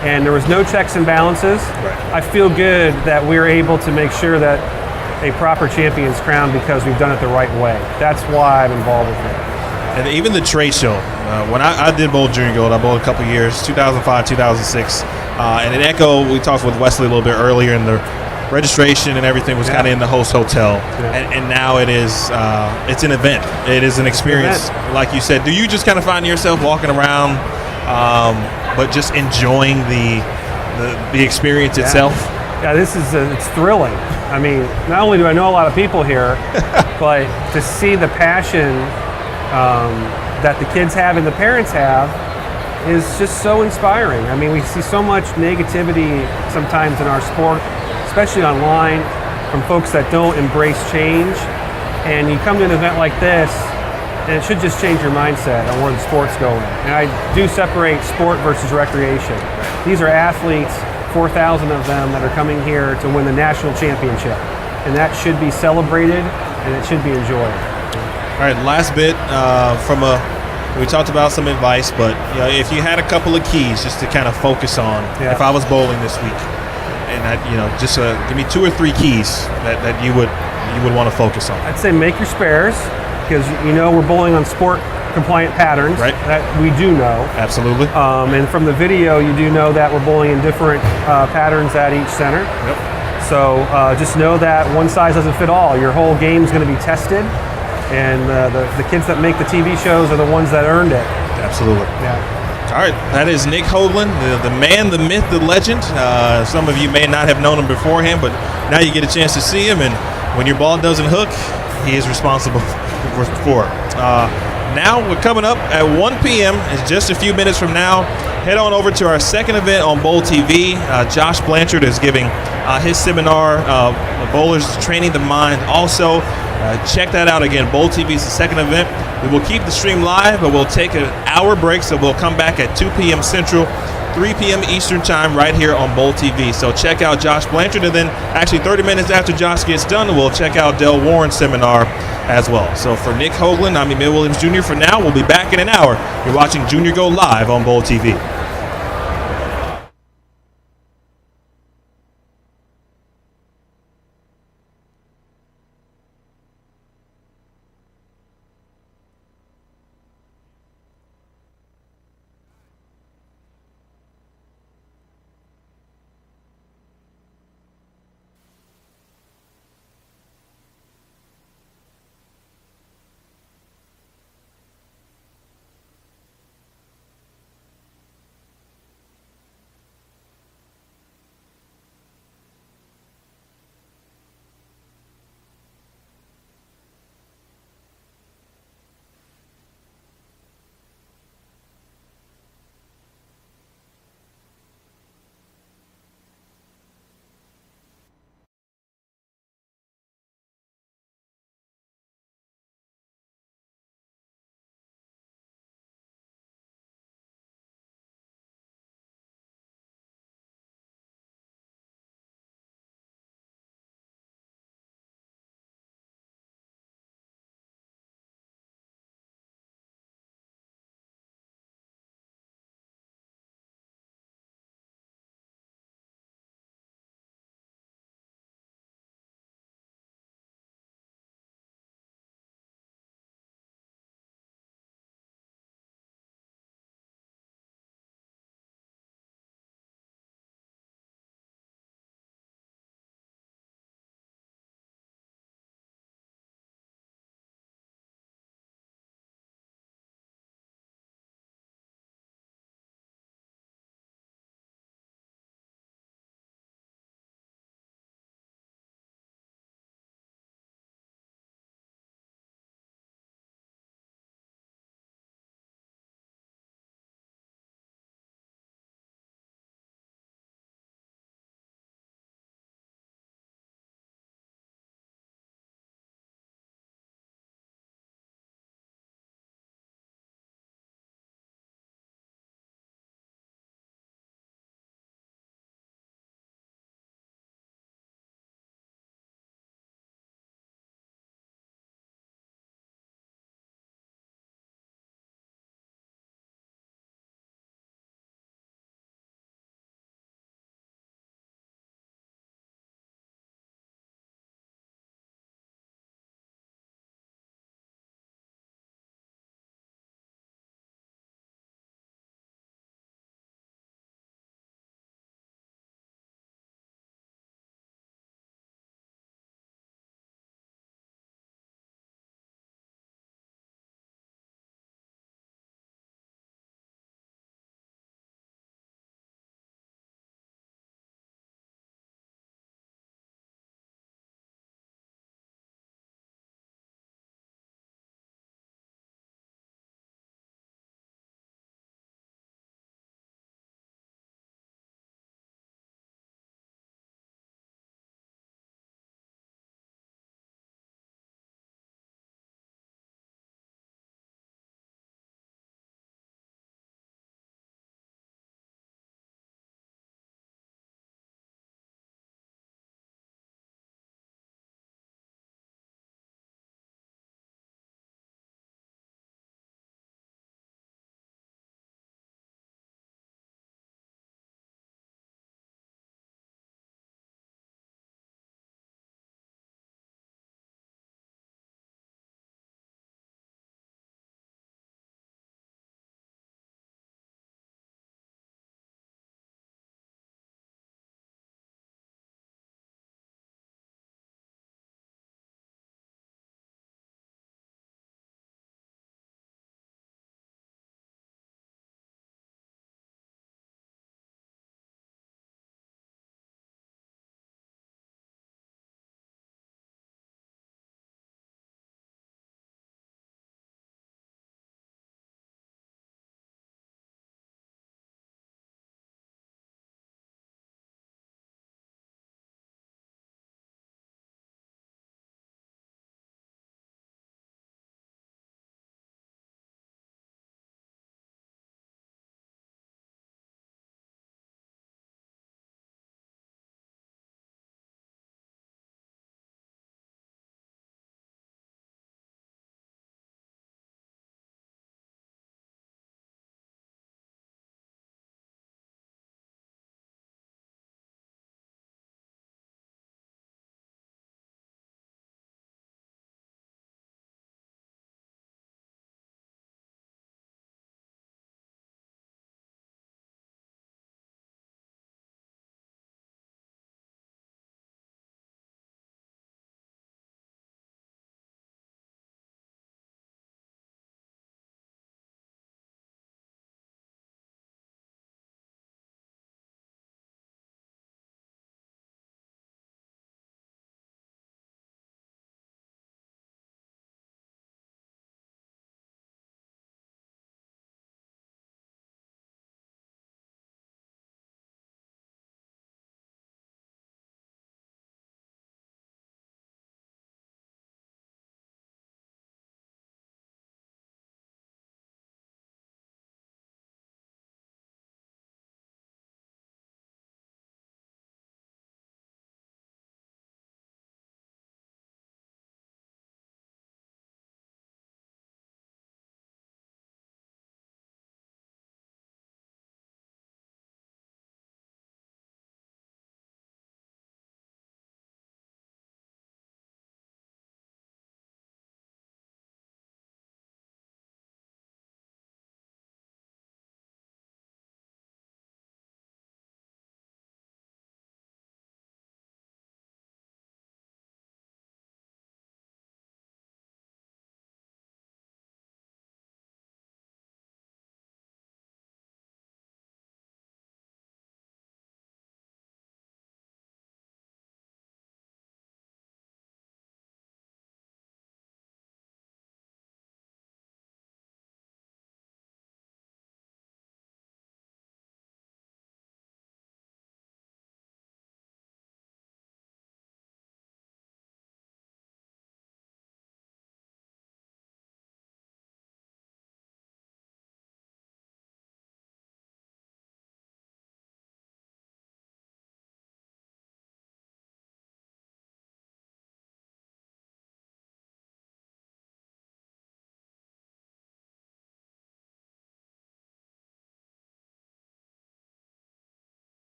and there was no checks and balances. Right. I feel good that we're able to make sure that a proper champion's crowned because we've done it the right way. That's why I'm involved with it. And even the trade show. When I did bowl Junior Gold, I bowled a couple years, 2005, 2006. And at Echo, we talked with Wesley a little bit earlier, and the registration and everything was kind of in the host hotel. And now it is, it's an event. It is an experience. Like you said, do you just kind of find yourself walking around, but just enjoying the experience itself? Yeah, it's thrilling. I mean, not only do I know a lot of people here, but to see the passion that the kids have and the parents have is just so inspiring. I mean, we see so much negativity sometimes in our sport, especially online, from folks that don't embrace change. And you come to an event like this, and it should just change your mindset on where the sport's going. And I do separate sport versus recreation. These are athletes, 4,000 of them, that are coming here to win the national championship. And that should be celebrated, and it should be enjoyed. All right, last bit we talked about some advice, but if you had a couple of keys just to kind of focus on, if I was bowling this week, and just give me 2 or 3 keys that you would want to focus on. I'd say make your spares, because we're bowling on sport compliant patterns, right? That we do know. Absolutely. And from the video, you do know that we're bowling in different patterns at each center. Yep. So just know that one size doesn't fit all. Your whole game is going to be tested. And the kids that make the TV shows are the ones that earned it. Absolutely. Yeah. All right, that is Nick Hoagland, the man, the myth, the legend. Some of you may not have known him beforehand, but now you get a chance to see him. And when your ball doesn't hook, he is responsible for it. Now we're coming up at 1 p.m. It's just a few minutes from now. Head on over to our second event on Bowl TV. Josh Blanchard is giving his seminar, Bowlers Training the Mind. Also, check that out again. Bowl TV is the second event. We will keep the stream live, but we'll take an hour break, so we'll come back at 2 p.m. Central, 3 p.m. Eastern Time right here on Bowl TV. So check out Josh Blanchard, and then actually 30 minutes after Josh gets done, we'll check out Del Warren's seminar as well. So for Nick Hoagland, I'm Emil Williams Jr. For now, we'll be back in an hour. You're watching Junior Go live on Bowl TV.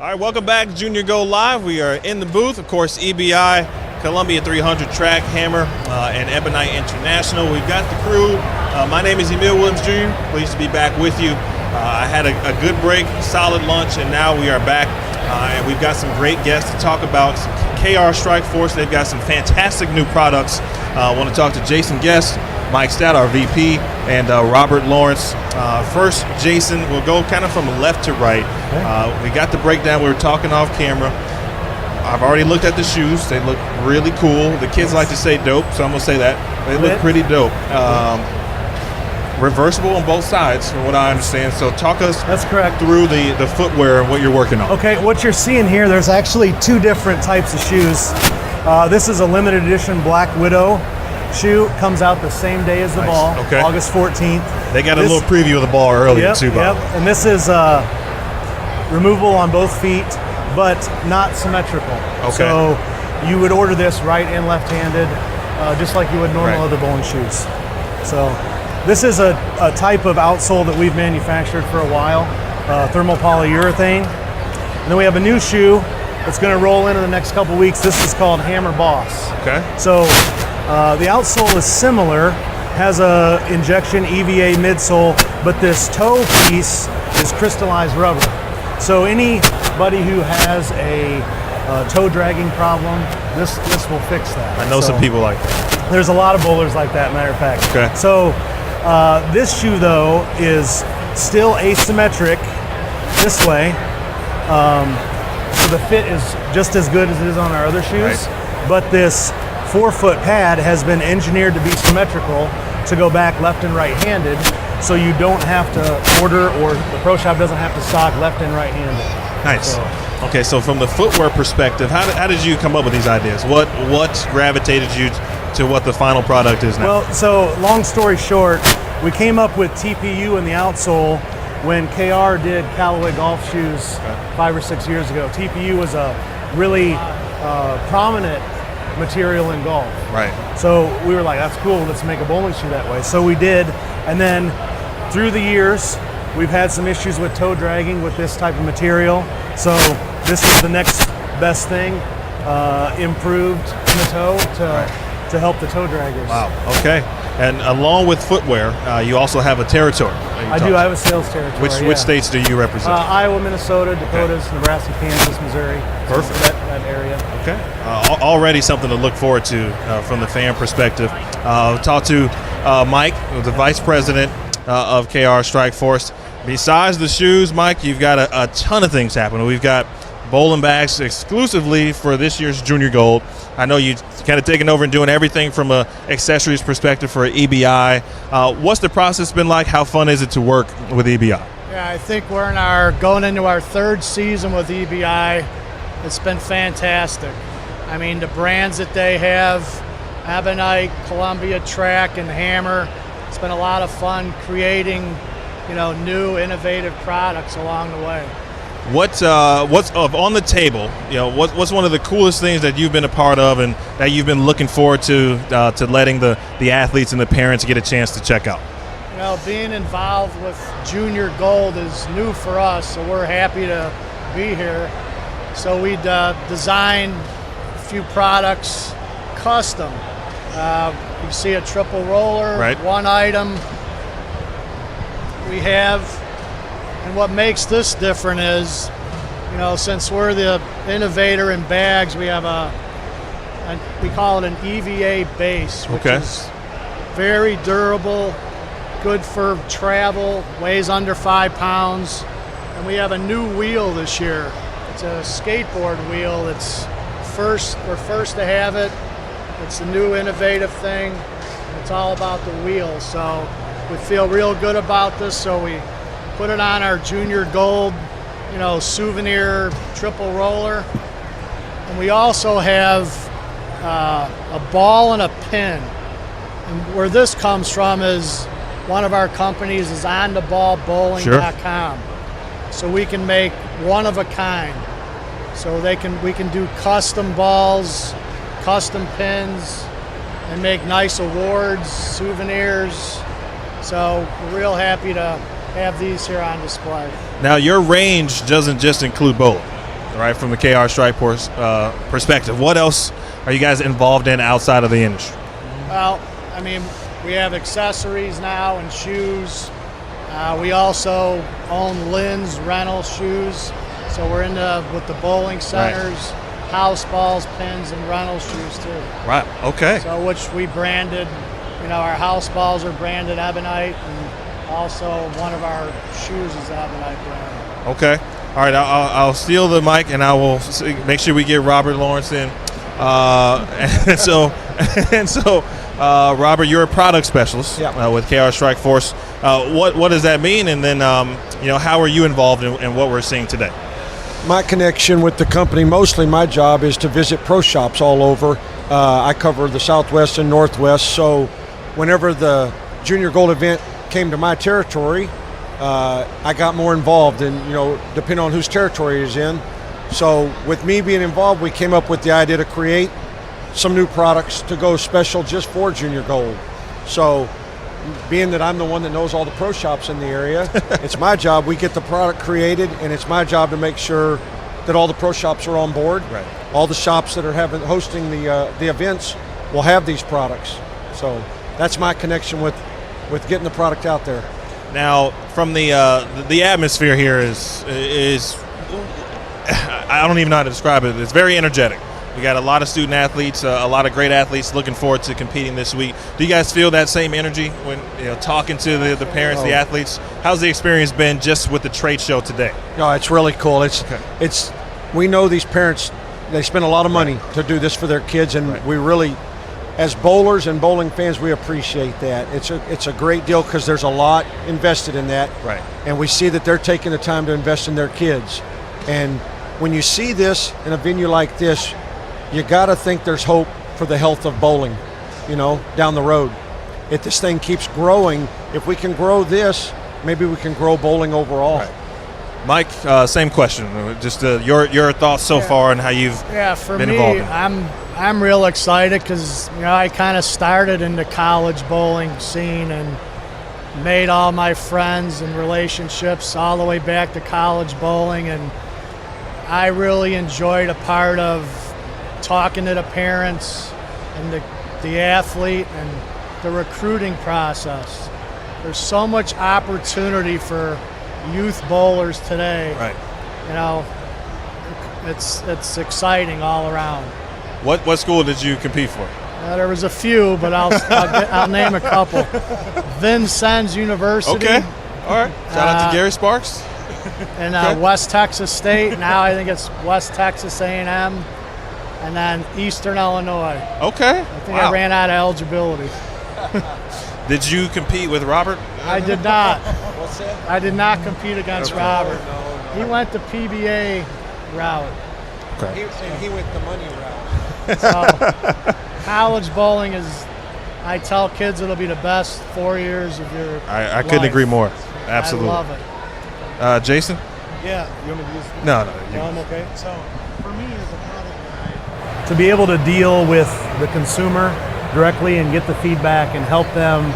All right, welcome back to Junior Gold Live. We are in the booth, of course, EBI, Columbia 300 Track, Hammer, and Ebonite International. We've got the crew. My name is Emil Williams Jr. Pleased to be back with you. I had a good break, solid lunch, and now we are back. And we've got some great guests to talk about. KR Strike Force, they've got some fantastic new products. I want to talk to Jason Guest, Mike Stout, our VP, and Robert Lawrence. First, Jason, we'll go kind of from left to right. We got the breakdown. We were talking off camera. I've already looked at the shoes. They look really cool. The kids like to say dope, so I'm going to say that. They look pretty dope. Reversible on both sides, from what I understand. So talk us through the footwear and what you're working on. Okay, what you're seeing here, there's actually two different types of shoes. This is a limited edition Black Widow shoe. Comes out the same day as the ball, August 14th. They got a little preview of the ball earlier too, by the way. And this is removable on both feet, but not symmetrical. So you would order this right and left-handed, just like you would normal other bowling shoes. So this is a type of outsole that we've manufactured for a while, thermal polyurethane. And then we have a new shoe that's going to roll in the next couple weeks. This is called Hammer Boss. So the outsole is similar, has a injection EVA midsole, but this toe piece is crystallized rubber. So anybody who has a toe dragging problem, this will fix that. I know some people like that. There's a lot of bowlers like that, matter of fact. So this shoe, though, is still asymmetric this way. So the fit is just as good as it is on our other shoes. But this 4-foot pad has been engineered to be symmetrical to go back left and right-handed, so you don't have to order, or the pro shop doesn't have to stock left and right-handed. Nice. Okay, so from the footwear perspective, how did you come up with these ideas? What gravitated you to what the final product is now? Well, so long story short, we came up with TPU in the outsole when KR did Callaway golf shoes 5 or 6 years ago. TPU was a really prominent material in golf. So we were like, that's cool, let's make a bowling shoe that way. So we did, and then through the years, we've had some issues with toe dragging with this type of material. So this is the next best thing, improved in the toe to help the toe draggers. Wow, okay. And along with footwear, you also have a territory. I do, I have a sales territory. Which states do you represent? Iowa, Minnesota, Dakotas, Nebraska, Kansas, Missouri. Perfect. That area. Okay. Already something to look forward to from the fan perspective. Talk to Mike, the vice president of KR Strike Force. Besides the shoes, Mike, you've got a ton of things happening. We've got bowling bags exclusively for this year's Junior Gold. I know you've kind of taken over and doing everything from a accessories perspective for EBI. What's the process been like? How fun is it to work with EBI? Yeah, I think we're going into our 3rd season with EBI. It's been fantastic. I mean, the brands that they have, Ebonite, Columbia Track, and Hammer, it's been a lot of fun creating, new innovative products along the way. What's on the table? What's one of the coolest things that you've been a part of and that you've been looking forward to letting the athletes and the parents get a chance to check out? Being involved with Junior Gold is new for us, so we're happy to be here. So we designed a few products custom. You see a triple roller, one item we have. And what makes this different is, since we're the innovator in bags, we have we call it an EVA base, which is very durable, good for travel, weighs under 5 pounds. And we have a new wheel this year. It's a skateboard wheel. We're first to have it. It's a new innovative thing. It's all about the wheel. So we feel real good about this. So we put it on our Junior Gold, souvenir triple roller. And we also have a ball and a pin. And where this comes from is one of our companies is ontheballbowling.com. So we can make one of a kind. So we can do custom balls, custom pins, and make nice awards, souvenirs. So we're real happy to have these here on display. Now your range doesn't just include bowling. right, from the KR Strike Force perspective. What else are you guys involved in outside of the industry? Well, I mean, we have accessories now and shoes. We also own Lynn's rental shoes. So we're with the bowling centers, house balls, pins, and rental shoes too. Right, okay. So which we branded, our house balls are branded Ebonite, and also one of our shoes is Ebonite brand. Okay. All right, I'll steal the mic, and I will make sure we get Robert Lawrence in. And so, Robert, you're a product specialist with KR Strike Force. What does that mean? And then, how are you involved in what we're seeing today? My connection with the company, mostly my job is to visit pro shops all over. I cover the Southwest and Northwest, so whenever the Junior Gold event came to my territory, I got more involved, and depending on whose territory is in. So with me being involved, we came up with the idea to create some new products to go special just for Junior Gold. So being that I'm the one that knows all the pro shops in the area, it's my job. We get the product created, and it's my job to make sure that all the pro shops are on board. Right. All the shops that are hosting the events will have these products. So that's my connection with getting the product out there. Now, from the atmosphere here is I don't even know how to describe it. It's very energetic. We got a lot of student athletes, a lot of great athletes looking forward to competing this week. Do you guys feel that same energy when talking to the parents, the athletes? How's the experience been just with the trade show today? No, it's really cool. We know these parents, they spend a lot of money to do this for their kids, and we really, as bowlers and bowling fans, we appreciate that. It's a great deal because there's a lot invested in that, right? And we see that they're taking the time to invest in their kids. And when you see this in a venue like this, you got to think there's hope for the health of bowling, down the road. If this thing keeps growing, if we can grow this, maybe we can grow bowling overall. Right. Mike, same question. Just your thoughts so far and how you've been involved in it. I'm real excited because I kind of started in the college bowling scene and made all my friends and relationships all the way back to college bowling, and I really enjoyed a part of talking to the parents and the athlete and the recruiting process. There's so much opportunity for youth bowlers today. Right. It's exciting all around. What school did you compete for? There was a few, but I'll name a couple. Vincennes University. Okay. All right. Shout out to Gary Sparks. And West Texas State. Now I think it's West Texas A&M. And then Eastern Illinois. Okay. I think I ran out of eligibility. Did you compete with Robert? I did not. What's that? I did not compete against Robert. No. He went the PBA route. Okay. He went the money route. So, college bowling is, I tell kids, it'll be the best 4 years of your I couldn't agree more. Absolutely. I love it. Jason? Yeah. You want me to use this? No. I'm okay. So, for me as a product guy, to be able to deal with the consumer directly and get the feedback and help them,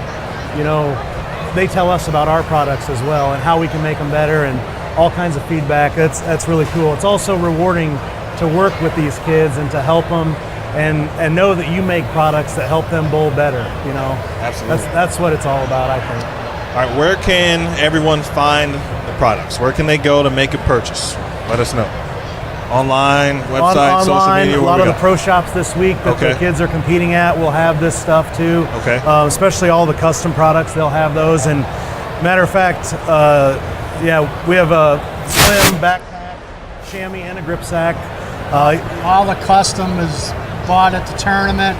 they tell us about our products as well and how we can make them better and all kinds of feedback. That's really cool. It's also rewarding to work with these kids and to help them and know that you make products that help them bowl better. Absolutely. That's what it's all about, I think. All right, where can everyone find the products? Where can they go to make a purchase? Let us know. Online, website, social media. A lot of the pro shops this week that the kids are competing at will have this stuff too. Okay. Especially all the custom products, they'll have those. And matter of fact, we have a slim backpack, chamois, and a grip sack. All the custom is bought at the tournament.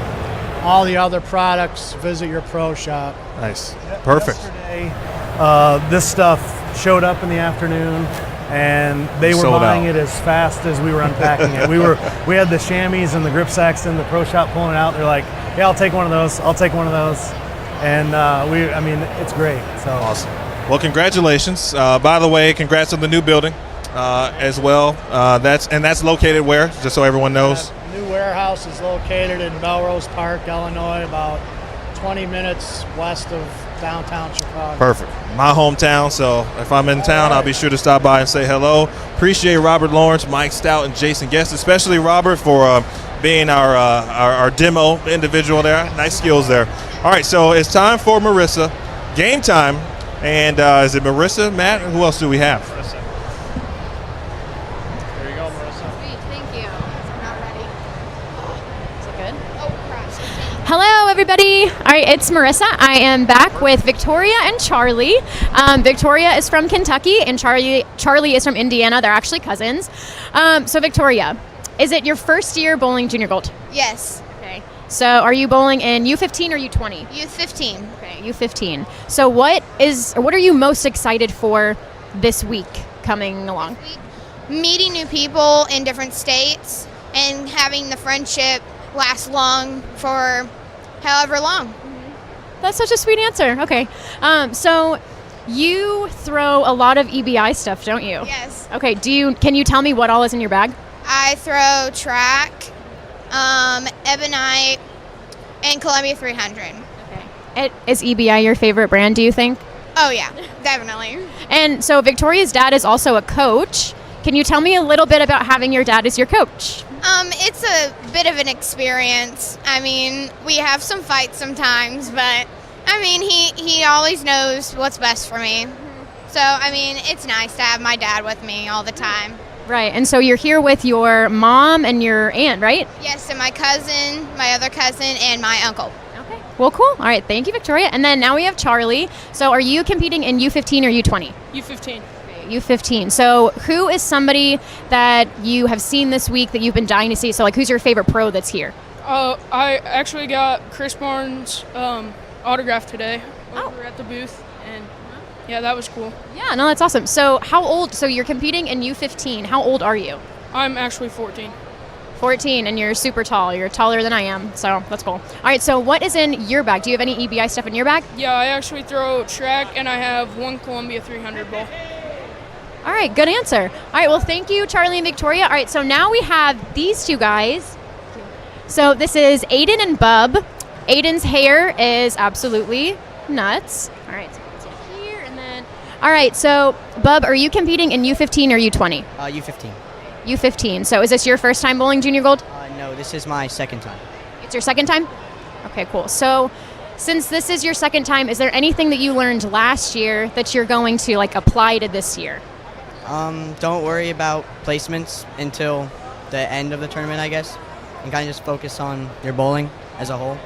All the other products, visit your pro shop. Nice. Perfect. Yesterday, this stuff showed up in the afternoon, and they were buying it as fast as we were unpacking it. We had the chamois and the grip sacks in the pro shop pulling it out. They're like, "Yeah, I'll take one of those. I'll take one of those." And it's great. So awesome. Well, congratulations. By the way, congrats on the new building as well. That's located where? Just so everyone knows. The new warehouse is located in Melrose Park, Illinois, about 20 minutes west of downtown Chicago. Perfect. My hometown, so if I'm in town, I'll be sure to stop by and say hello. Appreciate Robert Lawrence, Mike Stout, and Jason Guest, especially Robert for being our demo individual there. Nice skills there. All right, so it's time for Marissa. Game time. And is it Marissa, Matt? Who else do we have? Marissa. There you go, Marissa. Sweet, thank you. I'm not ready. Is it good? Oh, crap. Hello, everybody. All right, it's Marissa. I am back with Victoria and Charlie. Victoria is from Kentucky, and Charlie is from Indiana. They're actually cousins. So, Victoria, is it your first year bowling Junior Gold? Yes. Okay. So, are you bowling in U15 or U20? Youth 15. Okay, U15. So, what are you most excited for this week coming along? Meeting new people in different states and having the friendship last long for however long. That's such a sweet answer. Okay. So you throw a lot of EBI stuff, don't you? Yes. Okay. Can you tell me what all is in your bag? I throw track, Ebonite, and Columbia 300. Okay. Is EBI your favorite brand, do you think? Oh, yeah, definitely. And so Victoria's dad is also a coach. Can you tell me a little bit about having your dad as your coach? It's a bit of an experience. I mean, we have some fights sometimes, but I mean, he always knows what's best for me. So, I mean, it's nice to have my dad with me all the time. Right, and so you're here with your mom and your aunt, right? Yes, and my cousin, my other cousin, and my uncle. Okay. Well, cool. All right, thank you, Victoria. And then now we have Charlie. So are you competing in U15 or U20? U15. U15. So who is somebody that you have seen this week that you've been dying to see? So like, who's your favorite pro that's here? I actually got Chris Barnes' autograph today over at the booth, and yeah, that was cool. Yeah, no, that's awesome. So how old? So you're competing in U15. How old are you? I'm actually 14. 14, and you're super tall. You're taller than I am, so that's cool. All right, so what is in your bag? Do you have any EBI stuff in your bag? Yeah, I actually throw track, and I have one Columbia 300 ball. All right, good answer. All right, well, thank you, Charlie and Victoria. All right, so now we have these two guys. So this is Aiden and Bub. Aiden's hair is absolutely nuts. All right, so let's get here, and then... All right, so Bub, are you competing in U15 or U20? U15. U15. So is this your first time bowling Junior Gold? No, this is my second time. It's your second time? Okay, cool. So since this is your second time, is there anything that you learned last year that you're going to like apply to this year? Don't worry about placements until the end of the tournament, I guess, and kind of just focus on your bowling as a whole.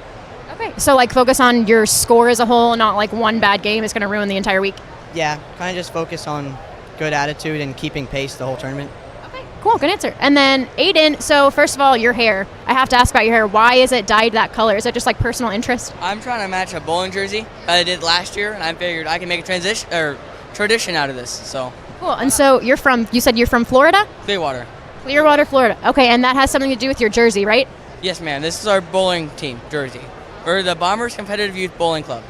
Okay, so like focus on your score as a whole, not like one bad game is going to ruin the entire week? Yeah, kind of just focus on good attitude and keeping pace the whole tournament. Okay, cool, good answer. And then Aiden, so first of all, your hair. I have to ask about your hair. Why is it dyed that color? Is it just like personal interest? I'm trying to match a bowling jersey that I did last year, and I figured I can make a tradition out of this, so. Cool, and so you said you're from Florida? Clearwater. Clearwater, Florida. Okay, and that has something to do with your jersey, right? Yes, ma'am. This is our bowling team jersey. We're the Bombers Competitive Youth Bowling Club,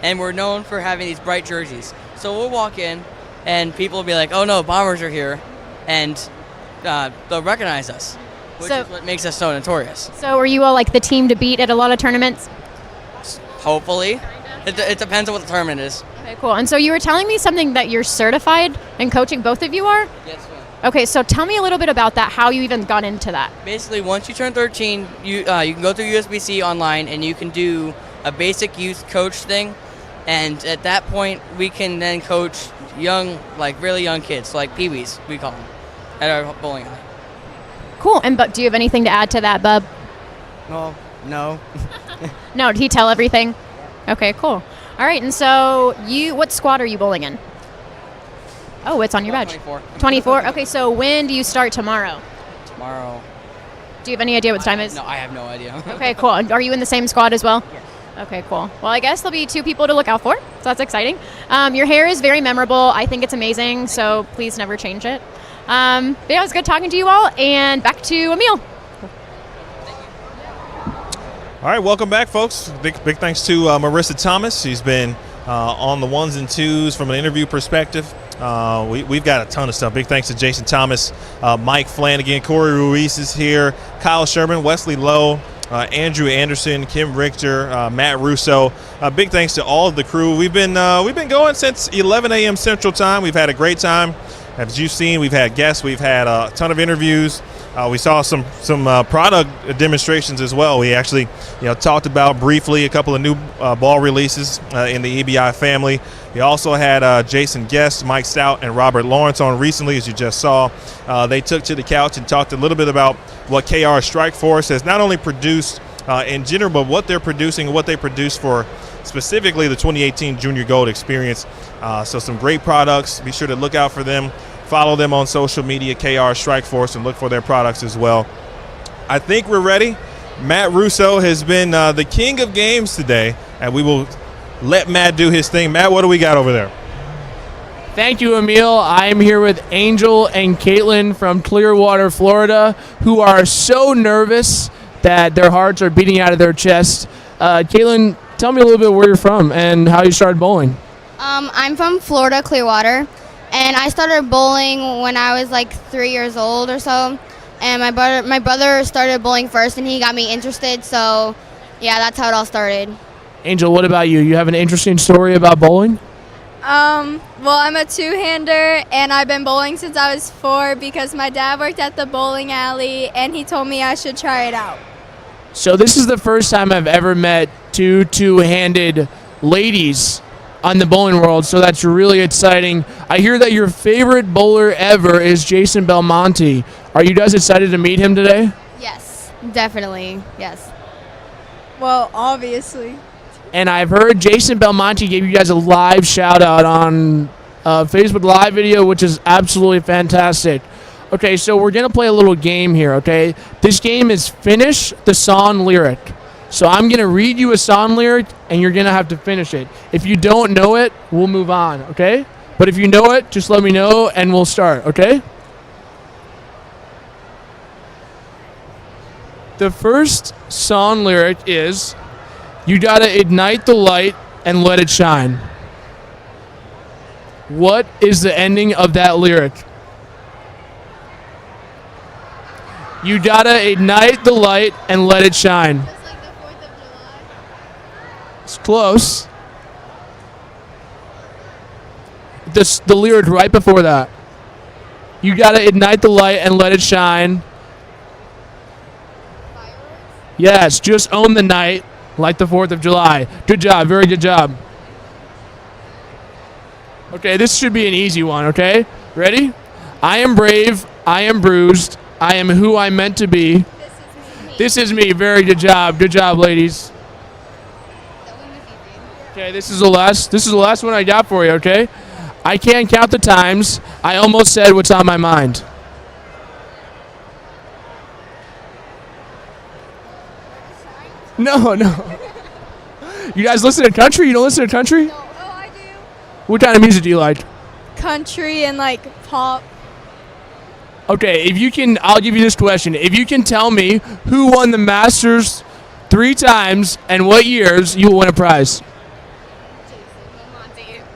and we're known for having these bright jerseys. So we'll walk in, and people will be like, oh no, Bombers are here, and they'll recognize us, which is what makes us so notorious. So are you all like the team to beat at a lot of tournaments? Hopefully. It depends on what the tournament is. Okay, cool. And so you were telling me something that you're certified in coaching, both of you are? Yes, ma'am. Okay, so tell me a little bit about that, how you even got into that. Basically, once you turn 13, you can go through USBC online, and you can do a basic youth coach thing. And at that point, we can then coach young, like really young kids, like peewees, we call them, at our bowling alley. Cool. And but do you have anything to add to that, Bub? Well, no. No, did he tell everything? Okay, cool. All right, and so what squad are you bowling in? Oh, it's on your badge. 24. 24? Okay, so when do you start tomorrow? Tomorrow. Do you have any idea what the time is? No, I have no idea. Okay, cool. Are you in the same squad as well? Yes. Okay, cool. Well, I guess there'll be two people to look out for, so that's exciting. Your hair is very memorable. I think it's amazing, so please never change it. But yeah, it was good talking to you all, and back to Emil. All right, welcome back, folks. Big thanks to Marissa Thomas. She's been on the ones and twos from an interview perspective. We've got a ton of stuff. Big thanks to Jason Thomas, Mike Flanagan, Corey Ruiz is here, Kyle Sherman, Wesley Lowe, Andrew Anderson, Kim Richter, Matt Russo. Big thanks to all of the crew. We've been going since 11 a.m. Central Time. We've had a great time. As you've seen, we've had guests. We've had a ton of interviews. We saw some product demonstrations as well. We actually talked about briefly a couple of new ball releases in the EBI family. We also had Jason Guest, Mike Stout, and Robert Lawrence on recently, as you just saw. They took to the couch and talked a little bit about what KR Strike Force has not only produced in general, but what they're producing and what they produce for specifically the 2018 Junior Gold Experience. So some great products. Be sure to look out for them. Follow them on social media, KR Strike Force, and look for their products as well. I think we're ready. Matt Russo has been the king of games today, and we will let Matt do his thing. Matt, what do we got over there? Thank you, Emil. I am here with Angel and Caitlin from Clearwater, Florida, who are so nervous that their hearts are beating out of their chest. Caitlin, tell me a little bit where you're from and how you started bowling. I'm from Florida, Clearwater, and I started bowling when I was like 3 years old or so. And my brother started bowling first, and he got me interested. So, yeah, that's how it all started. Angel, what about you? You have an interesting story about bowling? Well, I'm a two-hander, and I've been bowling since I was 4 because my dad worked at the bowling alley, and he told me I should try it out. So this is the first time I've ever met two two-handed ladies on the bowling world, so that's really exciting. I hear that your favorite bowler ever is Jason Belmonte. Are you guys excited to meet him today? Yes, definitely, yes. Well, obviously. And I've heard Jason Belmonte gave you guys a live shout-out on Facebook Live video, which is absolutely fantastic. Okay, so we're going to play a little game here, okay? This game is Finish the Song Lyric. So I'm going to read you a song lyric, and you're going to have to finish it. If you don't know it, we'll move on, okay? But if you know it, just let me know, and we'll start, okay? The first song lyric is, "You gotta ignite the light and let it shine." What is the ending of that lyric? You gotta ignite the light and let it shine. It's close. The lyric right before that. You gotta ignite the light and let it shine. Yes, just own the night like the 4th of July. Good job, very good job. Okay, this should be an easy one, okay? Ready? I am brave, I am bruised, I am who I'm meant to be. This is me, very good job. Good job, ladies. Okay, this is the last one I got for you, okay? I can't count the times I almost said what's on my mind. No. You guys listen to country? You don't listen to country? No. Oh, I do. What kind of music do you like? Country and like pop. Okay, I'll give you this question. If you can tell me who won the Masters 3 times and what years, you will win a prize.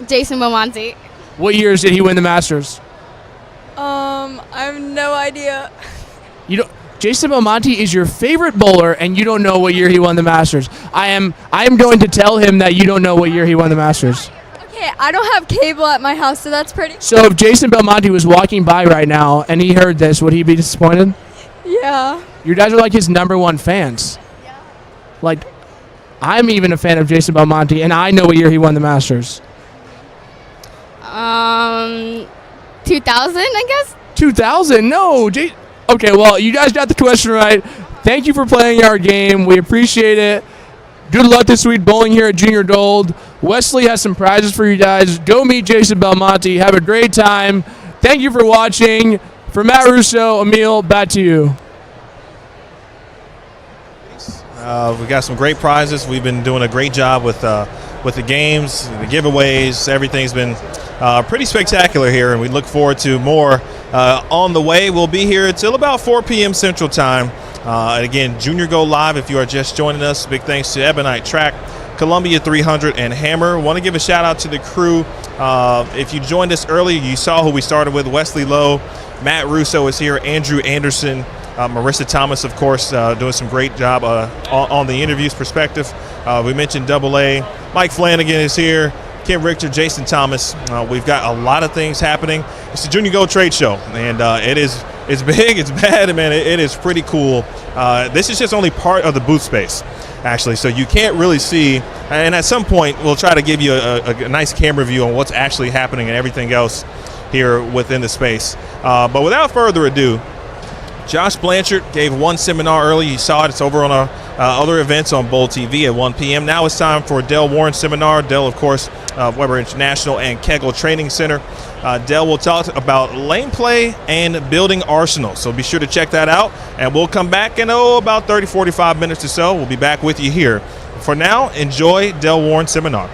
Jason Belmonte. What years did he win the Masters? I have no idea. Jason Belmonte is your favorite bowler, and you don't know what year he won the Masters. I am going to tell him that you don't know what year he won the Masters. Okay, I don't have cable at my house, so that's pretty. So if Jason Belmonte was walking by right now and he heard this, would he be disappointed? Yeah. You guys are like his #1 fans. Yeah. Like, I'm even a fan of Jason Belmonte, and I know what year he won the Masters. 2000, I guess. 2000? No. Okay, well, you guys got the question right. Thank you for playing our game. We appreciate it. Good luck this week bowling here at Junior Gold. Wesley has some prizes for you guys. Go meet Jason Belmonte. Have a great time. Thank you for watching. For Matt Russo, Emil, back to you. We got some great prizes. We've been doing a great job with the games, the giveaways. Everything's been pretty spectacular here, and we look forward to more on the way. We'll be here until about 4 p.m. Central Time. And again, Junior Gold Live, if you are just joining us, big thanks to Ebonite Track, Columbia 300, and Hammer. Want to give a shout out to the crew. If you joined us earlier, you saw who we started with, Wesley Lowe. Matt Russo is here, Andrew Anderson, Marissa Thomas, of course, doing some great job on the interviews perspective. We mentioned AA. Mike Flanagan is here. Kim Richter, Jason Thomas. We've got a lot of things happening. It's the Junior Gold Trade Show, and it's big, it's bad, man. It is pretty cool. This is just only part of the booth space, actually, so you can't really see. And at some point, we'll try to give you a nice camera view on what's actually happening and everything else here within the space. But without further ado, Josh Blanchard gave one seminar early. You saw it. It's over on our other events on Bowl TV at 1 p.m. Now it's time for Dell Warren's seminar. Dell, of course, Weber International and Kegel Training Center. Dell will talk about lane play and building arsenal. So be sure to check that out. And we'll come back in, about 30, 45 minutes or so. We'll be back with you here. For now, enjoy Dell Warren's seminar.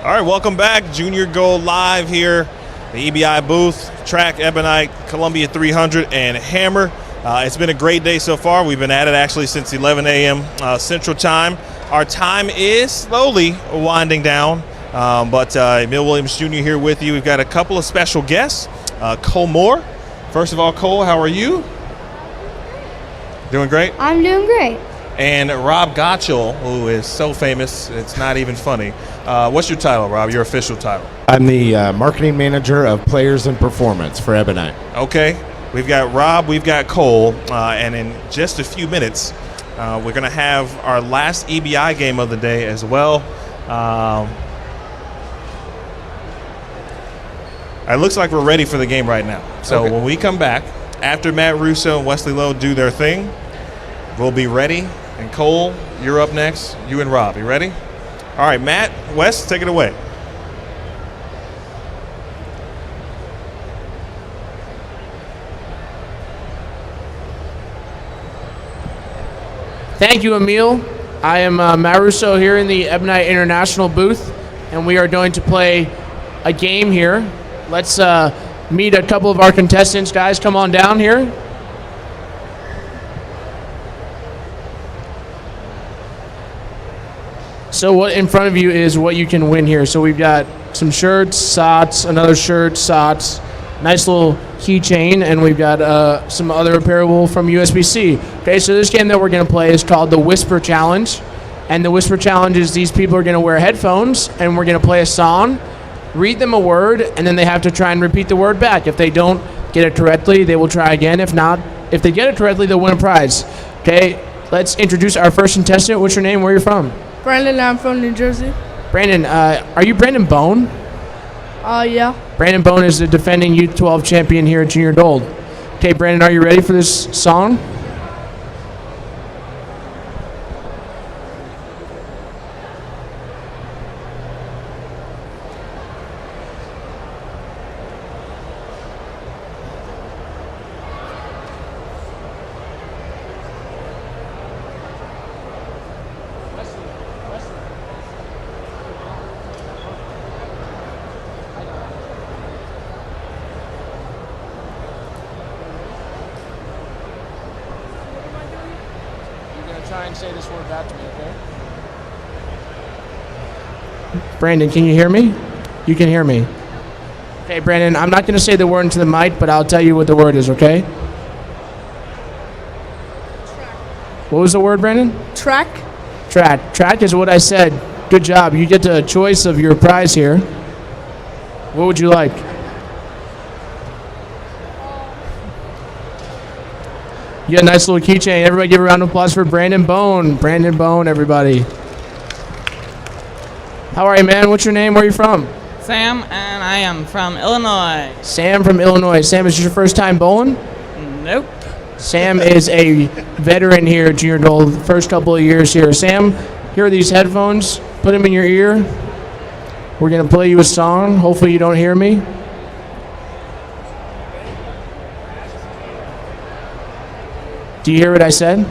All right, welcome back. Junior Gold live here, the EBI booth, track, Ebonite, Columbia 300, and Hammer. It's been a great day so far. We've been at it actually since 11 a.m. Central Time. Our time is slowly winding down, but Emil Williams Jr. here with you. We've got a couple of special guests. Cole Moore. First of all, Cole, how are you? Doing great? I'm doing great. And Rob Gottschall, who is so famous, it's not even funny. What's your title, Rob, your official title? I'm the marketing manager of players and performance for Ebonite. Okay. We've got Rob, we've got Cole, and in just a few minutes, we're going to have our last EBI game of the day as well. It looks like we're ready for the game right now. So when we come back, after Matt Russo and Wesley Lowe do their thing, we'll be ready. And Cole, you're up next. You and Rob, you ready? All right, Matt, Wes, take it away. Thank you, Emil. I am Matt Russo here in the Ebonite International booth, and we are going to play a game here. Let's meet a couple of our contestants. Guys, come on down here. So what in front of you is what you can win here. So we've got some shirts, socks, another shirt, socks, nice little keychain, and we've got some other apparel from USBC. Okay, so this game that we're going to play is called the Whisper Challenge. And the Whisper Challenge is these people are going to wear headphones, and we're going to play a song, read them a word, and then they have to try and repeat the word back. If they don't get it correctly, they will try again. If not, if they get it correctly, they'll win a prize. Okay, let's introduce our first contestant. What's your name? Where are you from? Brandon, I'm from New Jersey. Brandon, are you Brandon Bone? Yeah. Brandon Bone is the defending U12 champion here at Junior Gold. Okay, Brandon, are you ready for this song? Try and say this word back to me, okay? Brandon, can you hear me? You can hear me. Okay, Brandon, I'm not going to say the word into the mic, but I'll tell you what the word is, okay? What was the word, Brandon? Track. Track. Track is what I said. Good job. You get the choice of your prize here. What would you like? You got a nice little keychain. Everybody give a round of applause for Brandon Bone. Brandon Bone, everybody. How are you, man? What's your name? Where are you from? Sam, and I am from Illinois. Sam from Illinois. Sam, is this your first time bowling? Nope. Sam is a veteran here at Junior Gold, the first couple of years here. Sam, here are these headphones. Put them in your ear. We're going to play you a song. Hopefully you don't hear me. Do you hear what I said?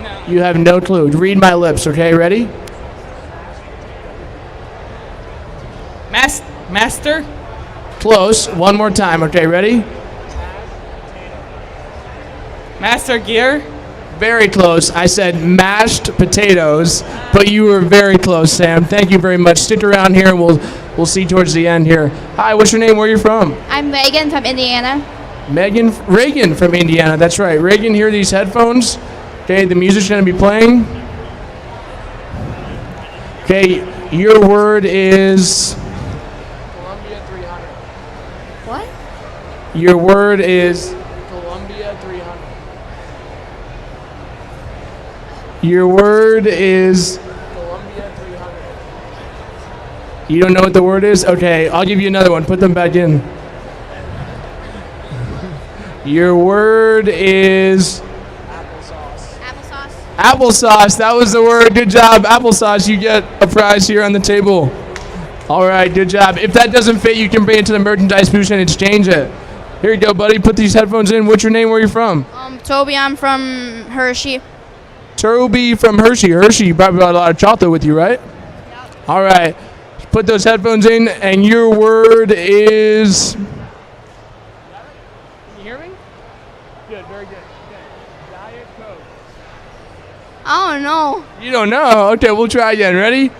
No. You have no clue. Read my lips, okay? Ready? Master? Close. One more time, okay? Ready? Master Gear? Very close. I said mashed potatoes, but you were very close, Sam. Thank you very much. Stick around here, and we'll see towards the end here. Hi, what's your name? Where are you from? I'm Megan from Indiana. Reagan from Indiana. That's right. Reagan, hear these headphones? Okay, the music's going to be playing. Okay, your word is... Columbia 300. What? Your word is... Columbia 300. Your word is... Columbia 300. You don't know what the word is? Okay, I'll give you another one. Put them back in. Your word is... Applesauce. Applesauce. That was the word. Good job. Applesauce. You get a prize here on the table. All right. Good job. If that doesn't fit, you can bring it to the merchandise booth and exchange it. Here you go, buddy. Put these headphones in. What's your name? Where are you from? Toby, I'm from Hershey. Toby from Hershey. Hershey, you probably brought a lot of chocolate with you, right? Yep. All right. Put those headphones in, and your word is. Can you hear me? Good, very good. Diet Coke. I don't know. You don't know? Okay, we'll try again. Ready?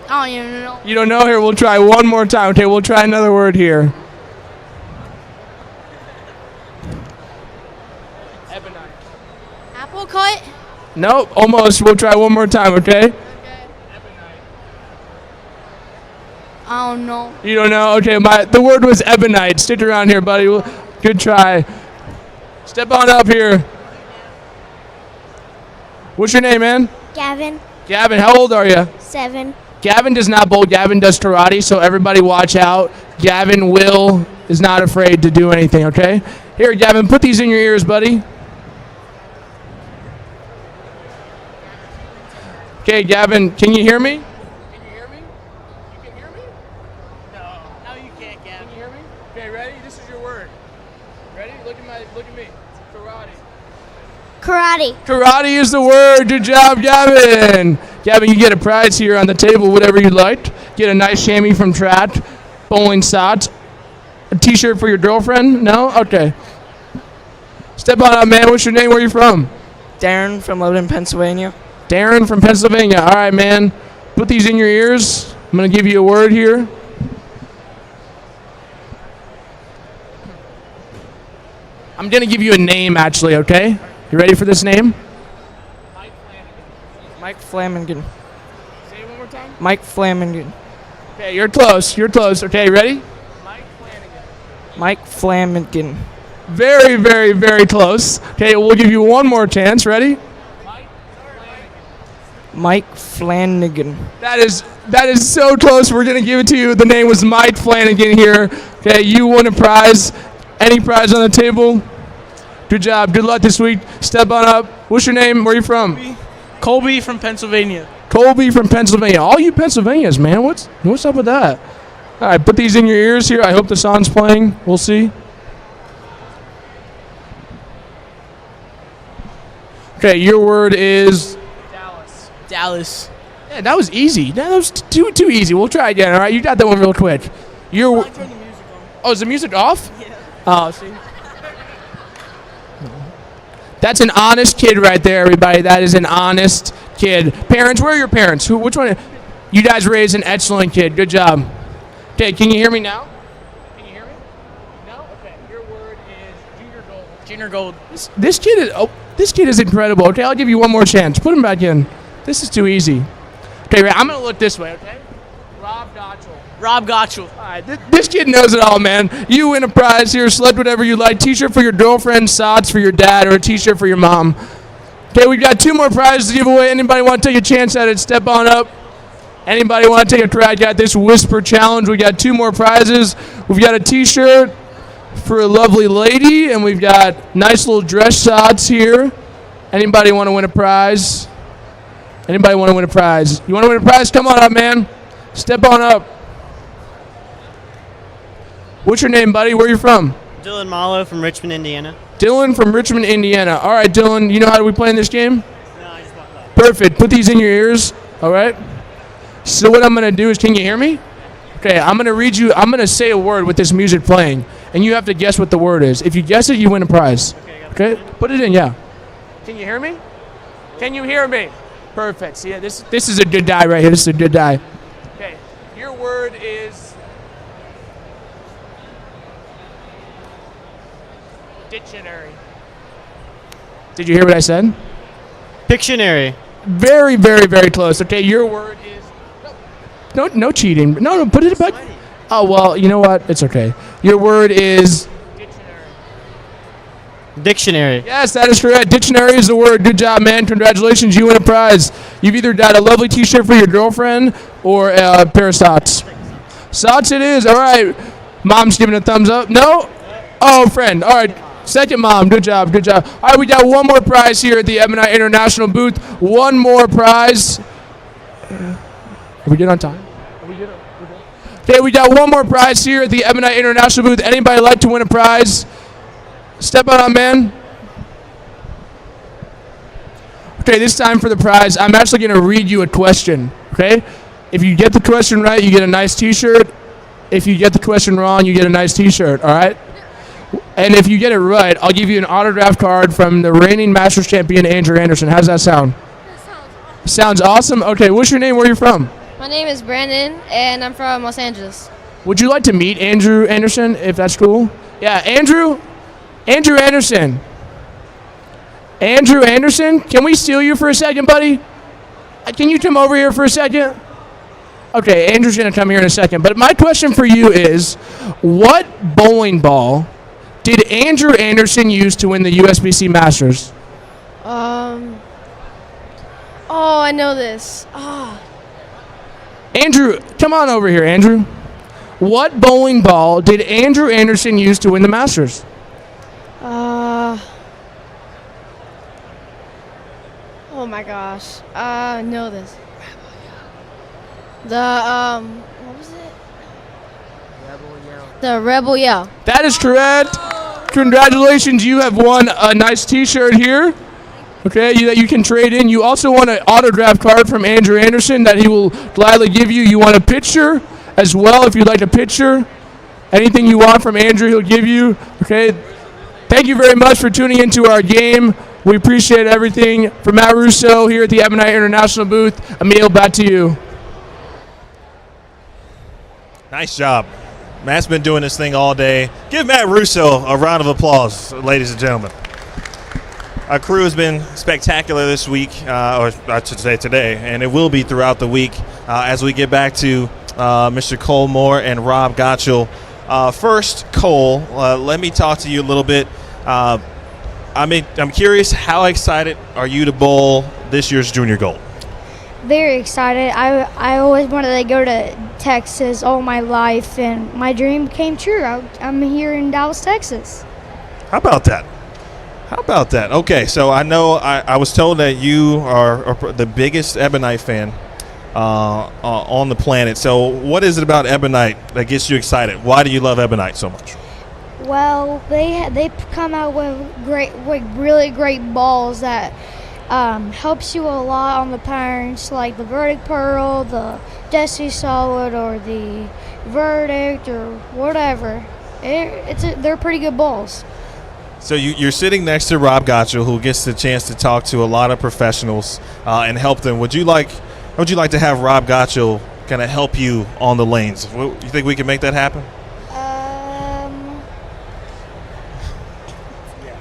I don't even know. You don't know? Here, we'll try one more time. Okay, we'll try another word here. Apple cut? Nope, almost. We'll try one more time, okay? I don't know. You don't know? Okay, the word was ebonite. Stick around here, buddy. Good try. Step on up here. What's your name, man? Gavin, Gavin, how old are you? 7. Gavin does not bowl. Gavin does karate, so everybody watch out. Gavin is not afraid to do anything, okay? Here, Gavin, put these in your ears, buddy. Okay, Gavin, can you hear me? Can you hear me? You can hear me? No, you can't, Gavin. Can you hear me? Okay, ready? This is your word. Ready? Look at me. Karate. Karate. Karate is the word. Good job, Gavin. Gavin, you get a prize here on the table, whatever you'd like. Get a nice chamois from Trat, bowling socks, a t-shirt for your girlfriend? No? Okay. Step on up, man. What's your name? Where are you from? Darren from Loudon, Pennsylvania. Darren from Pennsylvania. All right, man. Put these in your ears. I'm going to give you a word here. I'm going to give you a name, actually, okay? You ready for this name? Mike Flanagan. Say it one more time. Mike Flanagan. Okay, you're close. You're close. Okay, ready? Mike Flanagan. Very, very, very close. Okay, we'll give you one more chance. Ready? Mike Flanagan. That is so close. We're going to give it to you. The name was Mike Flanagan here. Okay, you won a prize. Any prize on the table? Good job. Good luck this week. Step on up. What's your name? Where are you from? Colby from Pennsylvania. Colby from Pennsylvania. All you Pennsylvanians, man. What's up with that? All right, put these in your ears here. I hope the song's playing. We'll see. Okay, your word is Dallas. Yeah, that was easy. That was too easy. We'll try again. All right, you got that one real quick. Oh, is the music off? Yeah. Oh, see. That's an honest kid right there, everybody. That is an honest kid. Parents, where are your parents? Which one? You guys raised an excellent kid. Good job. Okay, can you hear me now? Can you hear me? No? Okay. Your word is junior gold. Junior gold. This kid is incredible. Okay, I'll give you one more chance. Put him back in. This is too easy. Okay, I'm going to look this way, okay? Rob Gottschall. All right, this kid knows it all, man. You win a prize here. Select whatever you like. T-shirt for your girlfriend, socks for your dad, or a T-shirt for your mom. Okay, we've got 2 more prizes to give away. Anybody want to take a chance at it? Step on up. Anybody want to take a crack at this whisper challenge? We got 2 more prizes. We've got a T-shirt for a lovely lady, and we've got nice little dress socks here. Anybody want to win a prize? Anybody want to win a prize? You want to win a prize? Come on up, man. Step on up. What's your name, buddy? Where are you from? Dylan Malo from Richmond, Indiana. Dylan from Richmond, Indiana. All right, Dylan, you know how we play in this game? No, I just walked up. Perfect. Put these in your ears. All right. So what I'm going to do is, can you hear me? Okay, I'm going to read you. I'm going to say a word with this music playing, and you have to guess what the word is. If you guess it, you win a prize. Okay? Put it in, yeah. Can you hear me? Can you hear me? Perfect. See, this is a good die right here. This is a good die. Okay. Your word is dictionary. Did you hear what I said? Pictionary. Very, very, very close. Okay, your word is no cheating. No, put it back. Oh well, you know what? It's okay. Your word is Dictionary. yes, that is correct. Dictionary is the word. Good job, man. Congratulations, you win a prize. You've either got a lovely T-shirt for your girlfriend or a pair of socks. Socks it is. All right. Mom's giving a thumbs up. No. Oh, friend. All right. Second mom. Good job. Good job. All right, we got one more prize here at the Ebonite International booth. One more prize. Are we good on time? Okay, we got one more prize here at the Ebonite International booth. Anybody like to win a prize? Step on up, man. Okay, this time for the prize, I'm actually going to read you a question, okay? If you get the question right, you get a nice T-shirt. If you get the question wrong, you get a nice T-shirt, all right? And if you get it right, I'll give you an autograph card from the reigning Masters champion, Andrew Anderson. How's that sound? Sounds awesome. Okay, what's your name? Where are you from? My name is Brandon, and I'm from Los Angeles. Would you like to meet Andrew Anderson, if that's cool? Yeah, Andrew Anderson. Andrew Anderson, can we steal you for a second, buddy? Can you come over here for a second? Okay, Andrew's going to come here in a second. But my question for you is, what bowling ball did Andrew Anderson use to win the USBC Masters? Oh, I know this. Andrew, come on over here, Andrew. What bowling ball did Andrew Anderson use to win the Masters? Oh my gosh. I know this. What was it? The Rebel Yell. That is correct. Congratulations, you have won a nice T-shirt here. Okay, that you can trade in. You also want an autograph card from Andrew Anderson that he will gladly give you. You want a picture as well if you'd like a picture. Anything you want from Andrew, he'll give you. Okay. Thank you very much for tuning into our game. We appreciate everything. For Matt Russo here at the Ebonite International booth, Emil, back to you. Nice job. Matt's been doing this thing all day. Give Matt Russo a round of applause, ladies and gentlemen. Our crew has been spectacular this week, or I should say today, and it will be throughout the week as we get back to Mr. Cole Moore and Rob Gottschall. First, Cole, let me talk to you a little bit. I'm curious, how excited are you to bowl this year's Junior Gold? Very excited. I always wanted to go to Texas all my life, and my dream came true. I'm here in Dallas, Texas. How about that? Okay, so I know I was told that you are the biggest Ebonite fan on the planet. So what is it about Ebonite that gets you excited? Why do you love Ebonite so much? Well, they come out with really great balls that helps you a lot on the patterns, like the Verdict Pearl, the Destiny Solid, or the Verdict, or whatever. They're pretty good balls. So you're sitting next to Rob Gottschall, who gets the chance to talk to a lot of professionals and help them. Would you like to have Rob Gottschall kind of help you on the lanes? You think we can make that happen?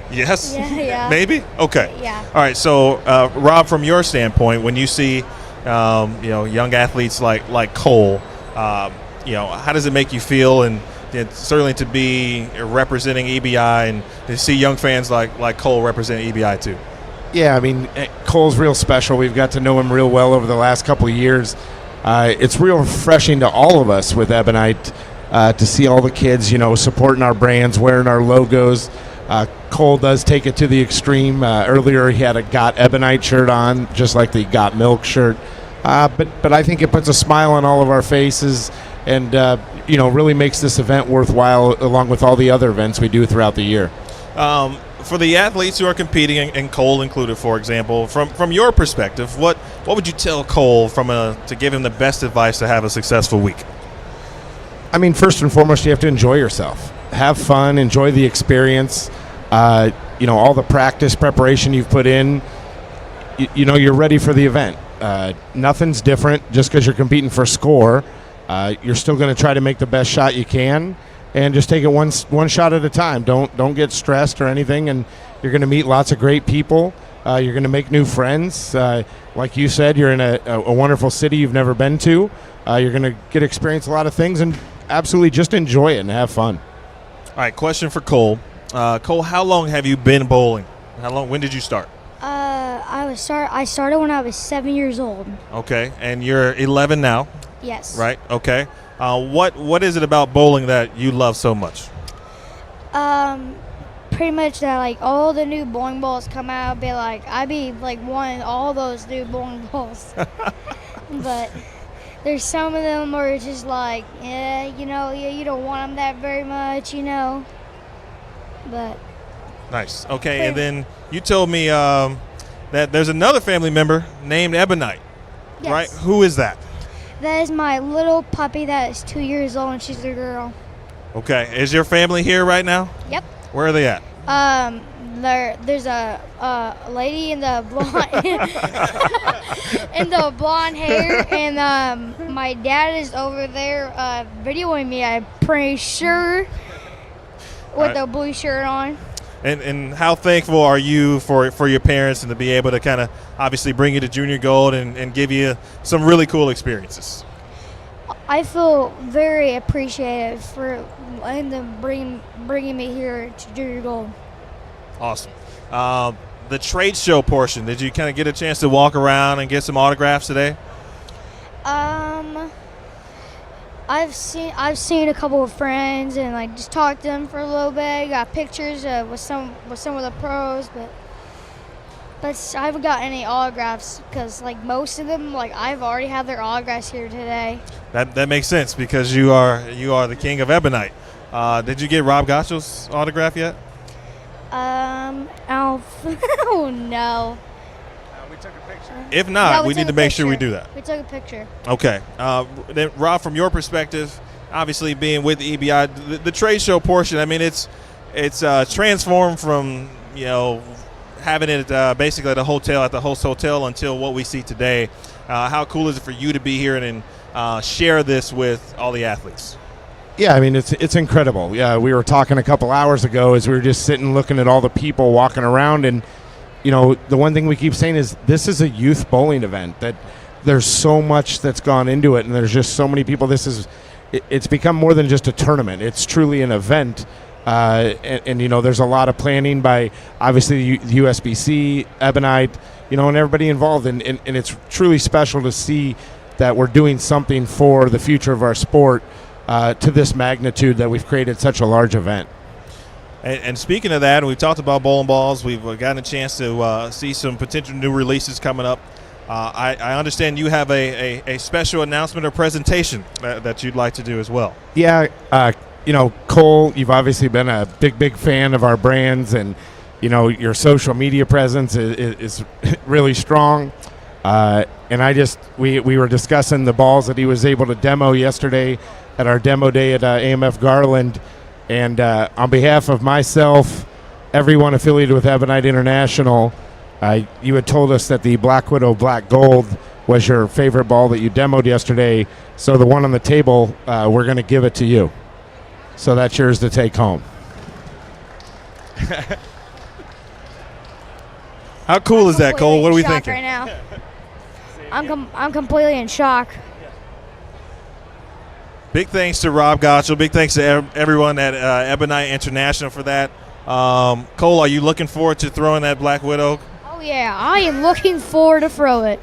Yes? Yeah. Maybe? Okay. Yeah. All right, so Rob, from your standpoint, when you see young athletes like Cole, how does it make you feel? And certainly to be representing EBI and to see young fans like Cole represent EBI too. Yeah, I mean, Cole's real special. We've got to know him real well over the last couple of years. It's real refreshing to all of us with Ebonite to see all the kids, supporting our brands, wearing our logos. Cole does take it to the extreme. Earlier, he had a Got Ebonite shirt on, just like the Got Milk shirt. But I think it puts a smile on all of our faces and, really makes this event worthwhile along with all the other events we do throughout the year. For the athletes who are competing, and Cole included, for example, from your perspective, what would you tell Cole to give him the best advice to have a successful week? I mean, first and foremost, you have to enjoy yourself. Have fun, enjoy the experience. All the practice preparation you've put in, you're ready for the event. Nothing's different just because you're competing for score. You're still going to try to make the best shot you can and just take it one shot at a time. Don't get stressed or anything, and you're going to meet lots of great people. You're going to make new friends. Like you said, you're in a wonderful city you've never been to. You're going to get to experience a lot of things and absolutely just enjoy it and have fun. All right, question for Cole. Cole, how long have you been bowling? When did you start? I started when I was 7 years old. Okay, and you're 11 now? Yes. Right, okay. What is it about bowling that you love so much? Pretty much that all the new bowling balls come out, I'd be wanting all those new bowling balls. But there's some of them where it's just you don't want them that very much, But nice. Okay, and then you told me that there's another family member named Ebonite, Yes. right? Who is that? That is my little puppy that is 2 years old, and she's a girl. Okay. Is your family here right now? Yep. Where are they at? There's a lady in the blonde in the blonde hair, and my dad is over there videoing me. I'm pretty sure with the blue shirt on. And how thankful are you for your parents and to be able to kind of obviously bring you to Junior Gold and give you some really cool experiences? I feel very appreciated for letting them bringing me here to Junior Gold. Awesome. The trade show portion, did you kind of get a chance to walk around and get some autographs today? I've seen a couple of friends and like just talked to them for a little bit. Got pictures with some of the pros, but I haven't got any autographs because like most of them, like I've already had their autographs here today. That makes sense because you are the king of Ebonite. Did you get Rob Gottschall's autograph yet? Oh no. We took a picture. If not, we need to make sure we do that. We took a picture. Okay. Then Rob, from your perspective, obviously being with the EBI, the trade show portion, I mean, it's transformed from, having it basically at a hotel, at the host hotel, until what we see today. How cool is it for you to be here and share this with all the athletes? Yeah, I mean, it's incredible. Yeah, we were talking a couple hours ago as we were just sitting looking at all the people walking around, and the one thing we keep saying is this is a youth bowling event, that there's so much that's gone into it, and there's just so many people. It's become more than just a tournament. It's truly an event, and there's a lot of planning by obviously the USBC, Ebonite, and everybody involved, and it's truly special to see that we're doing something for the future of our sport to this magnitude, that we've created such a large event. And speaking of that, we've talked about bowling balls. We've gotten a chance to see some potential new releases coming up. I understand you have a special announcement or presentation that you'd like to do as well. Yeah, Cole, you've obviously been a big fan of our brands, and your social media presence is really strong. And we were discussing the balls that he was able to demo yesterday at our demo day at AMF Garland. And on behalf of myself, everyone affiliated with Ebonite International, you had told us that the Black Widow Black Gold was your favorite ball that you demoed yesterday. So the one on the table, we're going to give it to you. So that's yours to take home. How cool is that, Cole? What are we thinking? Right now. I'm completely in shock. Big thanks to Rob Gottschall. Big thanks to everyone at Ebonite International for that. Cole, are you looking forward to throwing that Black Widow? Oh, yeah. I am looking forward to throw it.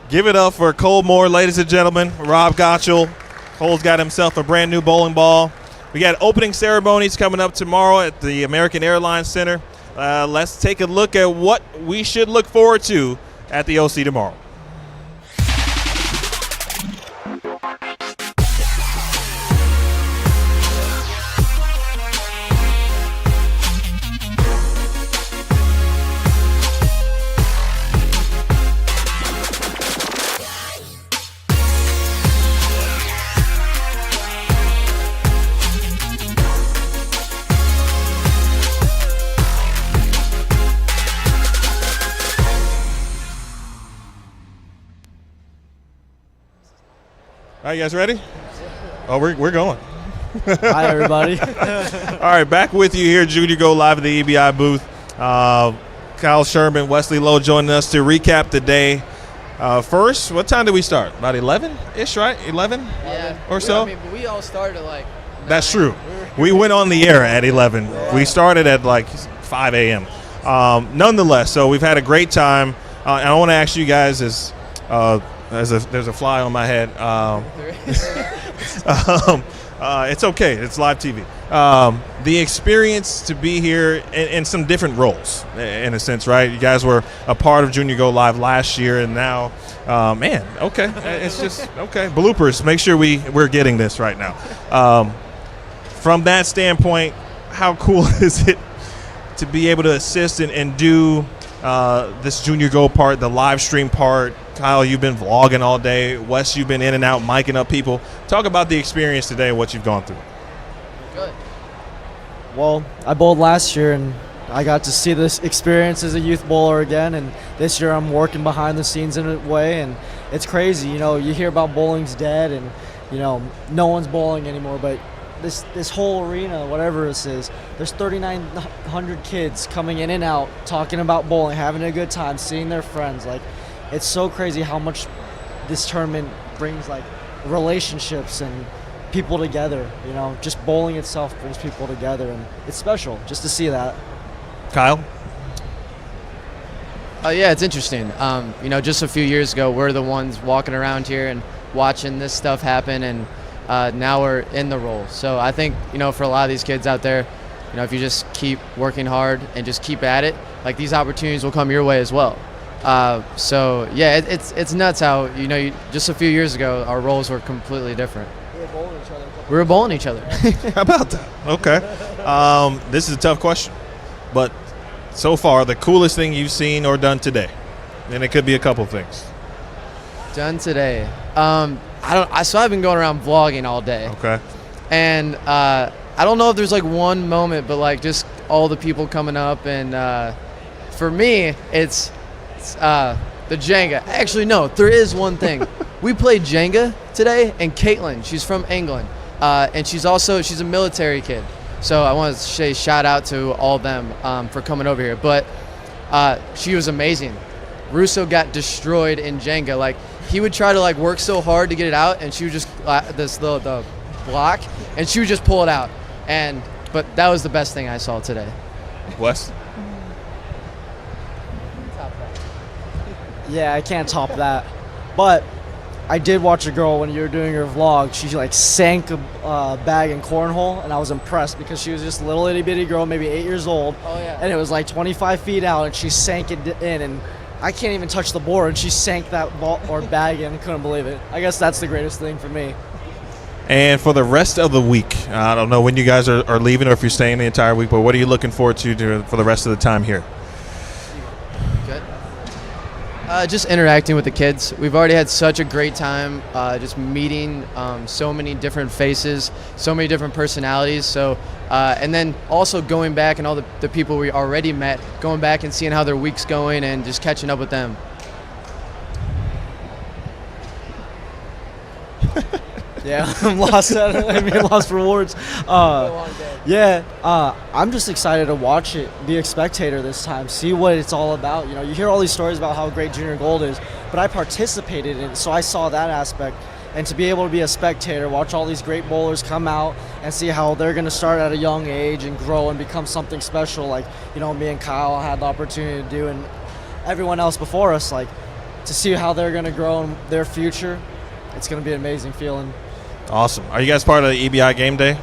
Give it up for Cole Moore, ladies and gentlemen. Rob Gottschall. Cole's got himself a brand new bowling ball. We got opening ceremonies coming up tomorrow at the American Airlines Center. Let's take a look at what we should look forward to at the OC tomorrow. All right, you guys ready? Oh, we're going. Hi, everybody. All right, back with you here, Junior Go live at the EBI booth. Kyle Sherman, Wesley Lowe joining us to recap the day. First, what time did we start? About 11-ish, right? 11 or so? But we all started like 9. That's true. We went on the air at 11. Yeah. We started at like 5 a.m. Nonetheless, so we've had a great time. And I want to ask you guys there's a fly on my head. It's okay. It's live TV. The experience to be here in some different roles, in a sense, right? You guys were a part of Junior Go Live last year, and now, okay. It's just, okay. Bloopers. Make sure we're getting this right now. From that standpoint, how cool is it to be able to assist and do this Junior Gold part, the live stream part? Kyle, you've been vlogging all day. Wes, you've been in and out, miking up people. Talk about the experience today and what you've gone through. Good. Well, I bowled last year, and I got to see this experience as a youth bowler again, and this year I'm working behind the scenes in a way, and it's crazy. You know, you hear about bowling's dead, and, you know, no one's bowling anymore, but this whole arena, whatever this is, there's 3,900 kids coming in and out, talking about bowling, having a good time, seeing their friends. Like, it's so crazy how much this tournament brings, like, relationships and people together. You know, just bowling itself brings people together, and it's special just to see that. Kyle? Yeah, it's interesting. You know, just a few years ago, we're the ones walking around here and watching this stuff happen, and now we're in the role. So I think, you know, for a lot of these kids out there, you know, if you just keep working hard and just keep at it, like, these opportunities will come your way as well. So yeah, it's nuts how, you know, just a few years ago, our roles were completely different. We were bowling each other. How about that? Okay. This is a tough question, but so far, the coolest thing you've seen or done today, and it could be a couple things. Done today. I've been going around vlogging all day. Okay. And I don't know if there's like one moment, but like just all the people coming up, and for me, it's the Jenga. Actually, no, there is one thing. We played Jenga today, and Caitlin, she's from England, and she's a military kid. So I want to say shout out to all of them for coming over here. But she was amazing. Russo got destroyed in Jenga. Like, he would try to like work so hard to get it out, and she would just the block, and she would just pull it out. But that was the best thing I saw today. Wes? Yeah, I can't top that. But I did watch a girl when you were doing your vlog. She like sank a bag in cornhole, and I was impressed because she was just a little itty bitty girl, maybe 8 years old. Oh yeah. And it was like 25 feet out, and she sank it in, and I can't even touch the board, and she sank that ball or bag in. Couldn't believe it. I guess that's the greatest thing for me. And for the rest of the week, I don't know when you guys are leaving or if you're staying the entire week, but what are you looking forward to for the rest of the time here? Good. Just interacting with the kids. We've already had such a great time just meeting so many different faces, so many different personalities. So, and then also going back and all the people we already met, going back and seeing how their week's going and just catching up with them. Yeah, I'm lost. Lost for words. Yeah, I'm just excited to watch it, be a spectator this time, see what it's all about. You know, you hear all these stories about how great Junior Gold is, but I participated in it, so I saw that aspect. And to be able to be a spectator, watch all these great bowlers come out and see how they're going to start at a young age and grow and become something special, like, you know, me and Kyle had the opportunity to do, and everyone else before us, like, to see how they're going to grow in their future, it's going to be an amazing feeling. Awesome. Are you guys part of the EBI game day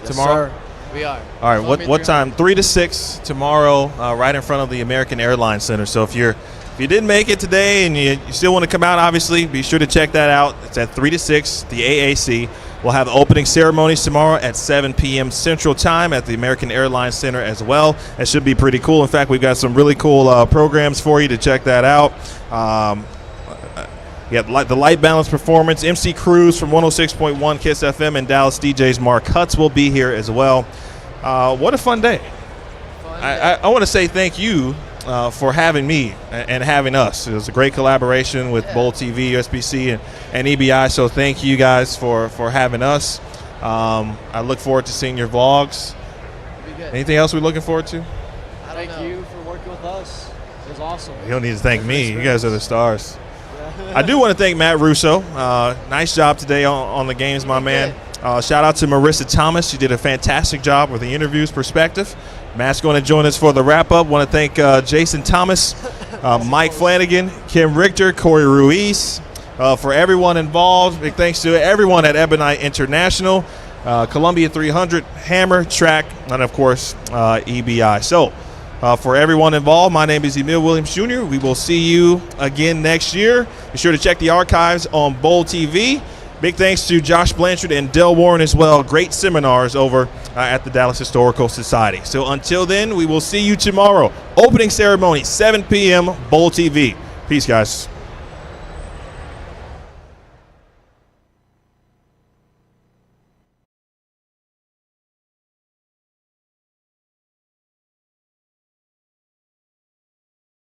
tomorrow? Yes, sir. We are. All right. What time? 3 to 6 tomorrow, right in front of the American Airlines Center. So if you didn't make it today and you still want to come out, obviously, be sure to check that out. It's at 3 to 6, the AAC. We'll have the opening ceremonies tomorrow at 7 p.m. Central Time at the American Airlines Center as well. It should be pretty cool. In fact, we've got some really cool programs for you to check that out. You got the Light Balance Performance, MC Cruz from 106.1 KISS FM, and Dallas DJs Mark Hutz will be here as well. What a fun day. I want to say thank you for having me and having us. It was a great collaboration with Bowl TV, USBC, and EBI, so thank you guys for having us. I look forward to seeing your vlogs. Anything else we're looking forward to? Thank you for working with us. It was awesome. You don't need to thank me. You guys are the stars. I do want to thank Matt Russo. Nice job today on the games, my man. Shout out to Marissa Thomas. She did a fantastic job with the interviews perspective. Matt's going to join us for the wrap-up. Want to thank Jason Thomas, Mike Flanagan, Kim Richter, Corey Ruiz, for everyone involved. Big thanks to everyone at Ebonite International, Columbia 300, Hammer, Track, and, of course, EBI. So, for everyone involved, my name is Emil Williams Jr. We will see you again next year. Be sure to check the archives on Bowl TV. Big thanks to Josh Blanchard and Del Warren as well. Great seminars over at the Dallas Historical Society. So until then, we will see you tomorrow. Opening ceremony, 7 p.m., Bowl TV. Peace, guys.